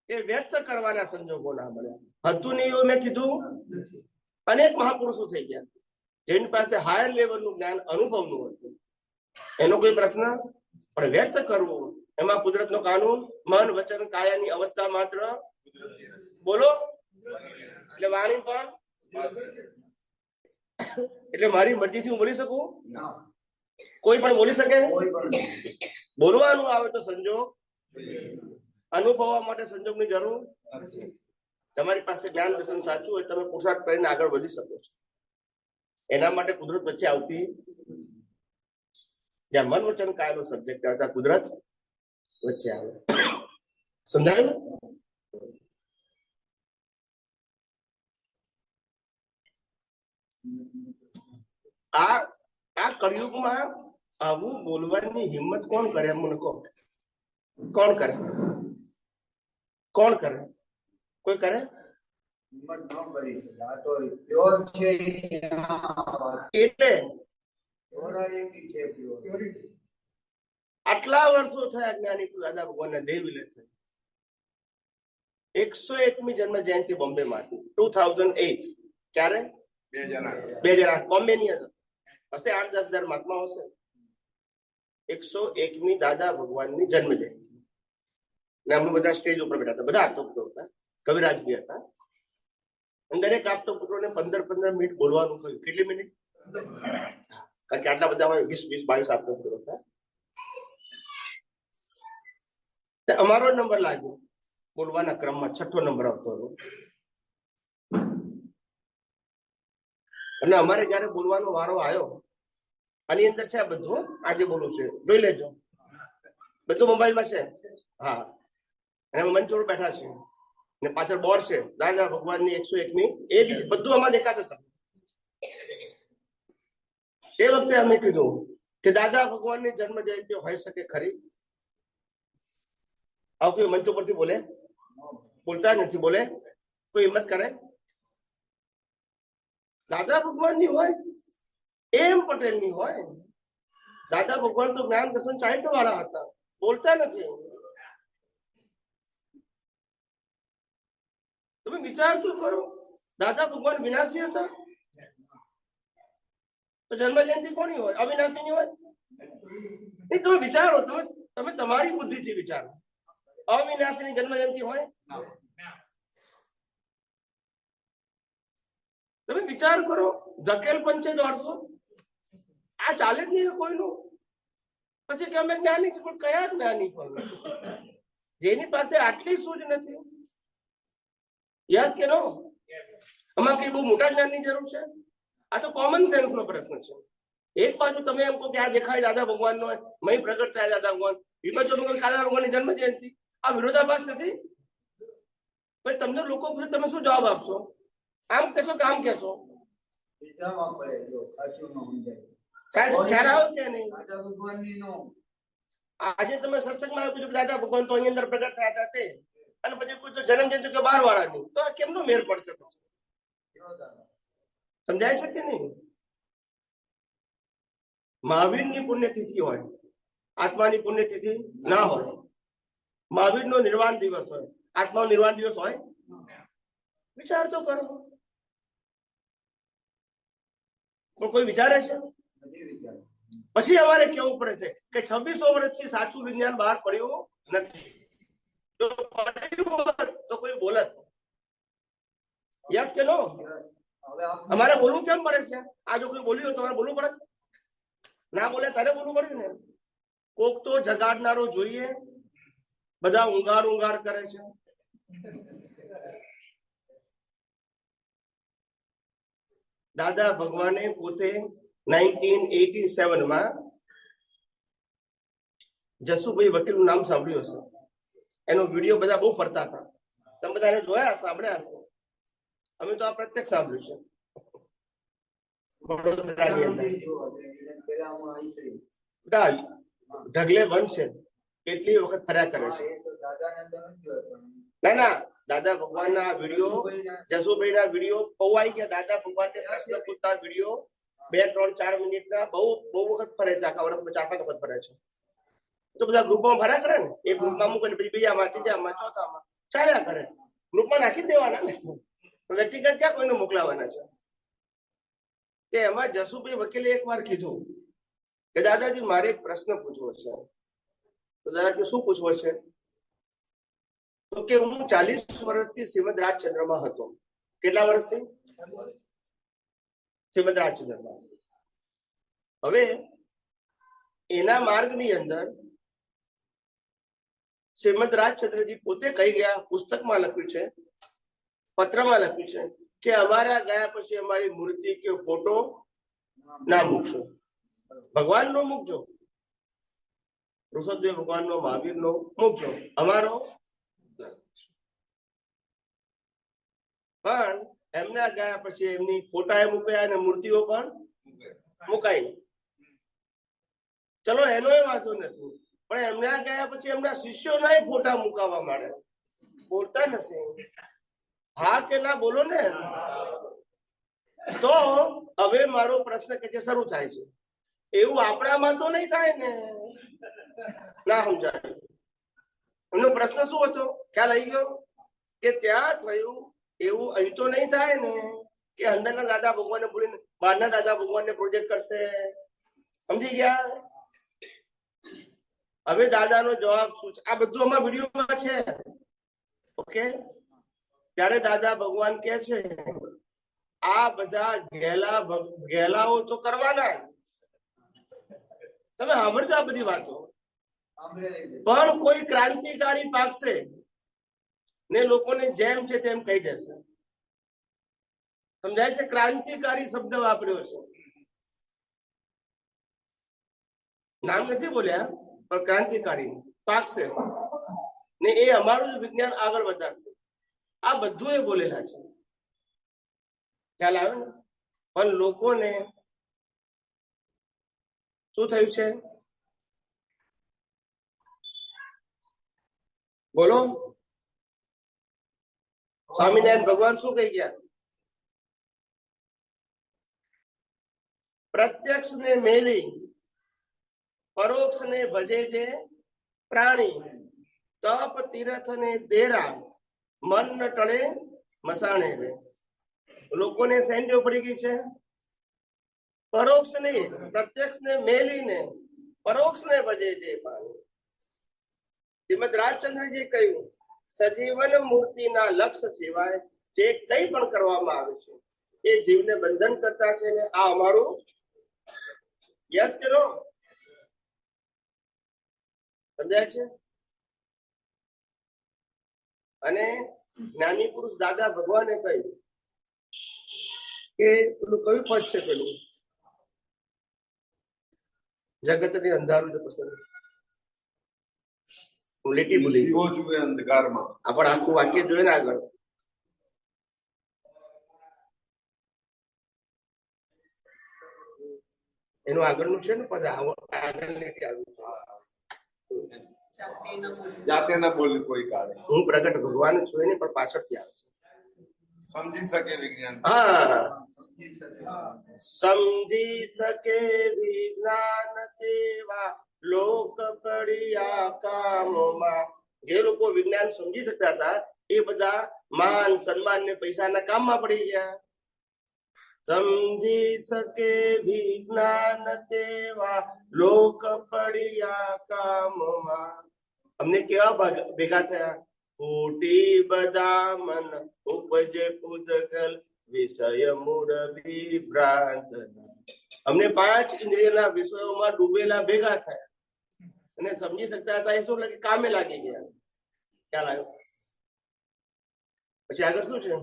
એ વ્યક્ત કરવાના સંજોગો ના મળ્યા. હતું નહીં એવું મેં કીધું. અનેક મહાપુરુષો થઈ ગયા જેની પાસે હાયર લેવલનું જ્ઞાન અનુભવનું હતું, એનો કોઈ પ્રશ્ન. પણ વ્યક્ત કરવું એમાં કુદરતનો કાનૂન મન વચન કાયાની અવસ્થા માત્ર બોલો એટલે વાણી પણ એટલે મારી મરજીથી હું બોલી શકું? કોઈ પણ બોલી શકે? બોલવાનું આવે તો સંજોગ, અનુભવવા માટે સંજોગની જરૂર. તમારી પાસે જ્ઞાન દર્શન સાચું હોય તમે પુરુષાર્થ કરીને આગળ વધી શકો છો. એના માટે કુદરત વચ્ચે આવતી, જ્યાં મન વચન કાયનો સબ્જેક્ટ આવતા કુદરત વચ્ચે આવે. સમજાયું? આ કળિયુગમાં આવું બોલવાની હિંમત કોણ કરે? મને કહો, કોણ કરે? કોણ કરે? કોઈ કરે? એટલે આટલા વર્ષો થયા જ્ઞાની દાદા ભગવાનના દેહ વિલય થઈ. 101મી જન્મ જયંતિ બોમ્બે માંથી 2008. ક્યારે? 2008 બોમ્બે ની અંદર હશે. 8-10 હજાર મહાત્મા હશે. 101મી દાદા ભગવાનની જન્મ જયંતિ ને અમે બધા સ્ટેજ ઉપર બેઠા હતા. બધા આપતો પુત્રો હતા, કવિરાજ બી હતા. દરેક આપતો પુત્રોને 15-15 મિનિટ બોલવાનું કહ્યું. કેટલી મિનિટ? કારણ કે આટલા બધા 20-22 આપતો પુત્રો હતા. અમારો નંબર લાગ્યો બોલવાના ક્રમમાં, 6ઠ્ઠો નંબર આવતો હતો. અને અમારે જયારે બોલવાનો વારો આવ્યો, આની અંદર છે આ બધું આજે બોલું છે, જોઈ લેજો, બધું મોબાઈલમાં છે. હા, અને મંચ ઉપર બેઠા છે ને પાછળ બોર્ડ છે દાદા ભગવાનની 101મી, એ બી બધું આમાં દેખાતા હતા. એ વખતે અમે કીધું કે દાદા ભગવાનની જન્મ જયંતિ હોઈ શકે ખરી? આવું કોઈ મંચ ઉપરથી બોલે? બોલતા નથી. બોલે? કોઈ હિંમત કરે? દાદા ભગવાનની હોય, એમ પટેલની હોય. દાદા ભગવાન તો જ્ઞાન દર્શન ચારિત્ર વાળા હતા, બોલતા નથી. તમે વિચાર તો કરો, દાદા ભગવાન વિનાશી હતા તો જન્મ જયંતિ કોની હોય? અવિનાશી ની હોય? નહીં, તમે વિચારો, તમે તમારી બુદ્ધિથી વિચારો, અવિનાશી ની જન્મ જયંતિ હોય? તમે વિચાર કરો, ધકેલ પંચે દોડશો, આ ચાલે જ નહીં કોઈનું. પછી કે અમે જ્ઞાની છે, પણ કયા જ્ઞાની? પણ જેની પાસે આટલી સૂઝ નથી. યસ કે નો? આમાં કઈ બહુ મોટા જ્ઞાનની જરૂર છે? આ તો કોમન સેન્સ નો પ્રશ્ન છે. એક બાજુ તમે એમ કહો કે આ દેખાય દાદા ભગવાન નો, મહી પ્રગટ થાય દાદા ભગવાન, બીજો દાદા ભગવાનની જન્મ જયંતિ. આ વિરોધાભાસ નથી? પછી તમને લોકો પૂછે તમે શું જવાબ આપશો? આમ કહેશો કે આમ કહેશો? ખ્યાલ આવે કે નહીં? આજે તમે સત્સંગમાં આવ્યું કે દાદા ભગવાન તો અહીં અંદર પ્રગટ થયા હતા તે, અને પછી કોઈ તો જન્મ જયંતિ કે 12 વાળાની, તો આ કેમનો મેળ પડશે? પછી સમજાય છે કે નહીં? મહાવીરની પુણ્યતિથિ હોય, આત્માની પુણ્યતિથિ ના હોય. મહાવીરનો નિર્વાણ દિવસ હોય, આત્માનો નિર્વાણ દિવસ હોય? વિચાર તો કરો. પણ કોઈ વિચારે છે? પછી અમારે કેવું પડે છે કે 2600 વર્ષથી સાચું વિજ્ઞાન બહાર પડ્યું નથી. જો પડ્યું હોત તો કોઈ બોલત. યસ કે નો? અમારે બોલવું કેમ પડે છે? આ જો કોઈ બોલ્યું હોય તો અમારે બોલવું પડે? ના બોલે તારે બોલવું પડ્યું ને. કોક તો જગાડનારો જોઈએ, બધા ઊંઘાડ કરે છે. દાદા ભગવાને પોતે 1987માં જસુભાઈ વકીલનું નામ સાંભળ્યું હશે. એનો વિડીયો બધા બહુ ફરતા હતા. તમે બધા એને જોયા, સાંભળ્યા હશે. અમે તો આ પ્રત્યક્ષ સાંભળ્યું છે. વડોદરાની અંદર ઢગલે બંધ છે, કેટલી વખત ફર્યા કરે છે. ના, દાદા ભગવાનના વિડીયો, જસુભાઈ ના વિડીયો પૌવાઈ ગયા. દાદા ભગવાનને પ્રશ્ન પૂછતા વિડીયો 2, 3, 4 મિનિટના બહુ વખત ફરે છે, આખા વર્ષમાં 4, 5 વખત ફરે છે. તો બધા ગ્રુપમાં ભર્યા કરે ને, એક ગ્રુપમાં મૂકે ને પછી બીજામાં, ત્રીજામાં, ચોથામાં ચાલ્યા કરે. ગ્રુપમાં નાખી દેવાના ને, વ્યક્તિગત ક્યાં કોઈને મોકલાવાના છે. તે એમાં જસુભાઈ વકીલે એક વાર કીધું કે દાદાજી મારે એક પ્રશ્ન પૂછવો છે. તો દાદા કે શું પૂછવો છે? તો કે હું 40 વર્ષથી શ્રીમદ રાજચંદ્રમાં હતો. કેટલા વર્ષથી? શ્રીમદ રાજચંદ્રમાં. હવે એના માર્ગની અંદર શ્રીમદ રાજચંદ્રજી પોતે કહી ગયા, પુસ્તકમાં લખ્યું છે, પત્રમાં લખ્યું છે કે અમારા ગયા પછી અમારી મૂર્તિ કે ફોટો ના મૂકશો, ભગવાનનો મૂકજો, ઋષભદેવ ભગવાનનો, મહાવીરનો મૂકજો, અમારો. પણ એમના ગયા પછી એમની ફોટા એ મૂક્યા અને મૂર્તિઓ પણ મુકાઈ. ચલો એનો એ વાંધો નથી, પણ એમના ગયા પછી એમના શિષ્યોના ફોટા મુકાવવા માંડે. બોલતા નથી. હા કે ના બોલો ને. તો હવે મારો પ્રશ્ન કે જે શરૂ થાય છે, એવું આપણામાં તો નહીં થાય ને? ના સમજાય. એમનો પ્રશ્ન શું હતો ખ્યાલ આવી ગયો? કે ત્યાં થયું એવું અહીં તો નહીં થાય ને, કે અંદરના દાદા ભગવાનને ભૂલીને બહારના દાદા ભગવાનને પ્રોજેક્ટ કરશે. સમજી ગયા? હવે દાદાનો જવાબ શું છે? આ બધું અમારા વિડીયોમાં છે. ઓકે. ત્યારે દાદા ભગવાન કે છે આ બધા ગેલાઓ તો કરવાના, તમે સાંભળજો આ બધી વાતો, પણ કોઈ ક્રાંતિકારી પાકશે ને લોકોને જેમ છે તેમ કહી દેશે. સમજાય છે? ક્રાંતિકારી શબ્દ વાપર્યો છે, નામ નથી બોલ્યા, પણ ક્રાંતિકારી પાકશે ને એ અમારું વિજ્ઞાન આગળ વધારશે. આ બધું એ બોલેલા છે. ખ્યાલ આવે ને? પણ લોકોને શું થયું છે? બોલો. સ્વામિનારાયણ ભગવાન શું કહી ગયા? પ્રત્યક્ષ ને મેલી પરોક્ષ ને ભજે જે પ્રાણી, તપ તીર્થ ને દેરા, મન ન ટળે મસાણે રે. લોકોને સેન્ડો પડી ગઈ છે. પરોક્ષ ને પ્રત્યક્ષ ને મેલીને પરોક્ષ ને ભજે જે પ્રાણી. શ્રીમદ રાજચંદ્રજી કહ્યું સજીવન મૂર્તિના લક્ષ્ય સિવાય જે કંઈ પણ કરવામાં આવે છે એ જીવને બંધન કરતા છે ને આ અમારું યસ કે નો? સમજાય છે? અને જ્ઞાની પુરુષ દાદા ભગવાને કહ્યું કે પેલું કયું પદ છે, પેલું જગતની અંધારું જ પસંદ. હું લીટી ભૂલી ગયો. જુએ અંધકારમાં. આપણે આખું વાક્ય જોઈએ ને આગળ. એનું આગળનું છે ને પદ, આગળ લીટી આવ્યું છે. જાતે ન બોલી કોઈ કાળે. હું પ્રગટ ભગવાન છું ને, પણ પાછળથી આવે છે. સમજી શકે વિજ્ઞાન. હા, સમજી શકે વિજ્ઞાન તેવા લોક પડ્યા કામમાં. જે લોકો વિજ્ઞાન સમજી શકતા હતા એ બધા માન સન્માન ને પૈસાના કામમાં પડી ગયા. સમજી શકે વિજ્ઞાન તેવા લોક પડ્યા કામમાં. અમને કેવા ભેગા થયા? ફૂટી બધા મન ઉપજે પૂતગલ વિષય મૂળ વિભ્રાંત. અમને 5 ઇન્દ્રિયના વિષયોમાં ડૂબેલા ભેગા થયા અને સમજી શકતા હતા એ શું લાગે? કામે લાગી ગયા. ખ્યાલ આવ્યો? પછી આગળ શું છે?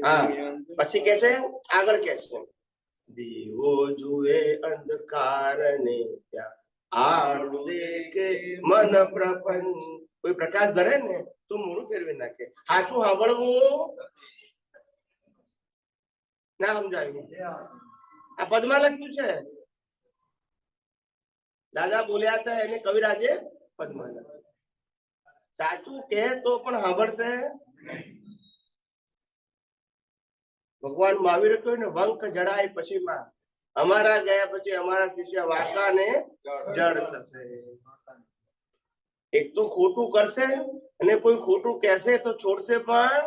હા, પછી કે છે, આગળ કે છે દીવો જુએ અંધકાર ને ત્યાં આડું દેખે મન પ્રપંચ. કોઈ પ્રકાશ ધરે ને તો મોડું ફેરવી નાખે. સાચું સાંભળવું ના સમજાયું. આ પદમાં લખ્યું છે. દાદા બોલ્યા હતા એને કવિરાજે પદમાં લખ્યું. સાચું કહે તો પણ સાંભળશે. ભગવાન મહાવીર કહ્યું ને, વંક જડાય પછી માં, અમારા ગયા પછી અમારા શિષ્ય વાંકાને જડ થશે. એક તો ખોટું કરશે અને કોઈ ખોટું કહેશે તો છોડશે પણ.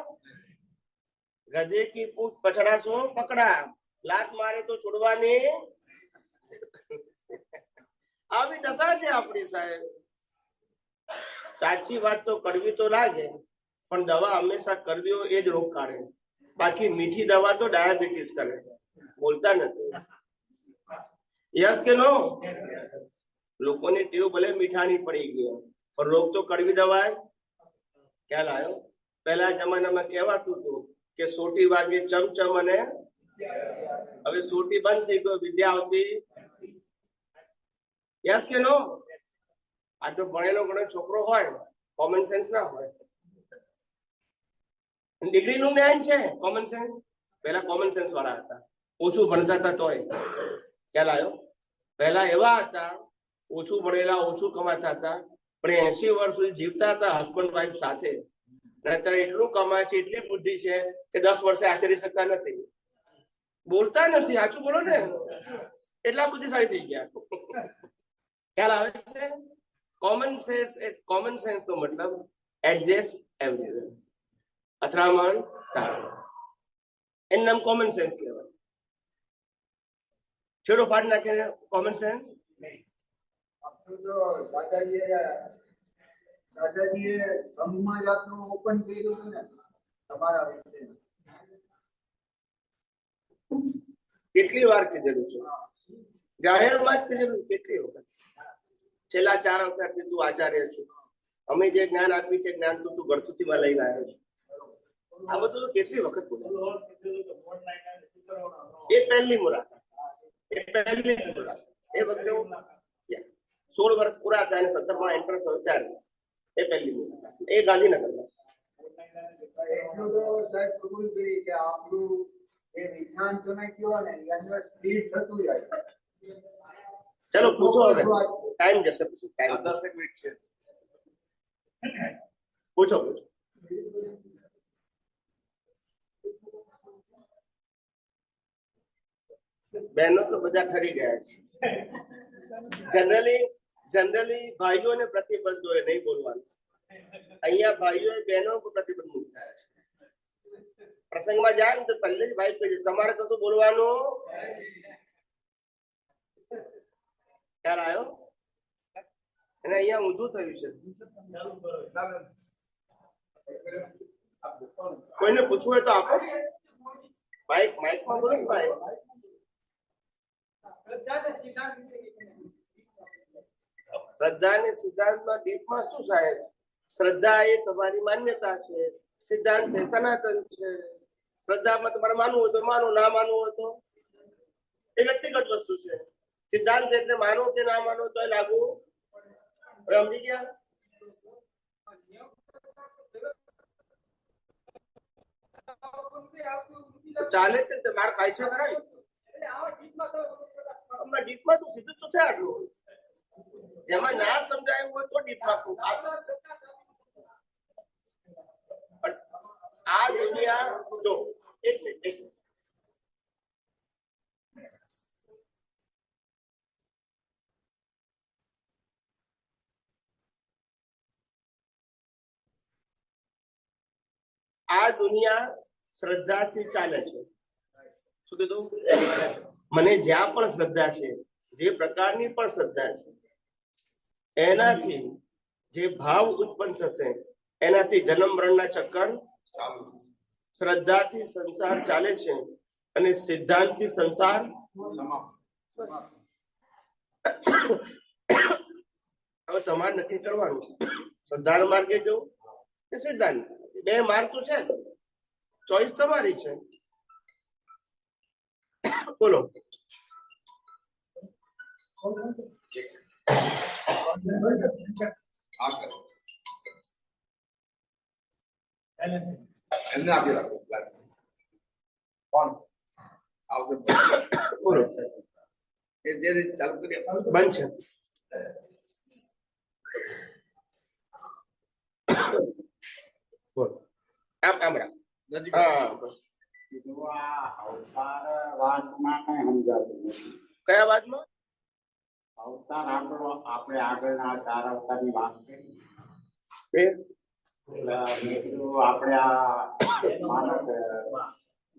ગધે કી પૂછ પછડા સો પકડા, લાત મારે તો છોડવાની. આવી દશા છે આપણી સાહેબ. સાચી વાત તો કડવી તો લાગે, પણ દવા હંમેશા કડવી હોય એ જ રોગ કાઢે. બાકી મીઠી દવા તો ડાયાબિટીસ કરે. બોલતા નથી. યસ કે નો? લોકોની ટેવ ભલે મીઠાની પડી ગયો, પણ રોગ તો કડવી દવા. ખ્યાલ આવ્યો? પહેલા જમાનામાં કહેવાતું હતું કે સોટી વાગે ચમચમ, અને હવે સોટી બંધ થઈ ગયો, વિદ્યા આવતી. યસ કે નો? આ તો ભણેલો ગણેલો છોકરો હોય, કોમન સેન્સ ના હોય. ડિગ્રી નું જ્ઞાન છે, કોમન સેન્સ. પહેલા કોમન સેન્સ વાળા હતા, ઓછું ભણતા હતા તોય. ખ્યાલ આવ્યો? પહેલા એવા હતા, ઓછું ભણેલા, ઓછું કમાતા હતા, પણ 80 વર્ષ સુધી જીવતા હતા હસબન્ડ વાઈફ સાથે. અત્યારે એટલું કમાય છે, એટલી બુદ્ધિ છે કે 10 વર્ષે આચરી શકતા નથી. બોલતા નથી. સાચું બોલો ને. એટલા બુદ્ધિશાળી થઈ ગયા. ખ્યાલ આવે છે? કોમન સેન્સ નો મતલબ એડજસ્ટ એવરીવેર, અથડામણ ટાળો. એનું નામ કોમન સેન્સ કહેવાય. છેડો પાડી નાખે કોમન સેન્સ. આપણું તો દાદાજીએ સંઘમાં જ આપનું ઓપન કર્યું હતું ને તમારા વિશે. કેટલી વાર કીધેલું છે, જાહેરમાં જ કીધેલું. કેટલી વખત? છેલ્લા 4 અવતારથી તું આચાર્ય છું, અમે જે જ્ઞાન આપ્યું છે જ્ઞાન તું ગળથુથીમાં લઈને આવ્યો છે. આ બધું તો કેટલી વખત બોલ્યું. એ પહેલી મુલાકાત, એ વખતે 16 વર્ષ પૂરા થયા અને 17માં એન્ટર થયો ત્યારે એ પહેલી મુલાકાત. એ ગાંધીનગરમાં. એટલું તો સાહેબ કબૂલ કરી કે આપણું એ વિજ્ઞાન તમે કહો ને એની અંદર સ્થિર થતું જાય. ચલો પૂછો, હવે ટાઈમ જશે. પછી ટાઈમ 10 મિનિટ છે. પૂછો. બહેનો તો બધા ઠરી ગયા છે. જનરલી ભાઈઓને પ્રતિબંધ હોય નહીં બોલવાનું. અહીંયા ભાઈઓ બહેનો પર પ્રતિબંધ મુક્ત થાય છે. પ્રસંગમાં જાય ને તો પહેલે જ ભાઈ કહે છે તમારે કશું બોલવાનું. ખ્યાલ આવ્યો? અને અહીંયા ઊંધું થયું છે. કોઈને પૂછવું હોય તો આપો. માઇકમાં બોલો ને ભાઈ. શ્રદ્ધા અને સિદ્ધાંતમાં ડીપમાં શું સાહેબ? શ્રદ્ધા એ તમારી માન્યતા છે, સિદ્ધાંત એ સનાતન છે. શ્રદ્ધામાં તમારે માનવું હોય તો માનો, ના માનવું હોય તો એ વ્યક્તિગત વસ્તુ છે. સિદ્ધાંત એટલે માનો કે ના માનો તો લાગુ. હવે સમજી ગયા? ચાલે છે ને, માર ખાય છે ખરા ને? ડીપમાં તું સીધું તો છે આટલું. જેમાં ના સમજાયું હોય તો ડીપમાં કહું. આ દુનિયા જો એક મિનિટ આ દુનિયા શ્રદ્ધાથી ચાલે છે. શું કીધું? મને જ્યાં પણ શ્રદ્ધા છે, જે પ્રકારની પણ શ્રદ્ધા છે, એનાથી જે ભાવ ઉત્પન્ન થશે એનાથી જન્મ મરણના ચક્કર ચાલુ. શ્રદ્ધાથી સંસાર ચાલે છે અને સિદ્ધાંતથી સંસાર સમાપ્ત. હવે તમારે નક્કી કરવાનું, શ્રદ્ધાના માર્ગે જવું કે સિદ્ધાંત. બે માર્ગ તો છે, ચોઈસ તમારી છે. બોલો. એમને આપી રાખો. કોણ આવશે? બોલો. એ જે રીતે ચાલુ કરી બંધ છે. બોલો. આમ રાખ. નજીક. હા, કીધું આ અવતાર વાતમાં કઈ સમજાતું નથી. કયા વાતમાં? અવતાર આપણો આપણે આગળના 4 અવતારની વાત કરી. એ એટલે મેં કીધું આપણે આ માણસ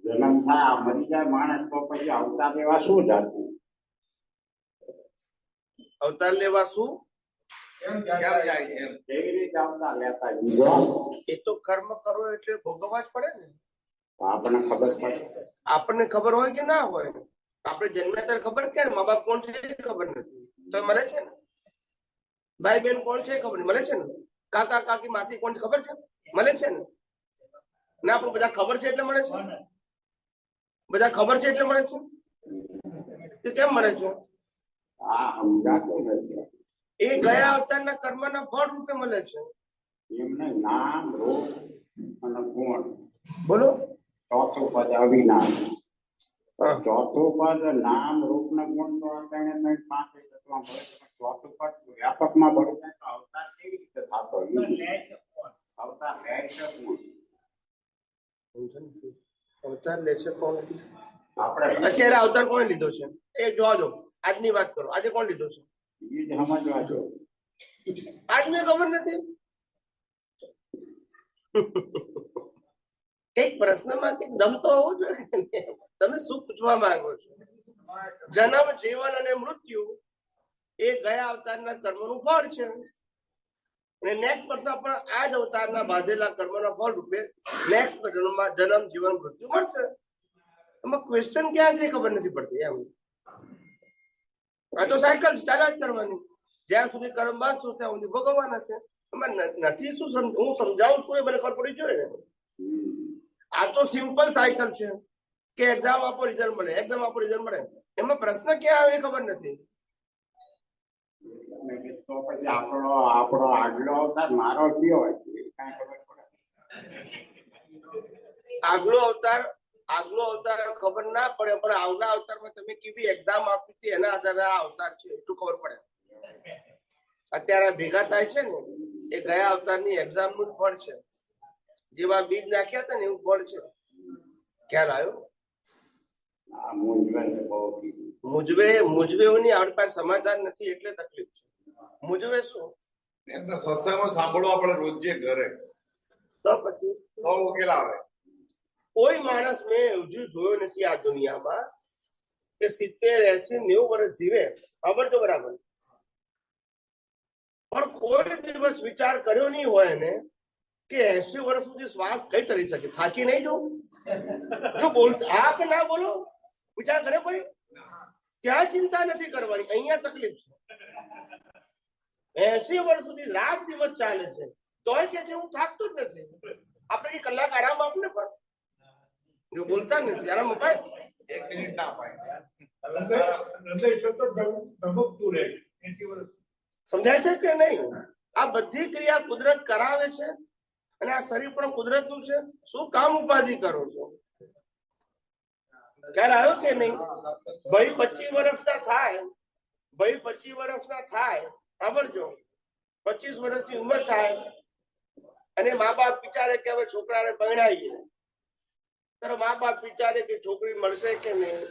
જન્મ થાય મરી જાય માણસ તો પછી અવતાર લેવા શું જાતું? અવતાર લેવા શું? કેમ જાય છે એમ? કેવી રીતે અવતાર લેતા જીવો? એ તો કર્મ કરો એટલે ભોગવવા જ પડે ને. તો આપણને ખબર પડે. આપણને ખબર હોય કે ના હોય? આપણે જન્મ્યા ત્યારે ખબર કે મા બાપ કોણ છે એ ખબર નથી તો મળે છે ને. ભાઈ બહેન કોણ છે એ ખબર નહીં, મળે છે ને. કાકા કાકી માસી કોણ છે ખબર છે, મળે છે ને. ના પણ બધા ખબર છે એટલે મળે છે, બધા ખબર છે એટલે મળે છે. તે કેમ મળે છે? આ સમજાતું નથી. એ ગયા અવતારના કર્મના ફળ રૂપે મળે છે. એમને નામ રૂપ અને ગુણ. બોલો. ચોથું પદ અવિનાશ. હા. ચોથું પદ નામ રૂપ ને ગુણ તો આપણે 5 તત્વમાં ભળે છે. ચોથું પદ વ્યાપકમાં ભળે છે તો અવતાર કેવી રીતે થતો? અવતાર લે છે કોણ? અવતાર લે છે કોણ? આપણે અત્યારે અવતાર કોણે લીધો છે એ જોવા દો. આજની વાત કરો, આજે કોણ લીધો છે? એ જ સમજવા જો. આજને ખબર નથી. એક પ્રશ્નમાં દમ તો હોવો જોઈએ. તમે શું પૂછવા માંગો છો? જન્મ, જીવન અને મૃત્યુ એ ગયા અવતારના કર્મનું ફળ છે. અને નેક્સ્ટ પર્સન પણ આ જ અવતારના બાંધેલા કર્મના ફળ રૂપે નેક્સ્ટ જન્મમાં જન્મ, જીવન, મૃત્યુ મળશે. એમાં ક્વેશ્ચન ક્યાં છે ખબર નથી પડતી એમ. આ તો સાયકલ ચાલ્યા જ કરવાની. જ્યાં સુધી કર્મ બાંધશું ત્યાં સુધી ભોગવવાના છે. એમાં નથી શું હું સમજાવું છું એ મને ખબર પડી જોઈએ ને. આ તો સિમ્પલ સાયકલ છે કે એક્ઝામ આપો રિઝલ્ટ મળે, એક્ઝામ આપો રિઝલ્ટ મળે. એમાં પ્રશ્ન ક્યાં આવે ખબર નથી. તો પછી આપણો આગલો અવતાર મારો કયો હોય એ કાંઈ ખબર પડે. આગલો અવતાર ખબર ના પડે પણ આગલા અવતારમાં તમે કેવી એક્ઝામ આપી હતી એના આધારે આ અવતાર છે એટલું ખબર પડે. અત્યારે ભેગા થાય છે ને એ ગયા અવતારની એક્ઝામ નું ફળ છે. જેવા બીજ નાખ્યા હતા ને એવું ફળ છે. ખ્યાલ આવ્યો? આ મૂંઝવણ બહુ કીધું. મૂંઝવે એવું નહીં. આપણી પાસે સમાધાન નથી એટલે તકલીફ છે. મૂંઝવે શું? એમને સત્સંગમાં સાંભળવા આપણે રોજે ઘરે તો પછી તો ઉકેલ આવે. કોઈ માણસ મેં હજુ જોયો નથી આ દુનિયામાં કે 70, 80, 90 વર્ષ જીવે. ખબર તો બરાબર. પણ કોઈ દિવસ વિચાર કર્યો નહીં હોય ને કે 80 વર્ષ સુધી શ્વાસ કઈ કરી શકે? થાકી નહીં જવું? જો બોલતા હા કે ના બોલો, વિચાર કરે કોઈ? ત્યાં ચિંતા નથી કરવાની, અહીંયા તકલીફ છે. 80 વર્ષ સુધી રાત દિવસ ચાલે છે તોય કે છે હું થાકતો જ નથી. આપણે એક કલાક આરામ આપને પણ જો બોલતા નથી આરામ અપાય? 1 મિનિટ ના અપાય. સમજાય છે કે નહીં? આ બધી ક્રિયા કુદરત કરાવે છે અને આ શરીર પણ કુદરતનું છે. શું કામ ઉપાધિ કરો છો? ખ્યાલ આવ્યો કે નહીં? ભાઈ 25 વર્ષના થાય, સાંભળજો, 25 વર્ષની ઉંમર થાય અને મા બાપ વિચારે કે હવે છોકરાને પરણાવીએ. ત્યારે મા બાપ વિચારે કે છોકરી મળશે કે નહીં.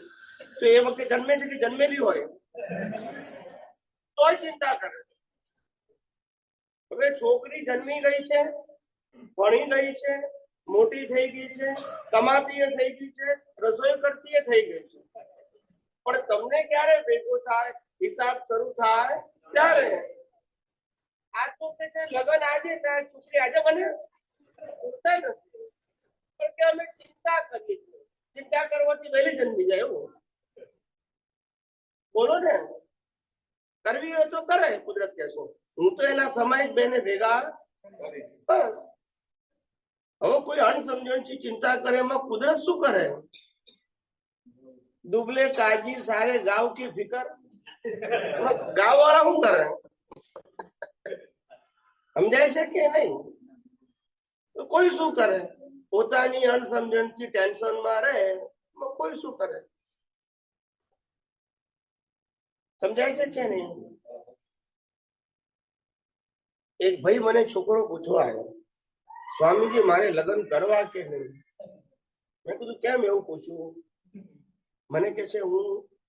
તો એ વખતે જન્મે છે કે જન્મેલી હોય તોય ચિંતા કરે. હવે છોકરી જન્મી ગઈ છે, ભણી ગઈ છે, મોટી થઈ ગઈ છે, કમાતી થઈ ગઈ છે, રસોઈ કરતી થઈ ગઈ છે. પણ તમને ક્યારે ભેગો થાય, હિસાબ શરૂ થાય ત્યારે આ તો કે છે લગ્ન આજે થાય, છોકરી આજે બને નથી. પણ કે અમે ચિંતા કરીએ છીએ. ચિંતા કરવાથી વહેલી જન્મી જાય એવું બોલો ને. કરવી હોય તો કરે, કુદરત કહેશો. હું તો એના સમય જ બેને ભેગા. હવે કોઈ અણસમજણથી ચિંતા કરે એમાં કુદરત શું કરે? દુબલે કાજી સારે ગાવ की फिकर. ગાવ વાળા શું કરે? સમજાય છે કે નહીં? કોઈ શું કરે? પોતાની અણસમજણથી ટેન્શનમાં રહે, કોઈ શું કરે? સમજાય છે કે નહીં? એક ભાઈ મને છોકરો પૂછવા આવ્યો, સ્વામીજી મારે લગ્ન કરવા કે નહીં? મેં કીધું કેમ એવું પૂછ્યું? મને કે છે હું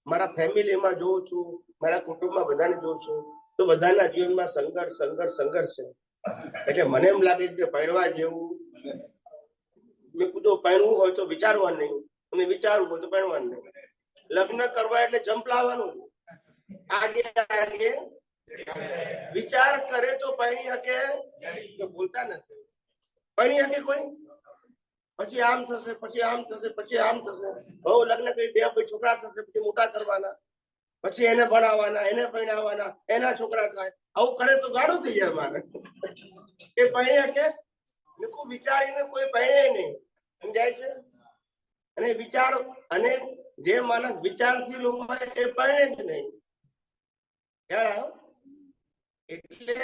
મારા ફેમિલીમાં જોઉં છું, મારા કુટુંબમાં બધાને જોઉં છું તો બધાના જીવનમાં સંઘર્ષ છે. એટલે મને એમ લાગે કે પરણવા જેવું. મેં કીધું પરણવું હોય તો વિચારવાનું નહીં, અને વિચારવું હોય તો પરણવાનું નહીં. લગ્ન કરવા એટલે જંપ લાવવાનું, આગે આગે વિચાર કરે તો પરણી શકે, તો ભૂલતા નથી. પરણી શકે કોઈ? પછી આમ થશે, પછી આમ થશે, પછી આમ થશે. બહુ લગ્ન કરી 2 છોકરા થશે, પછી મોટા કરવાના, પછી એને ભણાવવાના, એને પરણાવવાના, એના છોકરા થાય. આવું કરે તો ગાડું થઈ જાય મારે. એ પરણી શકે? વિચારીને કોઈ પરણે નહીં, સમજાય છે? અને વિચાર, અને જે માણસ વિચારશીલ હોય એ પરણે જ નહીં. એટલે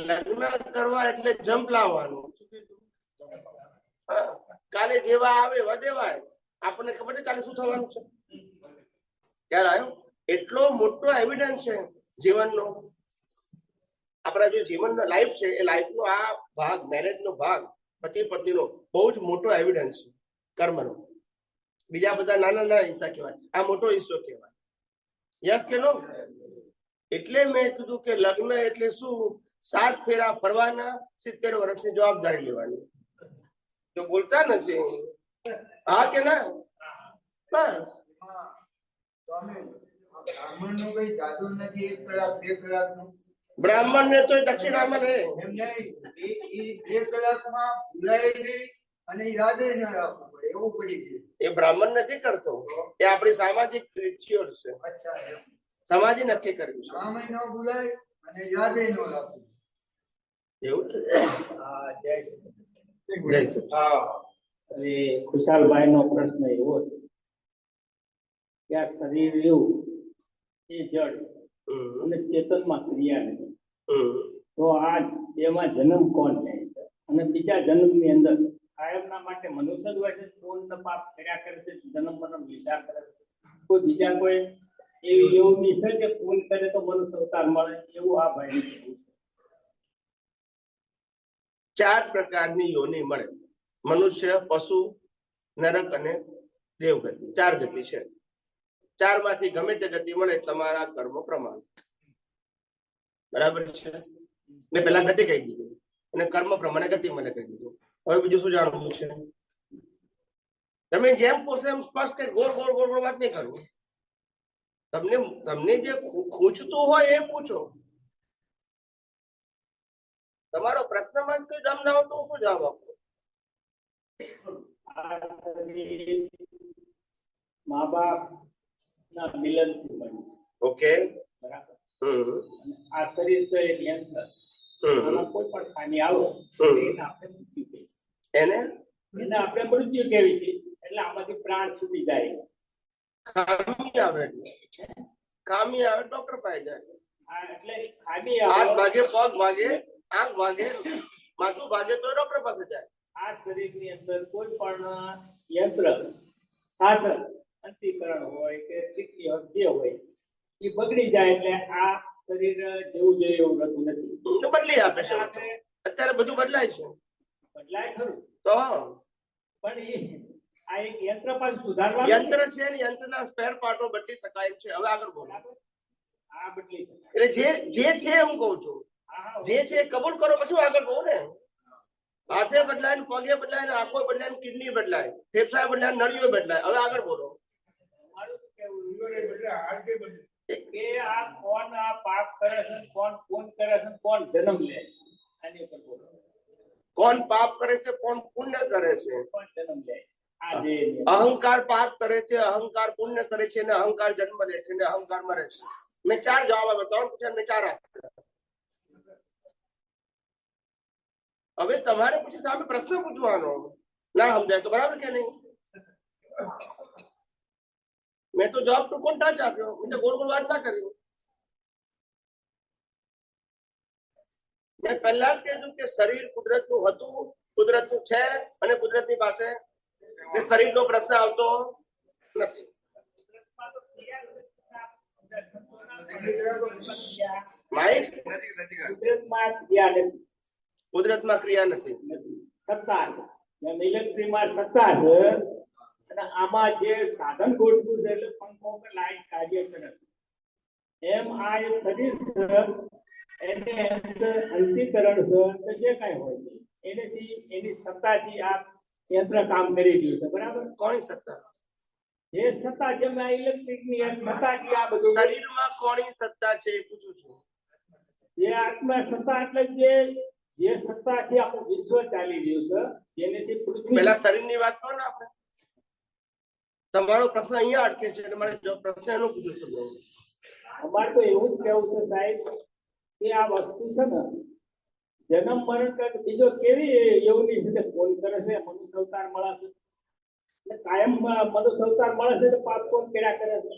લગ્ન કરવા એટલે જંપ લાવવાનું. કાલે જેવા આવે વધેવાય, આપણને ખબર છે કાલે શું થવાનું છે. ખ્યાલ આવ્યો? એટલો મોટો એવિડન્સ છે જીવનનો. આપણા જે જીવનનો લાઈફ છે એ લાઈફનો આ ભાગ, મેરેજનો ભાગ, પતિ પત્નીનો બહુ જ મોટો એવિડન્સ છે કર્મનો. બીજા બધા નાના નાના હિસ્સા કહેવાય, આ મોટો હિસ્સો કહેવાય. યસ કે નો? એટલે મેં કીધું કે લગ્ન એટલે શું? 7 ફેરા ફરવાના, 70 વર્ષની જવાબદારી લેવાની. તો બોલતા નથી. હા કે ના? બસ. બ્રાહ્મણ નું કઈ જાદુ નથી 1 કલાક 2 કલાકનું. બ્રાહ્મણ ને તો દક્ષિણામાં હે. એમ નહીં, એ 2 કલાકમાં ભૂલાય નહીં અને યાદે ન રાખવું પડે એવું પડી ગયું. એ બ્રાહ્મણ નથી કરતો, એ આપણી સામાજિક રિચ્યુઅલ છે. અચ્છા, એમ. સમાજે નક્કી કર્યું છે. નામે ન ભૂલાય અને યાદે ન રાખવું. એવું છે. હા, જય શ્રી જય શ્રી કૃષ્ણ. હા હવે ખુશાલભાઈ નો પ્રશ્ન એવો છે કે આ શરીર એવું એ જડ છે અને ચેતનમાં ક્રિયા નથી, તો આ એમાં જન્મ કોણ લે છે? અને બીજા જન્મની અંદર કાયમના માટે મનુષ્ય જ હોય છે, પૂર્ણ પાપ કર્યા કરે છે, જન્મ મરણ લીધા કરે છે? કોઈ બીજા કોઈ એવી યોગની છે કે પૂર્ણ કરે તો મનુષ્ય અવતાર મળે, એવું આ ભાઈ કહેવું છે? 4 પ્રકારની યોની મળે: મનુષ્ય, પશુ, નરક અને દેવગતિ. 4 ગતિ છે. 4 માંથી ગમે તે ગતિ મળે તમારા કર્મ પ્રમાણે. બરાબર છે ને? પેલા ગતિ કહી દીધું અને કર્મ પ્રમાણે ગતિ મળે કહી દીધું. હવે બીજું શું જાણવું છે? તમે જેમ પૂછો એમ સ્પષ્ટ કઈ ગોળ ગોળ ગોળ ગોળ વાત નહીં કરવું. તમને જે ખૂંચતું હોય એ પૂછો. તમારો પ્રશ્નમાં જ કોઈ દમ ના હોય તો શું જવાબ આપો? આ શરીર મા બાપ ના મિલન થી બન્યું. ઓકે. બરાબર. હમ. આ શરીર છે એક યંત્ર. આમાં કોઈ પણ ખામી આવે એને આપણે મૃત્યુ કહીએ. એને આપણે મૃત્યુ કહેવી છે. એટલે આમાંથી પ્રાણ છૂટી જાય. ખામી આવે ડોક્ટર પાસે જાય. એટલે ખામી હાથ આવે, ભાગે, પગ ભાગે, આંખ ભાગે, માથું ભાગે તો ડોક્ટર પાસે જાય. આ શરીરની અંદર કોઈ પણ યંત્ર, સાધન, અંતિકરણ હોય કે જે હોય એ બગડી જાય એટલે આ શરીર જેવું જોઈએ એવું રહેતું નથી. તો બદલી આપે છે. આપણે અત્યારે બધું બદલાય છે બદલાય ખરું, તો પણ આ એક યંત્ર પણ સુધારવા યંત્ર છે ને, યંત્રના સ્પેર પાર્ટો બદલી શકાય એમ છે. હવે આગળ બોલો. આ બદલી શકાય. એટલે જે છે એમ કહું છું, જે છે એ કબૂલ કરો પછી આગળ બોલો ને. હાથે બદલાય ને, પગે બદલાય ને, આંખો બદલાય ને, કિડની બદલાય, ફેફસા બદલાય, નળીઓ બદલાય. હવે આગળ બોલો. મારું શું કહેવું કે આ કોણ આ પાપ કરે છે, કોણ પુણ્ય કરે છે, કોણ જન્મ લે છે, આની ઉપર બોલો. કોણ પાપ કરે છે, કોણ પુણ્ય કરે છે? કોણ જન્મ લે છે? આ જે અહંકાર પાપ કરે છે, અહંકાર પુણ્ય કરે છે, ને અહંકાર જન્મ લે છે, ને અહંકાર મરે છે. મેં 4 જવાબ આપ્યા. 3 પૂછ્યા, મેં 4 આપ્યા. હવે તમારે પછી સામે પ્રશ્ન પૂછવાનો. ના સમજાય તો બરાબર કે નહીં? મેં તો જવાબ ટૂંકો ટચ આપ્યો. મેં તો ગોળ ગોળ વાત ના કરી. મેં પહેલા જ કીધું કે શરીર કુદરતનું હતું, કુદરતનું છે અને કુદરતની પાસે શરીરનો પ્રશ્ન આવતો નથી. માઇક, કુદરતમાં ક્રિયા નથી. કુદરતમાં ક્રિયા નથી. સત્તા છે. મિલિટરીમાં સત્તા છે અને આમાં જે સાધન ગોઠવું છે એટલે પંખો કે લાઈટ કાર્ય કરે છે. એમ આ એક શરીર છે એને અંદર અંતિકરણ છે કે જે કાંઈ હોય છે એનેથી એની સત્તાથી આ યંત્ર કામ કરી રહ્યું છે. બરાબર? કોની સત્તા? જે સત્તા જેમ આ ઇલેક્ટ્રિક ની સત્તાથી આ બધું શરીરમાં કોની સત્તા છે એ પૂછું છું. જે આત્મા સત્તા એટલે જે સત્તાથી આખું વિશ્વ ચાલી રહ્યું છે જેનેથી પૃથ્વી પેલા શરીરની વાત કરો ને આપણે. તમારો પ્રશ્ન અહીંયા અટકે છે એટલે મારે જો પ્રશ્ન એનો પૂછું છું. અમારે તો એવું જ કેવું છે સાહેબ કે આ વસ્તુ છે ને જન્મ મરણ કે બીજો કેવી યોની છે ફોન કરે છે મનુષ્ય અવતાર મળે છે એટલે કાયમ મનુષ્ય અવતાર મળે છે તો પાપ કોણ કર્યા કરે છે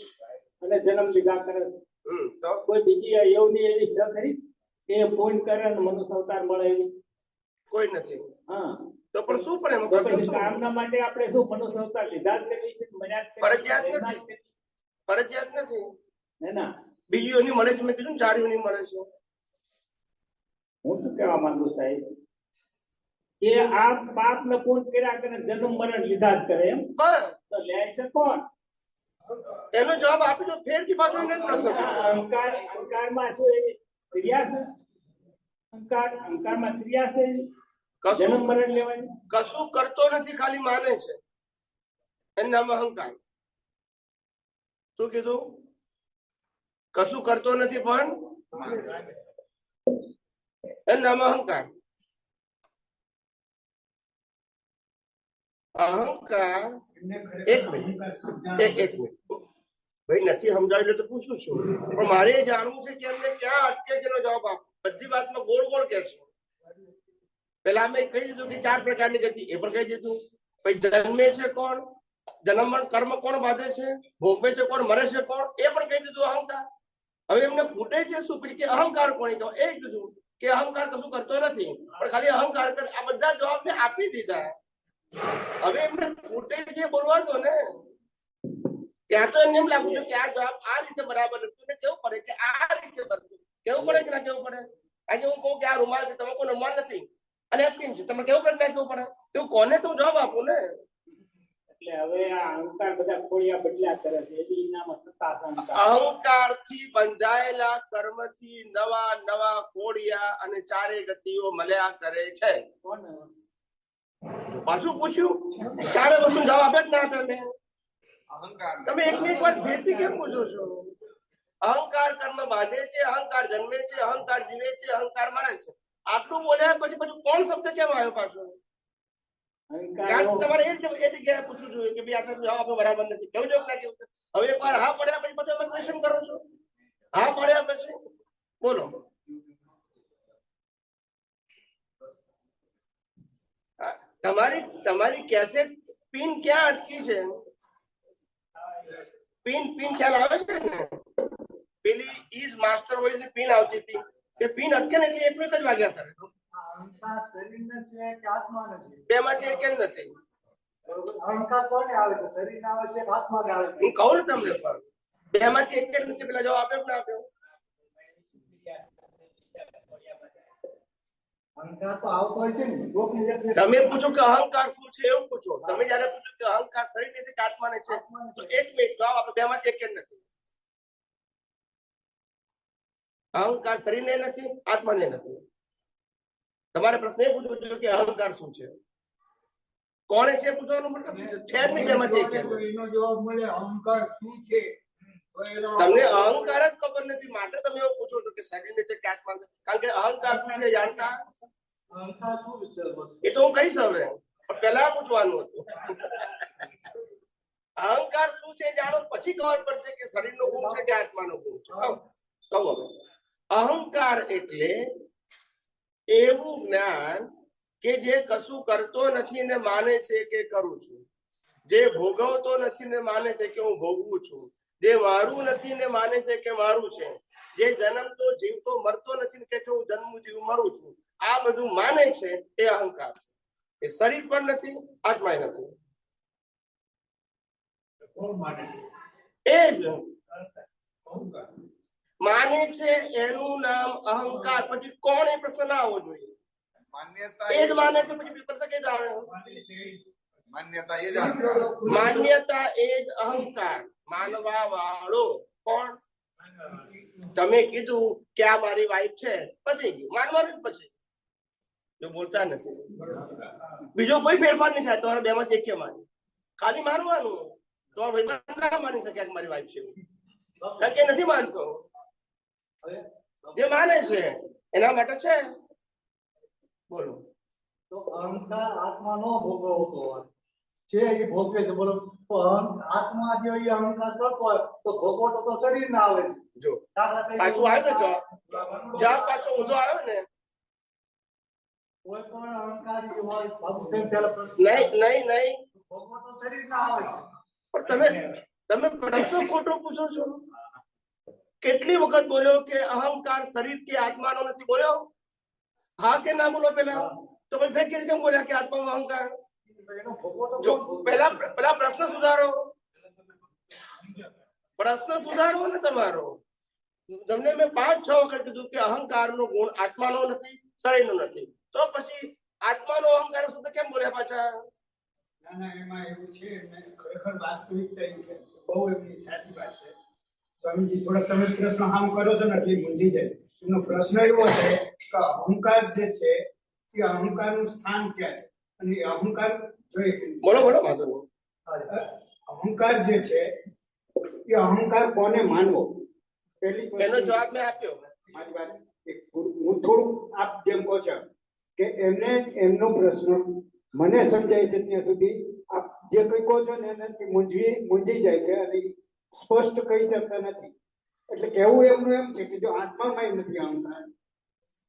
અને જન્મ લીધા કરે છે. તો કોઈ બીજી યોની એવી છે ખરી કે ફોન કરે અને મનુષ્ય અવતાર મળે એવી? કોઈ નથી. હા, તો પણ શું પણ એમાં તો પ્રશ્ન પછી શું? કામના માટે આપણે શું મનુષ્ય અવતાર લીધા જ કરવી છે? મર્યાદ કરવી છે? ફરજિયાત નથી. રહેવા જ કરવી? ફરજિયાત નથી. હે ના? બીજી યોની મળે છે, મેં કીધું ને 4 યોની મળે છે. હું શું કહેવા માંગુ સાહેબ કે આ પાપ ને પૂર્ણ કર્યા કરે જન્મ મરણ લીધા જ કરે એમ બસ તો લે છે કોણ? એનો જવાબ આપી દો. ફેરથી પાછો એને જ પ્રશ્ન પૂછો. અહંકારમાં શું એવી ક્રિયા છે? અહંકારમાં ક્રિયા છે એવી? જન્મ કશું મરણ લેવાની? કશું કરતો નથી, ખાલી માને છે. એનું નામ અહંકાર. શું કીધું? કશું કરતો નથી પણ એનું નામ અહંકાર. અહંકાર એક મિનિટ ભાઈ નથી સમજાવ્યું તો પૂછું છું, પણ મારે એ જાણવું છે કે એમને ક્યાં અટકે છે એનો જવાબ આપો. બધી વાતમાં ગોળ ગોળ કે છે. પેલા મેં કહી દીધું કે 4 પ્રકારની ગતિ, એ પણ કહી દીધું. પછી જન્મે છે કોણ, જન્મ કર્મ કોણ બાંધે છે, ભોગવે છે કોણ, મરે છે કોણ, એ પણ કહી દીધું. અહંકાર. હવે એમને ખૂટે છે શું? પછી કે અહંકાર કોને કહો, એ કીધું કે અહંકાર કશું કરતો નથી પણ ખાલી અહંકાર કરે. આ બધા જવાબ મેં આપી દીધા. હવે એમને ખૂટે છે બોલવા દો ને. ત્યાં તો એમને એમ લાગુ છે કે આ જવાબ આ રીતે બરાબર નથી ને કેવું પડે કે આ રીતે બરાબર કેવું પડે કે ના કેવું પડે. આજે હું કહું કે આ રૂમાલ છે, તમે કોઈ રૂમાલ નથી અને એપ્લિન છે, તમે કેવું પડે ના કેવું પડે? એવું કોને તો જવાબ આપું ને. એટલે હવે આ અહંકાર બધા ખોડિયા બદલ્યા કરે છે એની નામ સત્તા છે અહંકાર. અહંકાર થી બંધાયેલા કર્મથી નવા નવા કોડિયા અને 4 ગતિઓ મળ્યા કરે છે. કોણ? પાછું પૂછ્યું 4 વસ્તુ જવાબ આપે જ ના આપે. મેં અહંકાર તમે એક વાર ફેરથી કેમ પૂછો છો? અહંકાર કર્મ બાંધે છે, અહંકાર જન્મે છે, અહંકાર જીવે છે, અહંકાર મરે છે. આટલું બોલ્યા પછી કોણ શબ્દ કેમ આવ્યો પાછો? અહંકાર તમારે એ જગ્યાએ પૂછવું જોઈએ કે ભાઈ આ જવાબ આપણો બરાબર નથી. કેવું જવાબ ના કેવું? હવે એકવાર હા પડ્યા પછી બધું તમે ક્વેશ્ચન કરો છો. હા પડ્યા પછી બોલો. તમારી કેસેટ પિન ક્યાં અટકી છે? પિન ખ્યાલ આવે છે ને? પેલી ઈઝ માસ્ટર વોઇસ ની પિન આવતી હતી કે પિન અટકે ને એટલે એક જ વાગ્યા કરે. અહંકાર શરીરને છે કે આત્માને છે? બેમાંથી એક કેમ નથી? અહંકાર કોને આવે છે? શરીરને આવે છે કે આત્માને આવે છે? હું કહું ને તમને પણ બેમાંથી એક કેમ નથી? પેલા જવાબ આપ્યો કે ના આપ્યો? અહંકાર તો આવતો હોય છે ને. તમે પૂછો કે અહંકાર શું છે એવું પૂછો. તમે જયારે પૂછો કે અહંકાર શરીર ને છે કે આત્માને છે તો 1 મિનિટ જવાબ આપો. બેમાંથી એક કેમ નથી? અહંકાર શરીરને નથી, આત્માને નથી. તમારે પ્રશ્ન એ પૂછવો જોઈએ કે અહંકાર શું છે, કોણે છે પૂછવાનો મતલબ છે જ નહીં. બેમાંથી એક કેમ? એનો જવાબ મળે અહંકાર શું છે. તમને અહંકાર જ ખબર નથી માટે તમે એવું પૂછો છો કે શરીર ને છે કે આત્મા? કારણ કે અહંકાર શું છે જાણતા? અહંકાર શું વિશે? એ તો હું કહીશ હવે, પણ પહેલા પૂછવાનું હતું. અહંકાર શું છે જાણો પછી ખબર પડશે કે શરીરનો ગુણ છે કે આત્માનો ગુણ છે. કહું હવે અહંકાર એટલે એવું જ્ઞાન કે જે કશું કરતો નથી ને માને છે કે કરું છું, જે ભોગવતો નથી ને માને છે કે હું ભોગવું છું, જે મારું નથી ને માને છે કે મારું છે, જે જન્મતો જીવતો મરતો નથી ને કે હું જન્મું જીવ મરું છું, આ બધું માને છે એ અહંકાર છે. એ શરીર પણ નથી, આત્મા નથી. એ જ માને છે એનું નામ અહંકાર. પછી કોણ એ પ્રશ્ન ના આવવો જોઈએ. માન્યતા એ જ માને છે પછી પ્રશ્ન કઈ આવે? માન્યતા એ જ અહંકાર. માન્યતા એ જ અહંકાર. માનવા વાળો કોણ? તમે કીધું કે આ મારી વાઈફ છે, પતી ગયું, માનવાનું જ પછી. જો બોલતા નથી, બીજો કોઈ ફેરફાર નહીં થાય. તમારા બેમાં એક કે માની, ખાલી માનવાનું. તો ભાઈ ના માની શકે કે મારી વાઈફ છે, કારણ કે નથી માનતો. જે માને છે એના માટે છે. બોલો. તો અહંકાર આત્મા નો ભોગવતો હોય છે, એ ભોગવે છે. બોલો, આત્મા જે એ અહંકાર કરતો હોય તો ભોગવતો તો શરીર ના આવે છે. જો દાખલા તરીકે પાછું આવ્યો ને જવાબ પાછો ઊંધો આવ્યો ને. કોઈ પણ અહંકારી હોય પહેલા પ્રશ્ન, નહીં ભોગવતો શરીર ના આવે છે. પણ તમે પ્રશ્ન ખોટો પૂછો છો. કેટલી વખત બોલ્યો કે અહંકાર શરીર કે આત્માનો નથી? બોલ્યો હા કે ના? બોલો પેલા. તો ભાઈ ફેર કેમ બોલ્યા કે આત્મામાં અહંકાર? એનો ભોગવતો જો પેલા પ્રશ્ન સુધારો. પ્રશ્ન સુધારો ને તમારો. તમને મેં 5-6 વખત કીધું કે અહંકારનો ગુણ આત્માનો નથી, શરીરનો નથી. તો પછી આત્માનો અહંકાર શબ્દ કેમ બોલ્યા પાછા? ના ના, એમાં એવું છે, ખરેખર વાસ્તવિકતા એવું છે, બહુ એમની સાચી વાત છે. સ્વામીજી થોડા તમે પ્રશ્ન હામ કરો છો ને એટલે મૂંઝી જાય. એનો પ્રશ્ન એવો છે કે અહંકાર જે છે એ અહંકારનું સ્થાન ક્યાં છે, અને અહંકાર બોલો વાંધો નહીં. અહંકાર જે છે એ અહંકાર કોને માનવો, પેલી એનો જવાબ મેં આપ્યો. મારી વાત હું થોડું આપ જેમ કહો છો કે એમનો પ્રશ્ન મને સમજાય છે ત્યાં સુધી આપ જે કઈ કહો છો ને એનાથી મૂંઝી જાય છે અને સ્પષ્ટ કહી શકતા નથી. એટલે કેવું એમનું એમ છે કે જો આત્મામાં નથી અહંકાર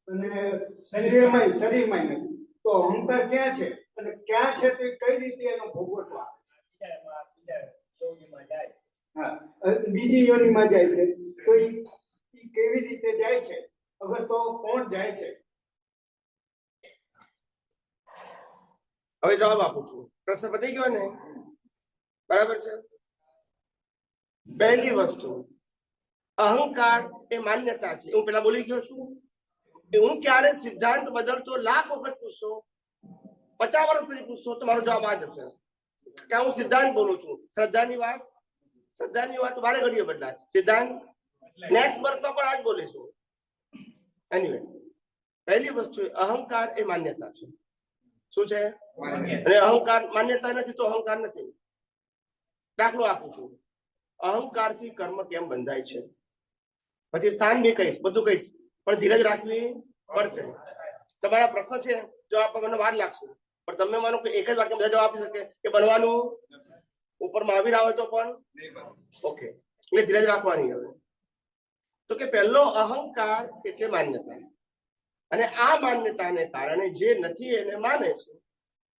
અને શરીરમાં નથી, તો અહંકાર ક્યાં છે અને ક્યાં છે તે કઈ રીતે એનો ભોગવટો આવે? હા, બીજી યોનિમાં જાય છે. તો એ કેવી રીતે જાય છે? અગર તો કોણ જાય છે? હવે જવાબ આપું છું. પ્રશ્ન પતી ગયો ને? બરાબર છે. પહેલી વસ્તુ, અહંકાર એ માન્યતા છે. હું પેલા બોલી ગયો છું. હું ક્યારે સિદ્ધાંત બદલતો લાખ વખત પૂછશો, 50 વર્ષ પછી પૂછશો તો મારો જવાબ આ જ હશે કે હું સિદ્ધાંત બોલું છું. શ્રદ્ધાની વાત બારે ઘડીએ બદલાય. સિદ્ધાંત નેક્સ્ટ બર્થમાં પણ આ જ બોલીશું. એનીવે, પહેલી વસ્તુ અહંકાર એ માન્યતા છે. શું છે? અને અહંકાર માન્યતા નથી તો અહંકાર નથી. દાખલો આપું છું. અહંકારથી કર્મ કેમ બંધાય છે, પછી સ્થાન બી કહીશ, બધું કહીશ, પણ ધીરજ રાખવી પડશે. તમારા પ્રશ્ન છે, જવાબ આપવા મને વાર લાગશે, પણ તમે માનો કે એક જ વાક્ય બધા જવાબ આપી શકે કે બનવાનું ઉપરમાં આવી રહ્યા હોય તો પણ ઓકે, એટલે ધીરજ રાખવાની. હવે તો કે પહેલો અહંકાર એટલે માન્યતા, અને આ માન્યતાને કારણે જે નથી એને માને છે,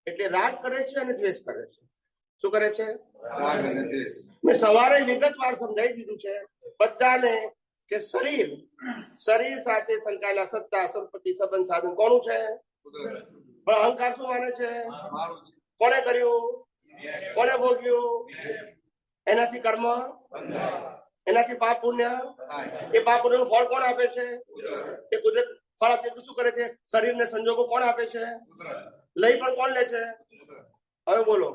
એટલે રાગ કરે છે અને દ્વેષ કરે છે. શું કરે છે? મેં સવારે વિગતવાર સમજાવી દીધું છે બધાને કે શરીર સાથે સંકળાયેલા સત્તા, સંપત્તિ, સંબંધ, સાધન કોનું છે? પણ અહંકાર શું માને છે? કોને કર્યું? કોને ભોગ્યું? એનાથી કર્મ, એનાથી પાપ પુણ્ય. એ પાપ પુણ્ય નું ફળ કોણ આપે છે? એ કુદરત ફળ આપે. શું કરે છે? શરીરને સંજોગો કોણ આપે છે? લઈ પણ કોણ લે છે? હવે બોલો.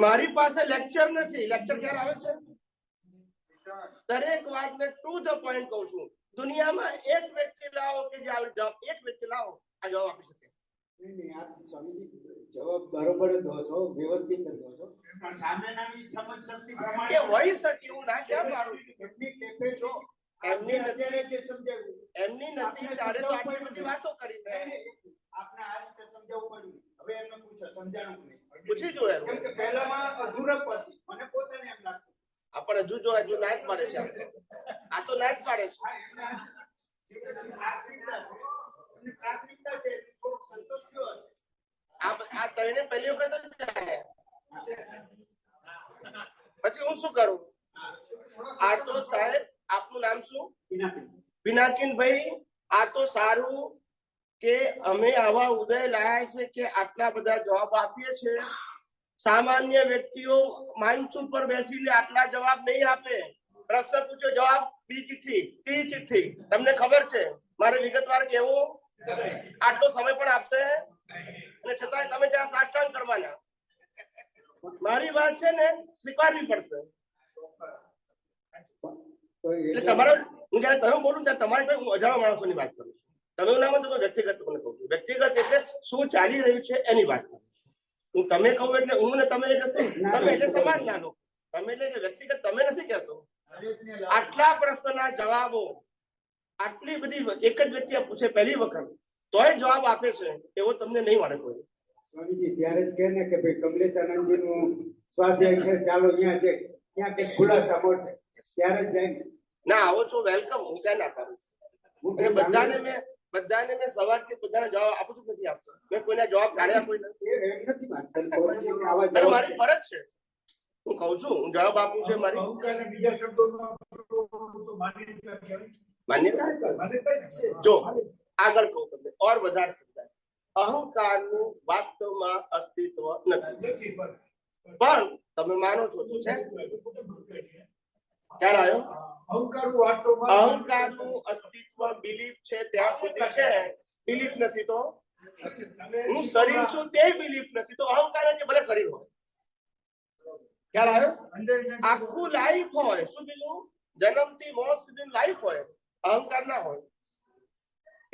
મારી પાસે લેક્ચર નથી. લેક્ચર ક્યારે આવે છે? દરેક વાતને ટુ ધ પોઈન્ટ કહું છું. દુનિયામાં એક વ્યક્તિ લાવો કે જે આ જવાબ આપી શકે. જવાબ બરોબર જ દો છો, વ્યવસ્થિત જ દો છો, પણ સામેનાની સમજ શક્તિ પ્રમાણે એ હોઈ શકે. હું ના કેમ મારું છું? એમની કેપેસિટી એમની નથી, જે સમજાવ્યું એમની નથી ત્યારે તો આટલી બધી વાતો કરી મેં. આપણે આ રીતે સમજાવવું પડ્યું. હવે એમને પૂછો, સમજાણું નહીં? પૂછી જો એમ કેમ કે પહેલામાં અધૂરપ હતી, મને પોતાને એમ લાગતું. આપણે હજુ જો એટલું ના જ પાડે છે. આ તો ના જ પાડે છે. પ્રાથમિકતા છે, થોડો સંતોષ થયો હશે. આ તઈને પહેલી વખત જ જાય. પછી હું શું કરું? આ તો સાહેબ, આપનું નામ શું? પિનાકીનભાઈ. આ તો સારું કે અમે આવા ઉદય લાયા છે કે આટલા બધા જવાબ આપીએ છીએ. સામાન્ય વ્યક્તિઓ મંચ ઉપર બેસીને આટલા જવાબ નહીં આપે. પ્રશ્ન પૂછ્યો, જવાબ 2 ચિઠ્ઠી 3 ચિઠ્ઠી. તમને ખબર છે મારે વિગતવાર કહેવું આટલો સમય પણ આપશે અને છતાંય તમે ત્યાં સાષ્ટાંગ કરવાના. મારી વાત છે ને સ્વીકારવી પડશે. એટલે તમારે હું જયારે તમે બોલું ત્યારે તમારી પાસે હું હજારો માણસોની વાત કરું છું. તમે એવું ના તો વ્યક્તિગત તમને કહું છું. વ્યક્તિગત એટલે શું ચાલી રહ્યું છે એની વાત કરું છું. હું તમે કહું એટલે હું ને તમે એટલે શું? તમે એટલે સમાજ ના લોકો. તમે એટલે વ્યક્તિગત તમે નથી કહેતો. આટલા પ્રશ્નના જવાબો આટલી બધી એક જ વ્યક્તિએ પૂછે પહેલી વખત તોય જવાબ આપે છે એવો તમને નહીં મળે કોઈ. સ્વામીજી ત્યારે જ કહે ને કે ભાઈ કમલેશ આનંદજીનું સ્વાધ્યાય છે, ચાલો અહીંયા છે, ત્યાં કંઈક ખુલાસા મળશે ત્યારે જ જાય ને. ના આવો છો વેલકમ, હું ક્યાં ના કરું છું. અને બધાને મેં સવારથી બધાને જવાબ આપું છું, નથી આપતો. મેં કોઈના જવાબ કાઢ્યા કોઈ નથી. મારી ફરજ છે, હું કઉ છું, હું જવાબ આપું છું. મારી બીજા શબ્દોમાં માન્યતા જો આગળ કહું તમને ઓર વધારે સમજાય. અહંકારનું વાસ્તવમાં અસ્તિત્વ નથી, પણ તમે માનો છો તો છે. ખ્યાલ આવ્યો? અહંકારનું અસ્તિત્વ બિલીફ છે ત્યાં સુધી છે. બિલીફ નથી તો હું શરીર છું તે બિલીફ નથી તો અહંકાર નથી, ભલે શરીર હોય. ખ્યાલ આવ્યો? આખું લાઈફ હોય શું કીધું? જન્મથી મોત સુધી લાઈફ હોય, અહંકાર ના હોય.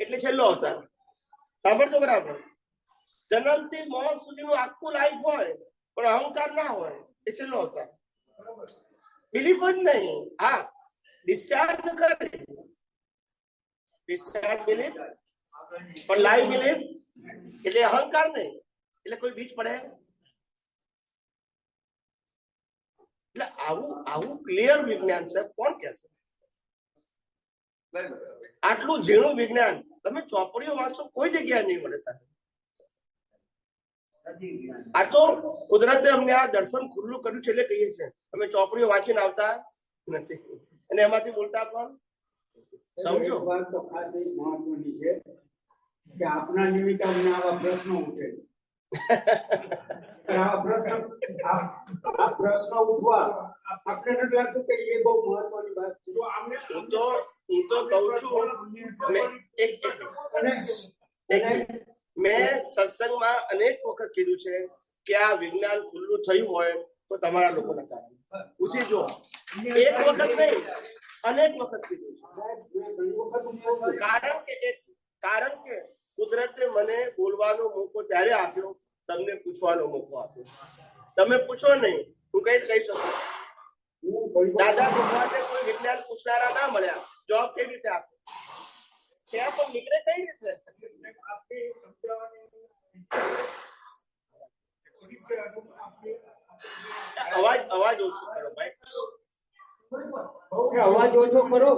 એટલે છેલ્લો અવતાર સાંભળજો બરાબર. જન્મથી મોત સુધીનું આખું લાઈફ હોય પણ અહંકાર ના હોય એ છેલ્લો અવતાર. બિલીફ જ નહીં. હા ડિસ્ચાર્જ કરે, ડિસ્ચાર્જ બિલીફ પણ લાઈફ બિલીફ એટલે અહંકાર નહીં. એટલે કોઈ બીજ પડે એટલે આવું ક્લિયર વિજ્ઞાન છે કોણ કહેશે? આટલું ઝીણું વિજ્ઞાન તમે ચોપડીઓ વાંચો કોઈ જગ્યાએ નહીં મળે સાહેબ. આ તો કુદરતે અમને આ દર્શન ખુલ્લું કર્યું છે એટલે કહીએ છીએ. અમે ચોપડીઓ વાંચીને આવતા નથી અને એમાંથી બોલતા પણ સમજો. વાત તો ખાસ એક મહત્વની છે કે આપના નિમિત્તે અમને આવા પ્રશ્નો ઉઠે છે. આ પ્રશ્ન ઉઠવા આપણે નથી લાગતું કે એ બહુ મહત્વની વાત છે. હું તો કહું છું મેં સત્સંગમાં અનેક વખત કીધું છે કે આ વિજ્ઞાન ખુલ્લું થયું હોય તો તમારા લોકોના કારણે પૂછી જો. એક વખત નહીં અનેક વખત કીધું છે. કારણ કે કુદરતે મને બોલવાનો મોકો ત્યારે આપ્યો, તમને પૂછવાનો મોકો આપ્યો. તમે પૂછો નહીં, હું કઈ કહી શકું? દાદા ભગવાને કોઈ વિજ્ઞાન પૂછનારા ના મળ્યા, જવાબ કેવી રીતે આપે? ત્યાં પણ નીકળે કઈ રીતે? અવાજ ઓછો કરો ભાઈ, અવાજ ઓછો કરો.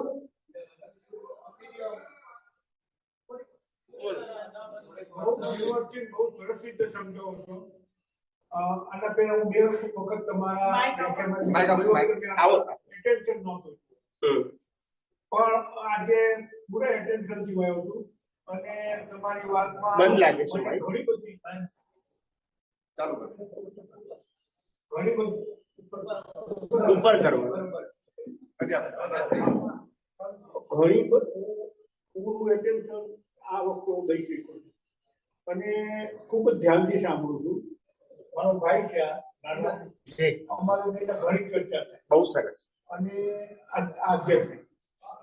બહુ સરસ રીતે સમજાવો છો. આના પહેલા હું 2 વખત તમારા એટેન્શન નહોતું, પણ આજે પૂરા એટેન્શન થી આવ્યો છું અને તમારી વાતમાં મન લાગે છે ભાઈ. ઘણી બધી ચાલુ ઘણી બધી ઉપર કરો. ઘણી બધી પૂરું એટેન્શન આ વખતે હું દઈ શકું છું અને ખૂબ જ ધ્યાનથી સાંભળું છું. મારો ભાઈ છે અમારી ઘણી ચર્ચા થાય, બહુ સરસ. અને આ છે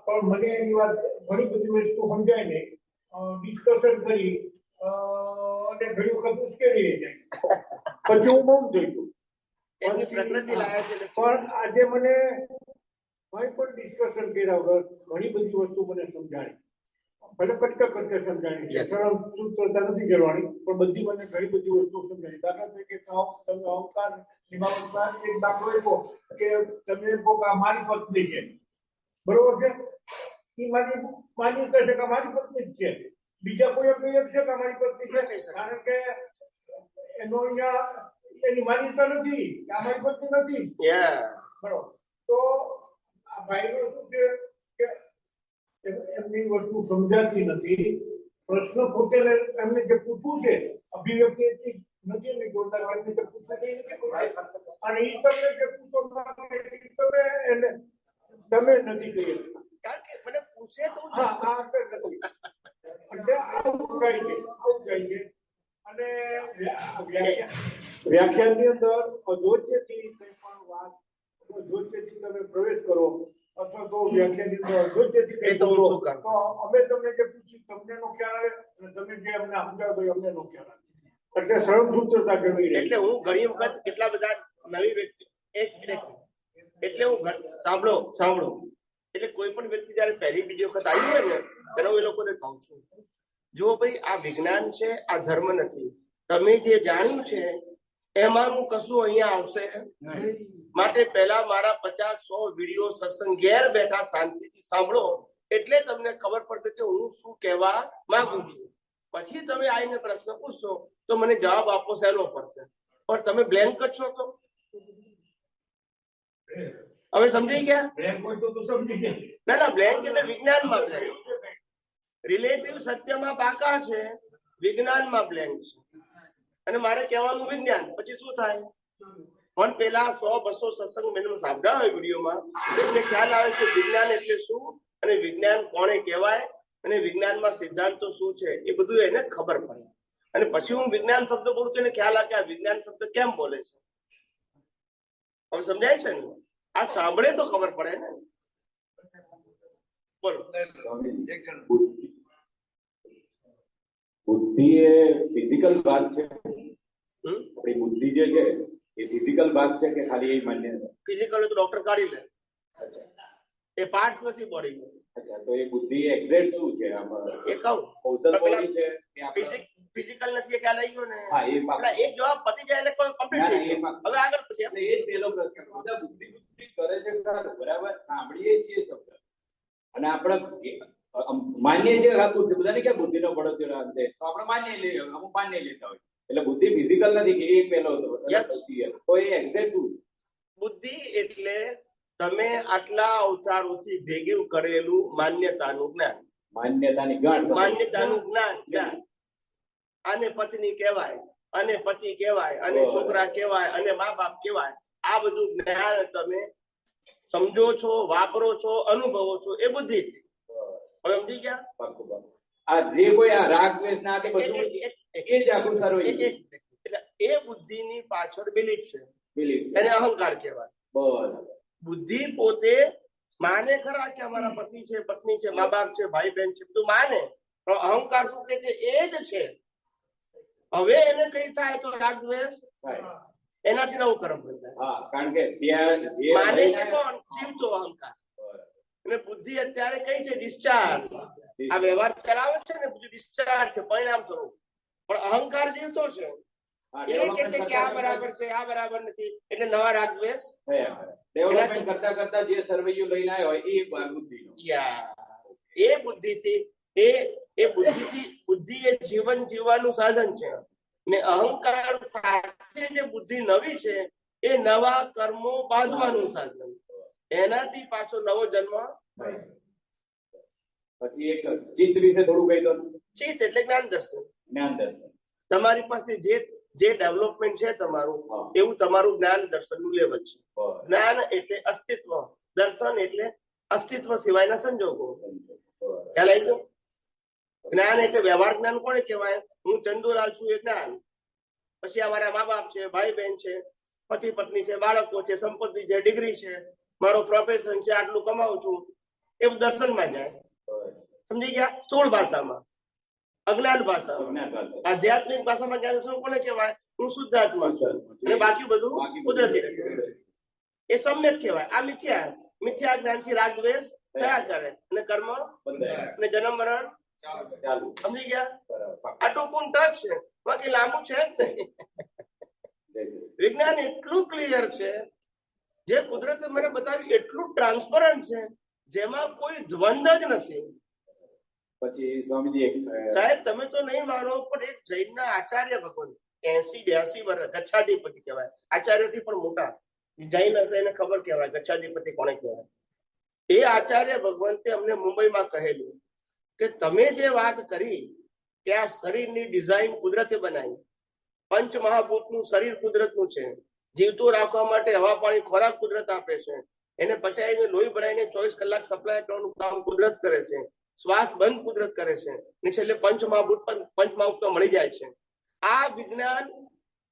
પણ મને એની વાત ઘણી બધી વસ્તુ સમજાય નહીં, ડિસ્કશન કરી અને ઘણી વખત મુશ્કેલી જાય પછી હું બહુ થઈ ગયું. એમની પ્રકૃતિ લાગે છે પણ આજે મને કંઈ પણ ડિસ્કશન કર્યા વગર ઘણી બધી વસ્તુ મને સમજાણી. ભલે કટકા કટકા સમજાણી છે, સરળ સૂત્રતા નથી કરવાની, પણ બધી મને ઘણી બધી વસ્તુ સમજાણી. દાખલા તરીકે તમે અહંકાર ની બાબતમાં એક દાખલો આપ્યો કે તમે કહો કે આ મારી પત્ની છે, બરોબર છે, એ માની કહે છે કે મારી પત્ની જ છે. બીજા કોઈ કહી શકશે કે મારી પત્ની છે, કારણ કે એનો અહીંયા એની માન્યતા નથી કે આ મારી પત્ની નથી, બરોબર. તો આ ભાઈનો શું છે કે એમની વસ્તુ સમજાતી નથી. પ્રશ્ન પોતે એમને જે પૂછવું છે અભિવ્યક્તિ નથી એમની જોરદાર એમને જે પૂછવું છે અને એ તમને જે પૂછો તમે નથી કરી. કારણ કે મને પૂછે તો હું હા હા નથી એટલે આવું જાય છે અને વ્યાખ્યાનની અંદર અધોચ્યથી કંઈ પણ વાત અધોચ્યથી તમે પ્રવેશ કરો અથવા તો વ્યાખ્યાનની અંદર અધોચ્યથી કંઈ એ તો હું બોલો શું કરું? તો અમે તમને જે પૂછ્યું તમને નો ખ્યાલ આવે અને તમે જે અમને સમજાવો અમને નો ખ્યાલ આવે એટલે સરળ સૂત્રતા જળવાઈ રહે. એટલે હું ઘણી વખત કેટલા બધા નવી વ્યક્તિ એટલે હું સાંભળો એટલે કોઈ પણ વ્યક્તિ જયારે પહેલી બીજી વખત આવી હોય ને ત્યારે હું એ લોકોને કહું છું, જો ભાઈ આ વિજ્ઞાન છે, આ ધર્મ નથી. તમે જે જાણ્યું છે એમાંનું કશું અહીંયા આવશે માટે પહેલા મારા 50-100 વિડીયો સત્સંગ ઘેર બેઠા શાંતિથી સાંભળો એટલે તમને ખબર પડશે કે હું શું કહેવા માંગુ છું. પછી તમે આવીને પ્રશ્ન પૂછશો તો મને જવાબ આપવો સહેલો પડશે, પણ તમે બ્લેન્ક જ છો તો હવે સમજી ગયા? ના બ્લેન્ક એટલે વિજ્ઞાનમાં બ્લેન્ક, રિલેટિવ સત્યમાં પાકા છે, વિજ્ઞાનમાં બ્લેન્ક છે. અને મારે કહેવાનું વિજ્ઞાન, પછી શું થાય? પણ પેલા 100-200 સત્સંગ મેં સાંભળ્યા હોય વિડીયોમાં, એટલે ખ્યાલ આવે કે વિજ્ઞાન એટલે શું અને વિજ્ઞાન કોને કહેવાય અને વિજ્ઞાનમાં સિદ્ધાંતો શું છે એ બધું એને ખબર પડે. અને પછી હું વિજ્ઞાન શબ્દ બોલું તો એને ખ્યાલ આવે કે આ વિજ્ઞાન શબ્દ કેમ બોલે છે. હવે સમજાય છે ને? આ સાંભળે તો ખબર પડે ને. બોલો. બુદ્ધિ એ ફિઝિકલ ભાગ છે, આપણી બુદ્ધિ જે છે એ ફિઝિકલ ભાગ છે કે ખાલી એ માન્ય? ફિઝિકલ તો ડોક્ટર કાઢી લે, એ પાર્ટ્સ નથી બોડી. અચ્છા, તો એ બુદ્ધિ એક્ઝેક્ટ શું છે? આમાં એ કહું કૌશલ બોડી છે કે ફિઝિકલ નથી એ ખ્યાલ આવી ગયો ને? હા, એ એટલે એક જવાબ પતી જાય એટલે કમ્પ્લીટ થઈ ગયો. હવે આગળ પછી એ જ પહેલો પ્રશ્ન. બધા બુદ્ધિ કરે છે બરાબર, સાંભળીએ છીએ શબ્દ અને આપણે માન્ય છે. બધાને ક્યાં બુદ્ધિનો પડો છે તો આપણે માન્ય લઈએ, અમુક માન્ય લેતા હોય. એટલે બુદ્ધિ ફિઝિકલ નથી કે એ પહેલો હતો તો એ એક્ઝેક્ટ શું? બુદ્ધિ એટલે તમે આટલા અવતારોથી ભેગું કરેલું માન્યતાનું જ્ઞાન. માન્યતાની ગાંઠ. માન્યતાનું જ્ઞાન. આને પત્ની કહેવાય, અને પતિ કહેવાય, અને છોકરા કહેવાય, અને મા બાપ કહેવાય. આ બધું જ્ઞાન તમે સમજો છો, વાપરો છો, અનુભવો છો, એ બુદ્ધિ છે. હવે સમજી ગયા? આ જે કોઈ આ રાગ દ્વેષ ના બધું એ જ આખું સર્વ એટલે એ બુદ્ધિની પાછળ બિલીફ છે, એને અહંકાર કહેવાય. બરાબર. બુદ્ધિ પોતે માને ખરા કે અમારા પતિ છે, પત્ની છે, મા બાપ છે, ભાઈ બહેન છે, બધું માને, પણ અહંકાર શું કે છે? એ જ છે. હવે એને કઈ થાય તો રાગ દ્વેષ એનાથી નવું કર્મ બંધાય. હા, કારણ કે ત્યાં જે માને છે કોણ? જીવતો અહંકાર. અને બુદ્ધિ અત્યારે કઈ છે? ડિસ્ચાર્જ. આ વ્યવહાર કરાવે છે ને બધું ડિસ્ચાર્જ છે, પરિણામ સ્વરૂપ. પણ અહંકાર જીવતો છે, એ કે છે કે આ બરાબર છે, આ બરાબર નથી, એટલે નવા રાગ દ્વેષ ડેવલપમેન્ટ કરતા કરતા જે સર્વૈયું લઈને આવ્યો હોય એ બુદ્ધિનો. એ બુદ્ધિથી બુદ્ધિ એ જીવન જીવવાનું સાધન છે. ને અહંકાર સાથે જે બુદ્ધિ નવી છે એ નવા કર્મો બાંધવાનું સાધન. એનાથી પાછો નવો જન્મ. પછી એક ચિત્ત વિશે થોડું કહી દો. ચિત્ત એટલે જ્ઞાન દર્શન. જ્ઞાન દર્શન. તમારી પાસે જે ડેવલપમેન્ટ છે તમારું, એવું તમારું જ્ઞાન દર્શન નું લેવલ છે. જ્ઞાન એટલે અસ્તિત્વ, દર્શન એટલે અસ્તિત્વ સિવાયના સંજોગો. ખ્યાલ આવી ગયો? જ્ઞાન એટલે વ્યવહાર જ્ઞાન કોને કહેવાય? હું ચંદુલાલ છું એ જ્ઞાન. પછી અમારા મા બાપ છે, ભાઈ બહેન છે, પતિ પત્ની છે, બાળકો છે, સંપત્તિ છે, ડિગ્રી છે, મારો પ્રોફેશન છે, આટલું કમાઉં છું, એવું દર્શનમાં જાય. સમજી ગયા? સ્થૂળ ભાષામાં. અજ્ઞાન ભાષામાં. આધ્યાત્મિક ભાષામાં જ્ઞાન શું કોને કહેવાય? હું શુદ્ધ આત્મા છું અને બાકી બધું કુદરતી રીતે. એ સમ્યક કહેવાય. આ મિથ્યા જ્ઞાનથી રાગ દ્વેષ થયા કરે અને કર્મ અને જન્મ મરણ. સમજી ગયા? આ ટૂંકું ટચ છે, બાકી લાંબુ છે જ નહીં. વિજ્ઞાન એટલું ક્લિયર છે, જે કુદરતે મને બતાવ્યું એટલું ટ્રાન્સપરન્ટ છે, જેમાં કોઈ દ્વંદ્વ જ નથી. પછી સ્વામીજી સાહેબ તમે તો નહીં માનો, પણ એક જૈનના આચાર્ય ભગવાન 80-82 વર્ષ ગચ્છાધિપતિ કહેવાય, આચાર્યથી પણ મોટા જૈન હશે એને ખબર કહેવાય ગચ્છાધિપતિ કોને કહેવાય. એ આચાર્ય ભગવંતે અમને મુંબઈમાં કહેલું કે તમે જે વાત કરી કે આ શરીરની ડિઝાઇન કુદરતે બનાવી, પંચમહાભૂતનું શરીર કુદરતનું છે, જીવતું રાખવા માટે હવા પાણી ખોરાક કુદરત આપે છે, એને પચાવીને લોહી ભરાઈને 24 કલાક સપ્લાય કરવાનું કામ કુદરત કરે છે. શ્વાસ બંધ કુદરત કરે છે ને છેલ્લે પંચમહાભૂત તો મળી જાય છે. આ વિજ્ઞાન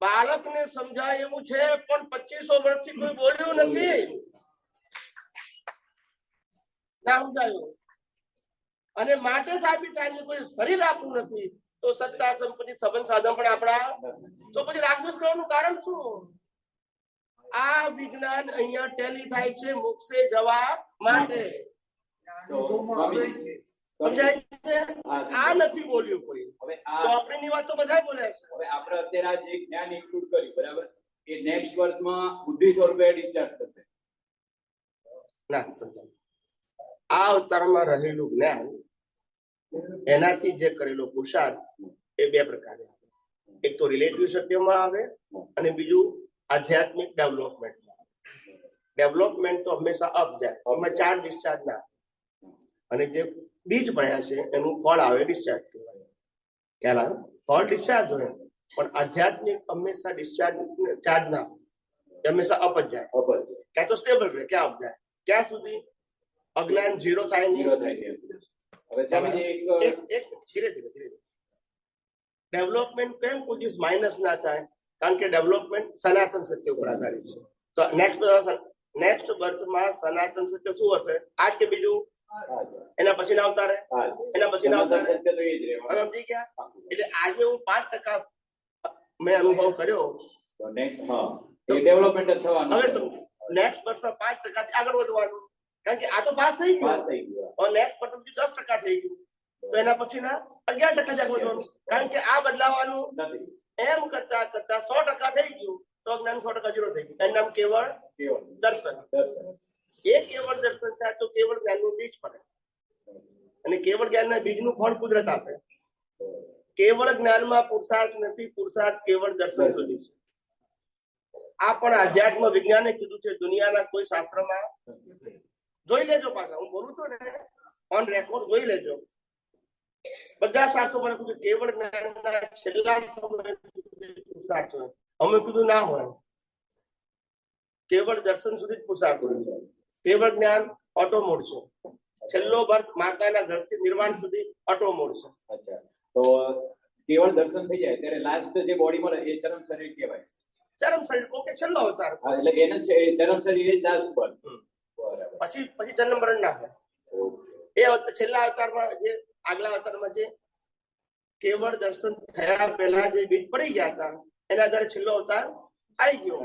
બાળકને સમજાય એવું છે, પણ 2500 વર્ષથી કોઈ બોલ્યું નથી, ના સમજાયું. અને માટે સાબિત થાય કોઈ શરીર આપણું નથી તો સત્તા સંપત્તિ સંબંધ સાધન પણ આપણા, તો પછી રાગદ્વેષ કરવાનું કારણ શું? આ વિજ્ઞાન અહીંયા ટેલી થાય છે મોક્ષે જવા માટે. સમજાય છે? આ નથી બોલ્યું કોઈ. હવે ચોપડીની વાત તો બધા બોલ્યા છે. હવે આપણે અત્યારે આ જે જ્ઞાન ઇન્ક્લુડ કર્યું બરાબર, એ નેક્સ્ટ વર્ષમાં બુદ્ધિ સ્વરૂપે ડિસ્ચાર્જ થશે. ના સમજાય. આ અવતારમાં રહેલું જ્ઞાન એનાથી જે કરેલો પુરુષાર્થ એ બે પ્રકારે આવે. એક તો રિલેટિવ સત્યમાં આવે અને બીજું આધ્યાત્મિક ડેવલપમેન્ટમાં આવે. ડેવલપમેન્ટ તો હંમેશા અપ જાય, એમાં 4 ડિસ્ચાર્જ ના આવે. અને જે બીજ પડ્યા છે એનું ફળ આવે ડિસ્ચાર્જ કહેવાય. ખ્યાલ આવે? ફળ ડિસ્ચાર્જ હોય, પણ આધ્યાત્મિક હંમેશા ડિસ્ચાર્જ ચાર્જ ના આવે, હંમેશા અપ જ જાય. ક્યાં તો સ્ટેબલ રહે, ક્યાં અપ જાય, ક્યાં સુધી અજ્ઞાન 0 થાય નહીં. હવે સ્વામીજી એક ધીરે ધીરે ડેવલપમેન્ટ કેમ કોઈ દિવસ માઇનસ ના થાય? કારણ કે ડેવલપમેન્ટ સનાતન સત્ય ઉપર આધારિત છે. તો નેક્સ્ટ બર્થમાં સનાતન સત્ય શું હશે? આજ કે બીજું? એના પછી ના અવતારે, એના પછી ના અવતારે. સમજી ગયા? એટલે આજે હું 5% મેં અનુભવ કર્યો, ડેવલપમેન્ટ જ થવાનું. હવે સમજો નેક્સ્ટ બર્થમાં 5% થી આગળ વધવાનું, કારણ કે આ તો પાસ થઈ ગયું. નેક્સ્ટ બર્થ પછી 10% થઈ ગયું, તો એના પછી ના 11% આગળ વધવાનું, કારણ કે આ બદલાવાનું નથી. એમ કરતા કરતા 100% થઈ ગયું તો અજ્ઞાન 100% 0 થઈ ગયું. એનું નામ કેવળ દર્શન. એ કેવળ દર્શન થાય તો કેવળ જ્ઞાનનું બીજ પડે, અને કેવળ જ્ઞાનના બીજનું ફળ કુદરત આપે. કેવળ જ્ઞાનમાં પુરુષાર્થ નથી, પુરુષાર્થ કેવળ દર્શન સુધી છે. આ પણ આધ્યાત્મ વિજ્ઞાને કીધું છે, દુનિયાના કોઈ શાસ્ત્રમાં. જોઈ લેજો, પાછા હું બોલું છું ને ઓન રેકોર્ડ જોઈ લેજો. બધા શાસ્ત્રો મને કીધું કેવળ જ્ઞાનના છેલ્લા સમય પુરુષાર્થ હોય. અમે કીધું ના હોય, કેવળ દર્શન સુધી જ પુરુષાર્થ હોય છે. કેવળ જ્ઞાન ઓટો મોડ છે. છેલ્લો બર્થ માતાના ઘરથી નિર્વાણ સુધી ઓટો મોડ છે. અચ્છા, તો કેવળ દર્શન થઈ જાય ત્યારે લાસ્ટ જે બોડી મળે એ ચરમ શરીર કહેવાય. ચરમ શરીર ઓકે, છેલ્લો અવતાર. એટલે એને ચરમ શરીર એ લાસ્ટ પર. પછી જન્મ મરણ ના હોય. એ છેલ્લા અવતારમાં જે આગલા અવતારમાં જે કેવળ દર્શન થયા પહેલા જે બીજ પડી ગયા હતા એના આધારે છેલ્લો અવતાર આવી ગયો.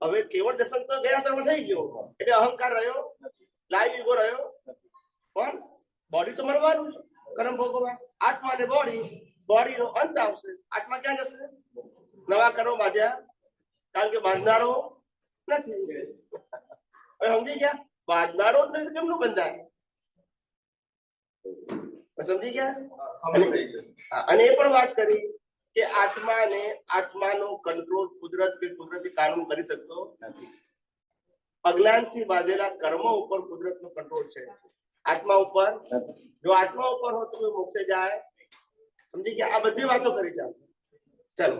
હવે કેવળ દર્શન તો ગયા અવતારમાં થઈ ગયો, એટલે અહંકાર રહ્યો, લાઈવ ઈગો રહ્યો, પણ બોડી તો મળવાનું છે. કર્મ ભોગવવા આત્મા ને બોડી નો અંત આવશે. આત્મા ક્યાં જશે? નવા કર્મ બાંધ્યા, કારણ કે બાંધનારો નથી. હવે સમજી ગયા? બાંધનારો જ નથી, કેમનું બંધાય? સમજી ગયા? અને એ પણ વાત કરી કે આત્માનો કંટ્રોલ કુદરત કે કુદરતી કાનૂન કરી શકતો નથી. અજ્ઞાનથી બાંધેલા કર્મો ઉપર કુદરતનો કંટ્રોલ છે, આત્મા ઉપર. જો આત્મા ઉપર હોત તો મોક્ષે જાય. સમજી ગયા? આ બધી વાતો કરી છે. ચાલો,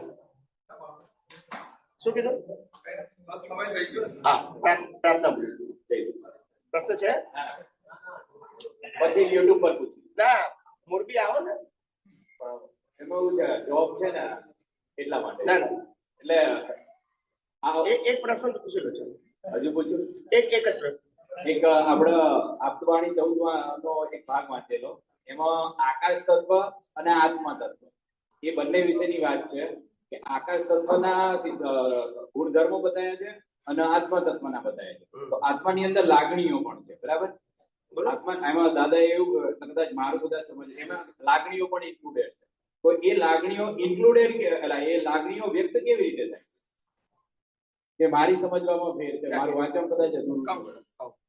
શું કીધું? હા, પ્રાર્થના પ્રશ્ન છે પછી યુટ્યુબ પર પૂછ્યું. ના, મોરબી આવો ને, એમાં એવું છે જોબ છે ને એટલા માટે. ના ના, એટલે એક પ્રશ્ન તો પૂછેલો છે. હજુ પૂછ્યું? એક જ પ્રશ્ન. એક આપણે આપતવાણી 14 નો એક ભાગ વાંચેલો, એમાં આકાશ તત્વ અને આત્મા તત્વ એ બંને વિશેની વાત છે કે આકાશ તત્વના ગુણધર્મો બતાવ્યા છે અને આત્મા તત્વના બતાવ્યા છે. તો આત્માની અંદર લાગણીઓ પણ છે, બરાબર? આત્મા એમાં દાદા એવું કદાચ મારું કદાચ સમજ એમાં લાગણીઓ પણ ઇન્ક્લુડેડ છે. તો એ લાગણીઓ ઇન્ક્લુડેડ એ લાગણીઓ વ્યક્ત કેવી રીતે થાય કે મારી સમજવામાં ફેર છે, મારું વાંચન કદાચ અધૂરું છે.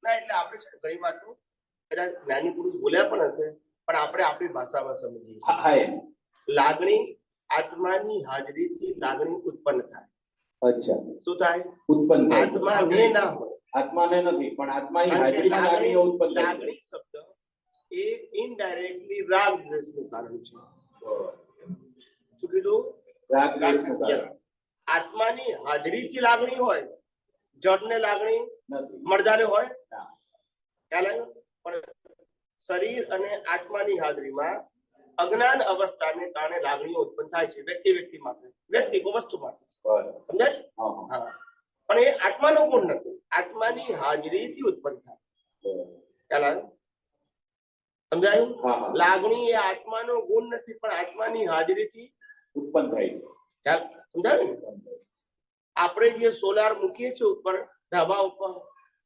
ના, એટલે આપણે છે ઘણી વાતો કદાચ જ્ઞાની પુરુષ બોલ્યા પણ હશે, પણ આપણે આપણી ભાષામાં સમજીએ. લાગણી આત્માની હાજરીથી લાગણી ઉત્પન્ન થાય. અચ્છા, શું થાય? ઉત્પન્ન થાય. આત્માને ના હોય, આત્માને નથી, પણ આત્માની હાજરીમાં લાગણીઓ ઉત્પન્ન થાય. લાગણી શબ્દ એ ઇનડાયરેક્ટલી રાગ દ્વેષનું કારણ છે. શું કીધું? રાગ દ્વેષનું કારણ. આત્માની હાજરીથી લાગણી હોય, જડને લાગણી નથી. મળદાને હોય ના. ખ્યાલ આવ્યો? પણ શરીર અને આત્માની હાજરીમાં અજ્ઞાન અવસ્થાને કારણે લાગણીઓ ઉત્પન્ન થાય છે વ્યક્તિ માટે, વ્યક્તિ વસ્તુ માટે. બરાબર. સમજાય છે? હા, હા. હા. પણ એ આત્માનો ગુણ નથી, આત્માની હાજરીથી ઉત્પન્ન થાય. બરાબર. ખ્યાલ આવ્યો? સમજાયું? હા, હા. લાગણી એ આત્માનો ગુણ નથી, પણ આત્માની હાજરીથી ઉત્પન્ન થાય છે. ખ્યાલ સમજાયું ને? આપણે જે સોલાર મૂકીએ છીએ ઉપર ધાબા ઉપર,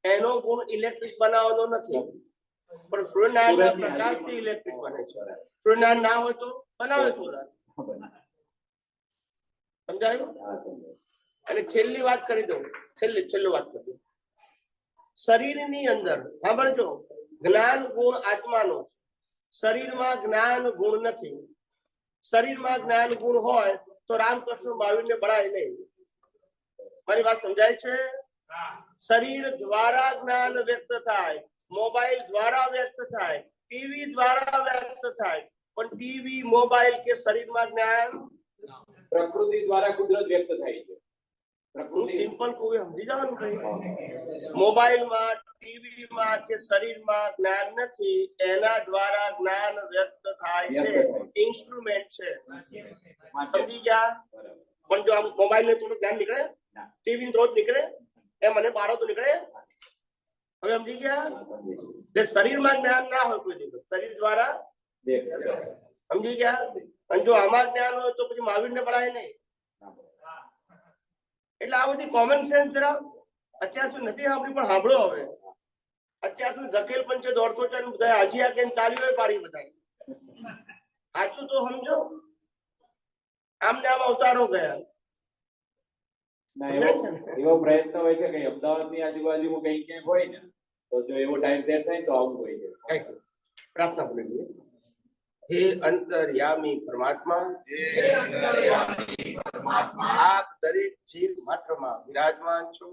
એનો ગુણ ઇલેક્ટ્રિક બનાવવાનો નથી, પણ સૂર્યનારાયણના પ્રકાશથી ઇલેક્ટ્રિક બને છે. સૂર્યનારાયણ ના હોય તો બનાવે સોલાર. સમજાયું? હા, સમજાય. અને છેલ્લી વાત કરી દઉં, છેલ્લી વાત કરી દઉં. શરીરની અંદર સાંભળજો, જ્ઞાન ગુણ આત્માનો છે, શરીરમાં જ્ઞાન ગુણ નથી. શરીરમાં જ્ઞાન ગુણ હોય તો રામકૃષ્ણ મહાવીરને બળાય નહીં. મારી વાત સમજાય છે? શરીર દ્વારા જ્ઞાન વ્યક્ત થાય, મોબાઈલ દ્વારા વ્યક્ત થાય, ટીવી દ્વારા વ્યક્ત થાય, પણ ટીવી મોબાઈલ કે શરીરમાં જ્ઞાન પ્રકૃતિ દ્વારા કુદરત વ્યક્ત થાય છે. હું પ્રકૃતિ સિમ્પલ કોઈ સમજી જવાનું ભાઈ. મોબાઈલમાં, ટીવીમાં કે શરીરમાં જ્ઞાન નથી, એના દ્વારા જ્ઞાન વ્યક્ત થાય છે. ઇન્સ્ટ્રુમેન્ટ છે. સમજી ગયા? બરાબર. પણ જો આમ મોબાઈલ ને થોડું જ્ઞાન નીકળે, ના. ટીવી રોજ નીકળે, એ મને બાળો તો નીકળે. હવે સમજી ગયા? એટલે શરીરમાં જ્ઞાન ના હોય કોઈ દિવસ, શરીર દ્વારા વ્યક્ત થાય. સમજી ગયા? અને જો આમાં જ્ઞાન હોય તો પછી મહાવીરને પડાય નહીં. એટલે આ બધી કોમન સેન્સ જરા અત્યાર સુધી નથી સાંભળી, પણ સાંભળો હવે. અત્યાર સુધી ધકેલ પંચે દોડતો છે, બધા હાજીયા કે તાલીઓ પાડી બધા. સાચું તો સમજો. આમ ને આમ અવતારો ગયા. ના, સમજાય છે ને? એવો પ્રયત્ન હોય છે કે અમદાવાદની આજુબાજુમાં કઈ ક્યાંક હોય ને તો જો એવો ટાઈમ સેટ થાય ને તો આવું હોય છે. કઈક પ્રાર્થના બોલીએ. હે અંતર્યામી પરમાત્મા, આપ દરેક જીવ માત્રમાં વિરાજમાન છો.